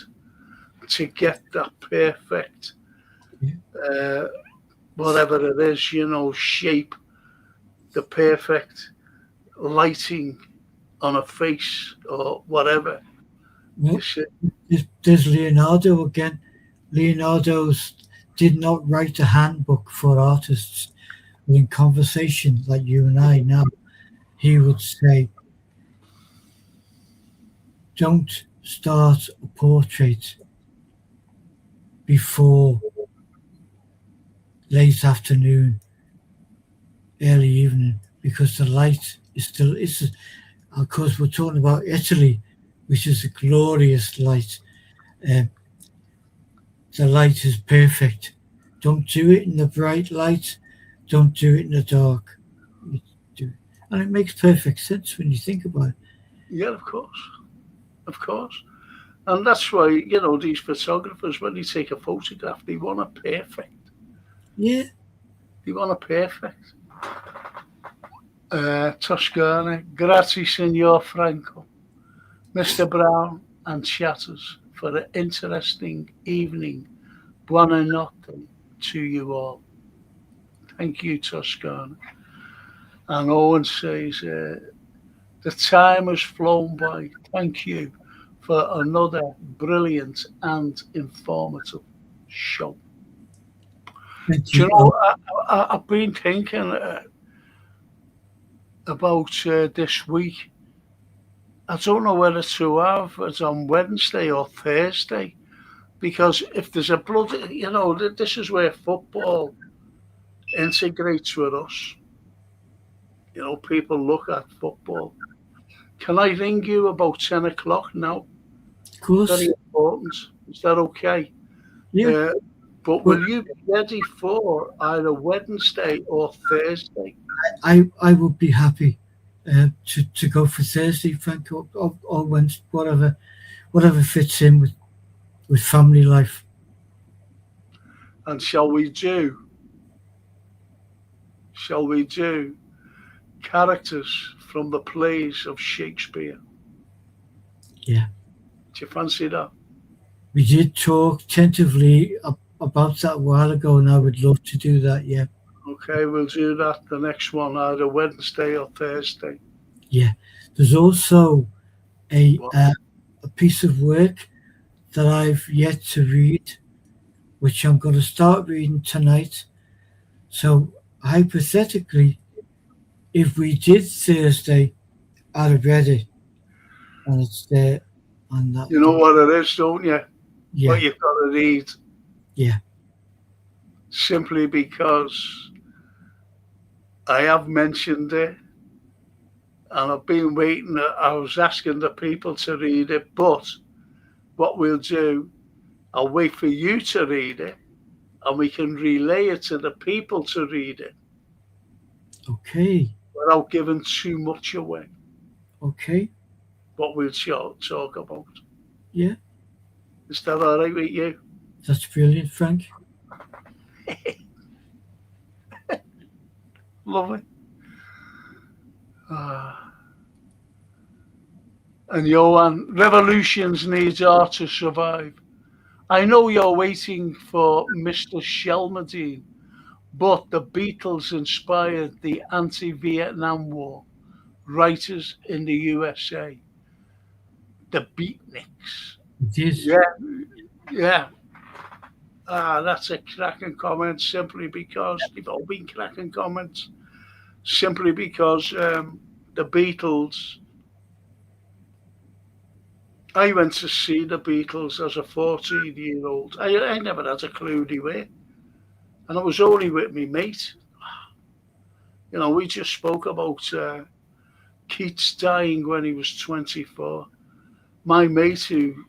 Speaker 1: to get that perfect, whatever it is, shape, the perfect lighting on a face or whatever.
Speaker 2: Well,
Speaker 1: You see?
Speaker 2: there's Leonardo again. Leonardo's did not write a handbook for artists. In conversation like you and I now, he would say, don't start a portrait before late afternoon, early evening, because the light is still, of course, we're talking about Italy, which is a glorious light. The light is perfect. Don't do it in the bright light. Don't do it in the dark. And it makes perfect sense when you think about it.
Speaker 1: Yeah, of course. Of course. And that's why, these photographers, when they take a photograph, they want it perfect.
Speaker 2: Yeah.
Speaker 1: They want it perfect. Toscana, grazie signor Franco, Mr. Brown and chatters for an interesting evening. Buonanotte to you all. Thank you, Toscana. And Owen says, the time has flown by. Thank you for another brilliant and informative show.
Speaker 2: Thank
Speaker 1: Do you
Speaker 2: you.
Speaker 1: know, I've been thinking about this week. I don't know whether to have it on Wednesday or Thursday, because if there's a blood, this is where football integrates with us. People look at football. Can I ring you about 10 o'clock now?
Speaker 2: Of course.
Speaker 1: Very important. Is that okay?
Speaker 2: Yeah.
Speaker 1: But will you be ready for either Wednesday or Thursday?
Speaker 2: I would be happy to go for Thursday, Frank, or Wednesday, whatever fits in with family life.
Speaker 1: And shall we do characters from the plays of Shakespeare?
Speaker 2: Yeah.
Speaker 1: Do you fancy that?
Speaker 2: We did talk tentatively about that a while ago, and I would love to do that, yeah.
Speaker 1: Okay, we'll do that the next one, either Wednesday or Thursday.
Speaker 2: Yeah. There's also a piece of work that I've yet to read, which I'm going to start reading tonight. So hypothetically, if we did Thursday, I'd have read it, and it's there on that.
Speaker 1: You know what it is, don't you?
Speaker 2: Yeah.
Speaker 1: What you've got to read.
Speaker 2: Yeah.
Speaker 1: Simply because I have mentioned it, and I've been waiting. I was asking the people to read it, but what we'll do, I'll wait for you to read it, and we can relay it to the people to read it.
Speaker 2: Okay.
Speaker 1: Without giving too much away.
Speaker 2: Okay.
Speaker 1: What we'll talk about.
Speaker 2: Yeah.
Speaker 1: Is that all right with you?
Speaker 2: That's brilliant, Frank.
Speaker 1: Lovely. And Johan, revolutions need art to survive. I know you're waiting for Mr. Shelmadine, but the Beatles inspired the anti-Vietnam War writers in the USA. The Beatniks.
Speaker 2: It is.
Speaker 1: Yeah. That's a cracking comment, simply because they've all been cracking comments. Simply because the Beatles. I went to see the Beatles as a 14-year-old. I never had a clue they were. And I was only with me mate. We just spoke about Keats dying when he was 24. My mate who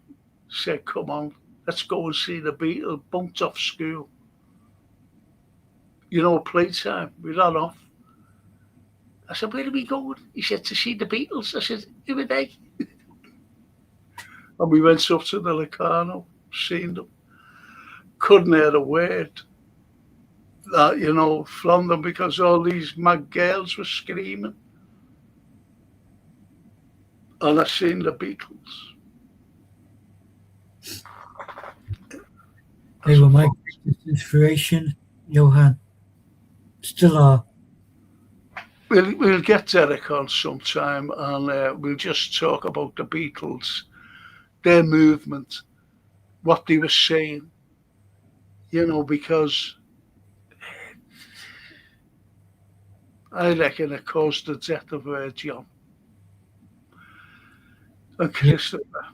Speaker 1: said, come on, let's go and see the Beatles, bunked off school. Playtime, we ran off. I said, where are we going? He said, to see the Beatles. I said, who are they? And we went up to the Locarno, seen them. Couldn't hear a word, from them, because all these mad girls were screaming. And I seen the Beatles.
Speaker 2: They were my inspiration, Johan. Still are.
Speaker 1: We'll get Derek on sometime, and we'll just talk about the Beatles, their movement, what they were saying, because I reckon it caused the death of John and
Speaker 2: Yeah.
Speaker 1: Christopher,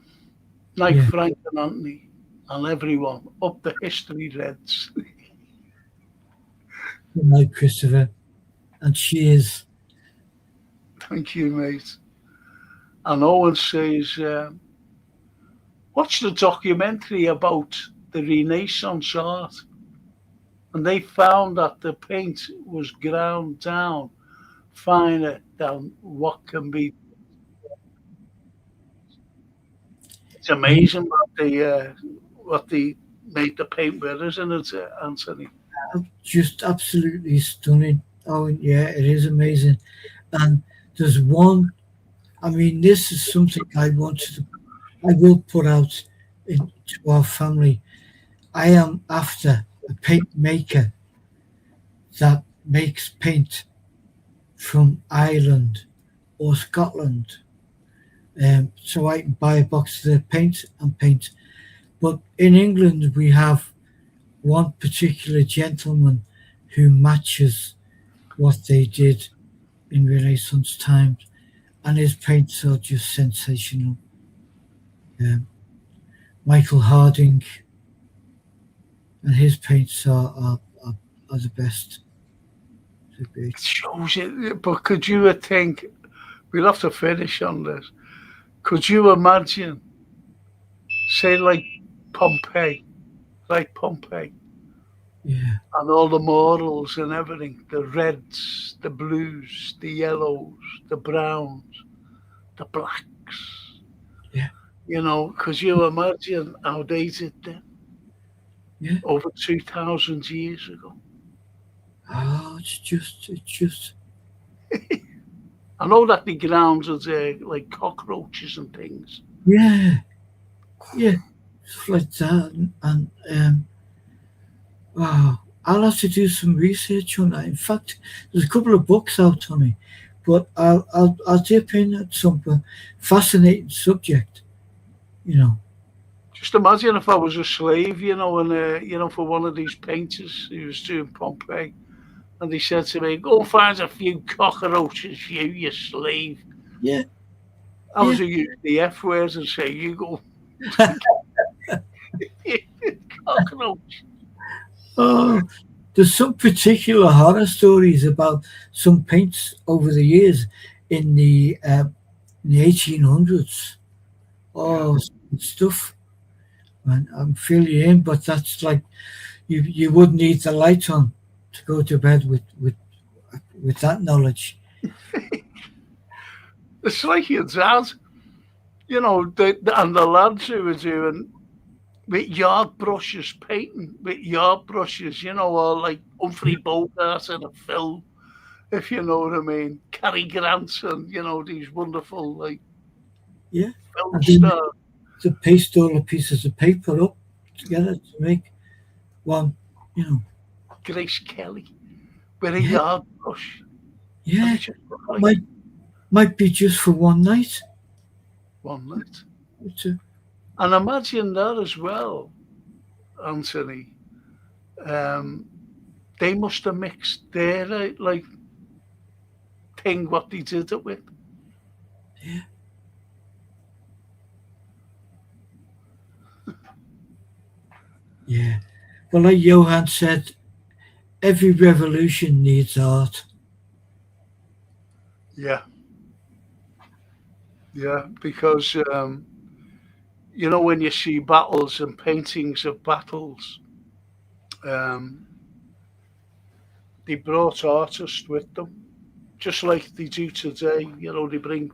Speaker 1: like
Speaker 2: Yeah.
Speaker 1: Frank and Anthony and everyone up the history Reds.
Speaker 2: Good night, Christopher. And cheers.
Speaker 1: Thank you, mate. And Owen says, watch the documentary about the Renaissance art. And they found that the paint was ground down finer than what can be. It's
Speaker 2: Yeah.
Speaker 1: amazing what they made the paint with, isn't it, Anthony?
Speaker 2: Just absolutely stunning. Oh, yeah, it is amazing. And there's one, I mean, this is something I will put out into our family. I am after a paint maker that makes paint from Ireland or Scotland. So I can buy a box of their paint and paint. But in England, we have one particular gentleman who matches what they did in Renaissance times, and his paints are just sensational. Um, Michael Harding, and his paints are the best. They're great.
Speaker 1: It shows it. But could you think, we'll have to finish on this, could you imagine, say, like Pompeii,
Speaker 2: Yeah,
Speaker 1: and all the morals and everything, the reds, the blues, the yellows, the browns, the blacks.
Speaker 2: yeah,
Speaker 1: Could you imagine how they did them
Speaker 2: yeah.
Speaker 1: over 2,000 years ago?
Speaker 2: Oh, it's just.
Speaker 1: I know that the grounds are there like cockroaches and things.
Speaker 2: Yeah, yeah. Stuff like that, and wow. I'll have to do some research on that. In fact, there's a couple of books out on it, but I'll dip in at some fascinating subject. You know.
Speaker 1: Just imagine if I was a slave, and for one of these painters who was doing Pompeii, and he said to me, "Go find a few cockroaches, you slave."
Speaker 2: Yeah,
Speaker 1: I was
Speaker 2: yeah.
Speaker 1: to use the F words and say, "You go cockroach."
Speaker 2: Oh, there's some particular horror stories about some paints over the years in the 1800s.
Speaker 1: Yeah.
Speaker 2: Oh, stuff. Man, I'm filling you in, but that's like you would need the light on to go to bed with that knowledge.
Speaker 1: It's like your dad, and the lads who were doing with yard brushes, painting with yard brushes, or like Humphrey Bogart in a film, if you know what I mean. Cary Grant and, these wonderful, like,
Speaker 2: Yeah,
Speaker 1: film
Speaker 2: and then
Speaker 1: stars.
Speaker 2: to paste all the pieces of paper up together to make one. You know,
Speaker 1: Grace Kelly with a
Speaker 2: yeah,
Speaker 1: yard brush. And
Speaker 2: yeah.
Speaker 1: it just looked like
Speaker 2: Might be just for one night.
Speaker 1: one night.
Speaker 2: It's a,
Speaker 1: And imagine that as well, Anthony. Um, they must have mixed their, like, thing, what they did it with.
Speaker 2: yeah, yeah. Well, like Johann said, every revolution needs art.
Speaker 1: Yeah, yeah, because, when you see battles and paintings of battles, um, they brought artists with them, just like they do today. They bring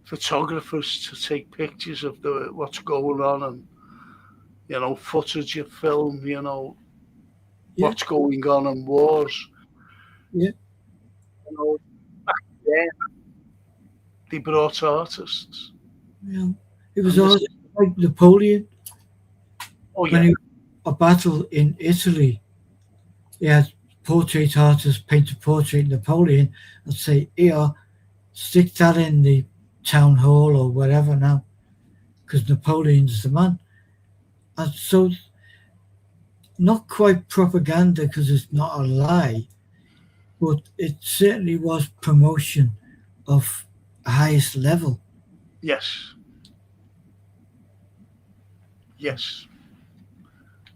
Speaker 1: photographers to take pictures of what's going on and, footage of film,
Speaker 2: Yeah,
Speaker 1: what's going on in wars.
Speaker 2: yeah.
Speaker 1: Back then, they brought artists.
Speaker 2: Yeah. It was
Speaker 1: And this
Speaker 2: all
Speaker 1: is,
Speaker 2: like Napoleon
Speaker 1: oh,
Speaker 2: when
Speaker 1: yeah,
Speaker 2: he a battle in Italy. He had portrait artists paint a portrait of Napoleon and say, "Here, stick that in the town hall or wherever now, because Napoleon's the man." And so not quite propaganda because it's not a lie, but it certainly was promotion of highest level.
Speaker 1: Yes. Yes.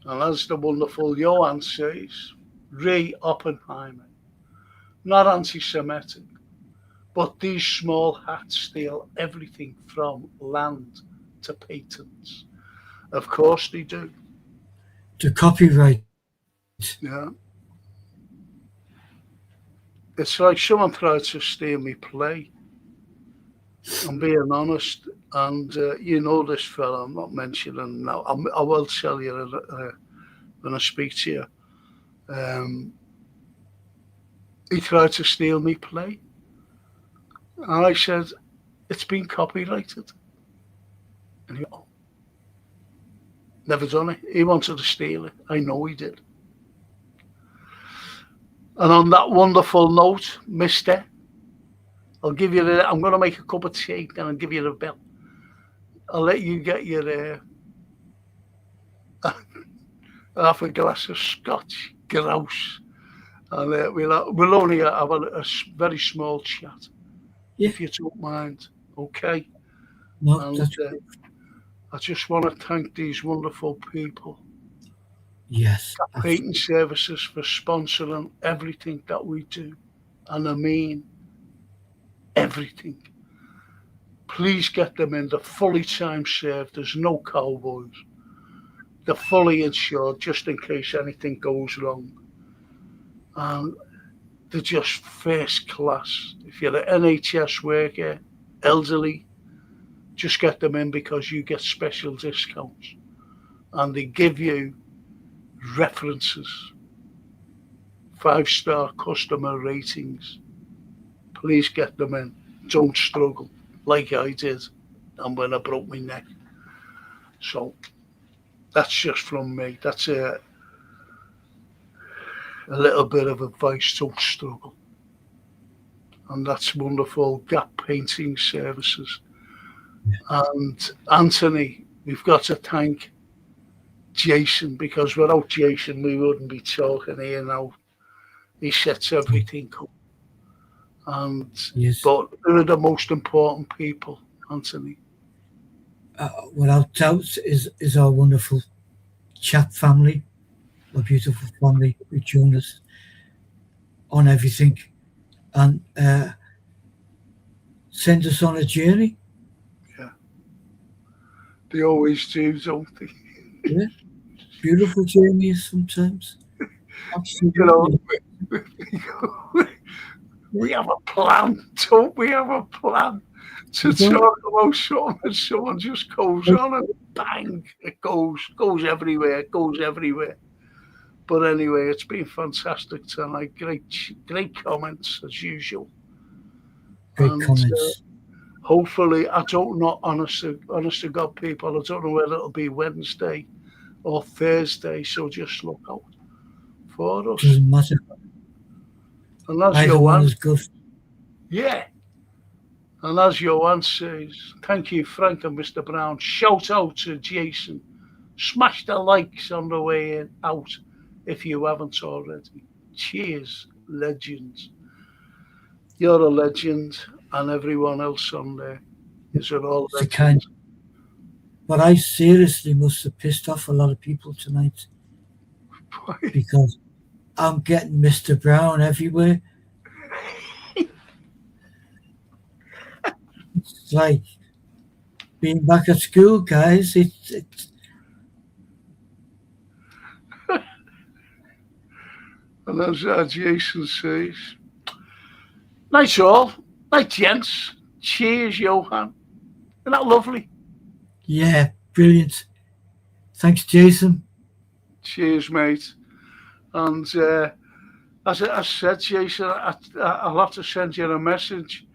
Speaker 1: And as the wonderful Johann says, Ray Oppenheimer, not anti-Semitic, but these small hats steal everything from land to patents. Of course they do.
Speaker 2: The copyright.
Speaker 1: Yeah. It's like someone tried to steal me play. I'm being honest. And you know this fella, I'm not mentioning now. I will tell you when I speak to you. Um, he tried to steal me play. And I said, it's been copyrighted. And he oh, never done it. He wanted to steal it. I know he did. And on that wonderful note, mister, I'll give you the, I'm going to make a cup of tea and I'll give you the bill. I'll let you get your half a glass of scotch grouse. And we'll only have a very small chat,
Speaker 2: Yeah.
Speaker 1: if you don't mind. Okay?
Speaker 2: No,
Speaker 1: And
Speaker 2: that's
Speaker 1: I just want to thank these wonderful people,
Speaker 2: yes.
Speaker 1: Patent Services, for sponsoring everything that we do. And I mean everything. Please get them in. They're fully time served. There's no cowboys. They're fully insured just in case anything goes wrong. And they're just first class. If you're an NHS worker, elderly, just get them in because you get special discounts. And they give you references, 5-star customer ratings. Please get them in. Don't struggle like I did and when I broke my neck. So that's just from me. That's a little bit of advice. Don't struggle. And that's wonderful. Gap Painting Services. And Anthony, we've got to thank Jason, because without Jason we wouldn't be talking here now. He sets everything up. And
Speaker 2: Yes.
Speaker 1: but they're the most important people, Anthony.
Speaker 2: Without doubt is our wonderful chat family, a beautiful family who join us on everything and send us on a journey.
Speaker 1: They always do, don't they?
Speaker 2: Yeah. Beautiful journeys sometimes.
Speaker 1: You
Speaker 2: Absolutely.
Speaker 1: know, we have a plan, don't we? Have a plan to
Speaker 2: We don't.
Speaker 1: talk about something, and someone just goes on and bang, it goes everywhere, goes everywhere. But anyway, it's been fantastic tonight. Great comments as usual.
Speaker 2: Great
Speaker 1: And
Speaker 2: comments.
Speaker 1: hopefully, I don't know, honest to God, people, I don't know whether it'll be Wednesday or Thursday, so just look out for us.
Speaker 2: Doesn't matter.
Speaker 1: And as
Speaker 2: Either one
Speaker 1: Johan,
Speaker 2: is good.
Speaker 1: yeah, and as Johan says, thank you, Frank and Mr. Brown. Shout out to Jason. Smash the likes on the way out if you haven't already. Cheers, legends. You're a legend, and everyone else on there is all
Speaker 2: It's a
Speaker 1: legends.
Speaker 2: kind. But I seriously must have pissed off a lot of people tonight because I'm getting Mr. Brown everywhere. It's like being back at school, guys. It's
Speaker 1: And as Jason says, night all, night gents. Cheers, Johan. Isn't that lovely?
Speaker 2: yeah, brilliant. Thanks, Jason.
Speaker 1: Cheers, mate. And as I said, Jason, I'll have to send you a message.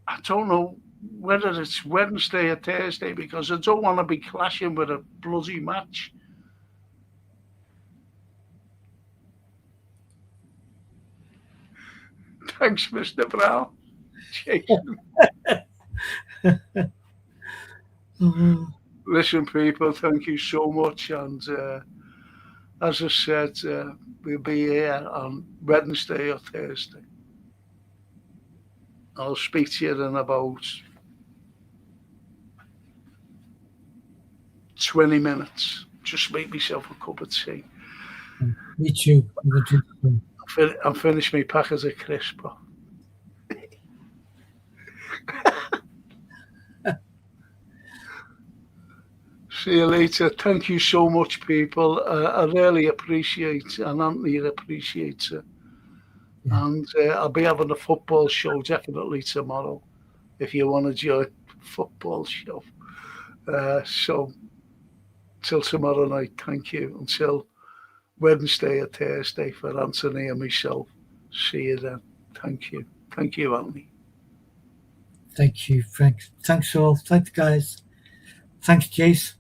Speaker 1: I don't know whether it's Wednesday or Thursday because I don't want to be clashing with a bloody match. Thanks, Mr. Brown. Jason.
Speaker 2: Oh,
Speaker 1: Listen, people, thank you so much. And as I said, we'll be here on Wednesday or Thursday. I'll speak to you in about 20 minutes. Just make myself a cup of tea.
Speaker 2: Me too. I'm going to do some.
Speaker 1: I'll finish my packets of crisps. See you later. Thank you so much, people. I really appreciate, and Anthony appreciates it.
Speaker 2: Yeah.
Speaker 1: And I'll be having a football show definitely tomorrow if you want to join football show. So till tomorrow night, thank you. Until Wednesday or Thursday for Anthony and myself. See you then. Thank you. Thank you, Anthony.
Speaker 2: Thank you, Frank. Thanks all. Thanks, guys. Thanks, Jace.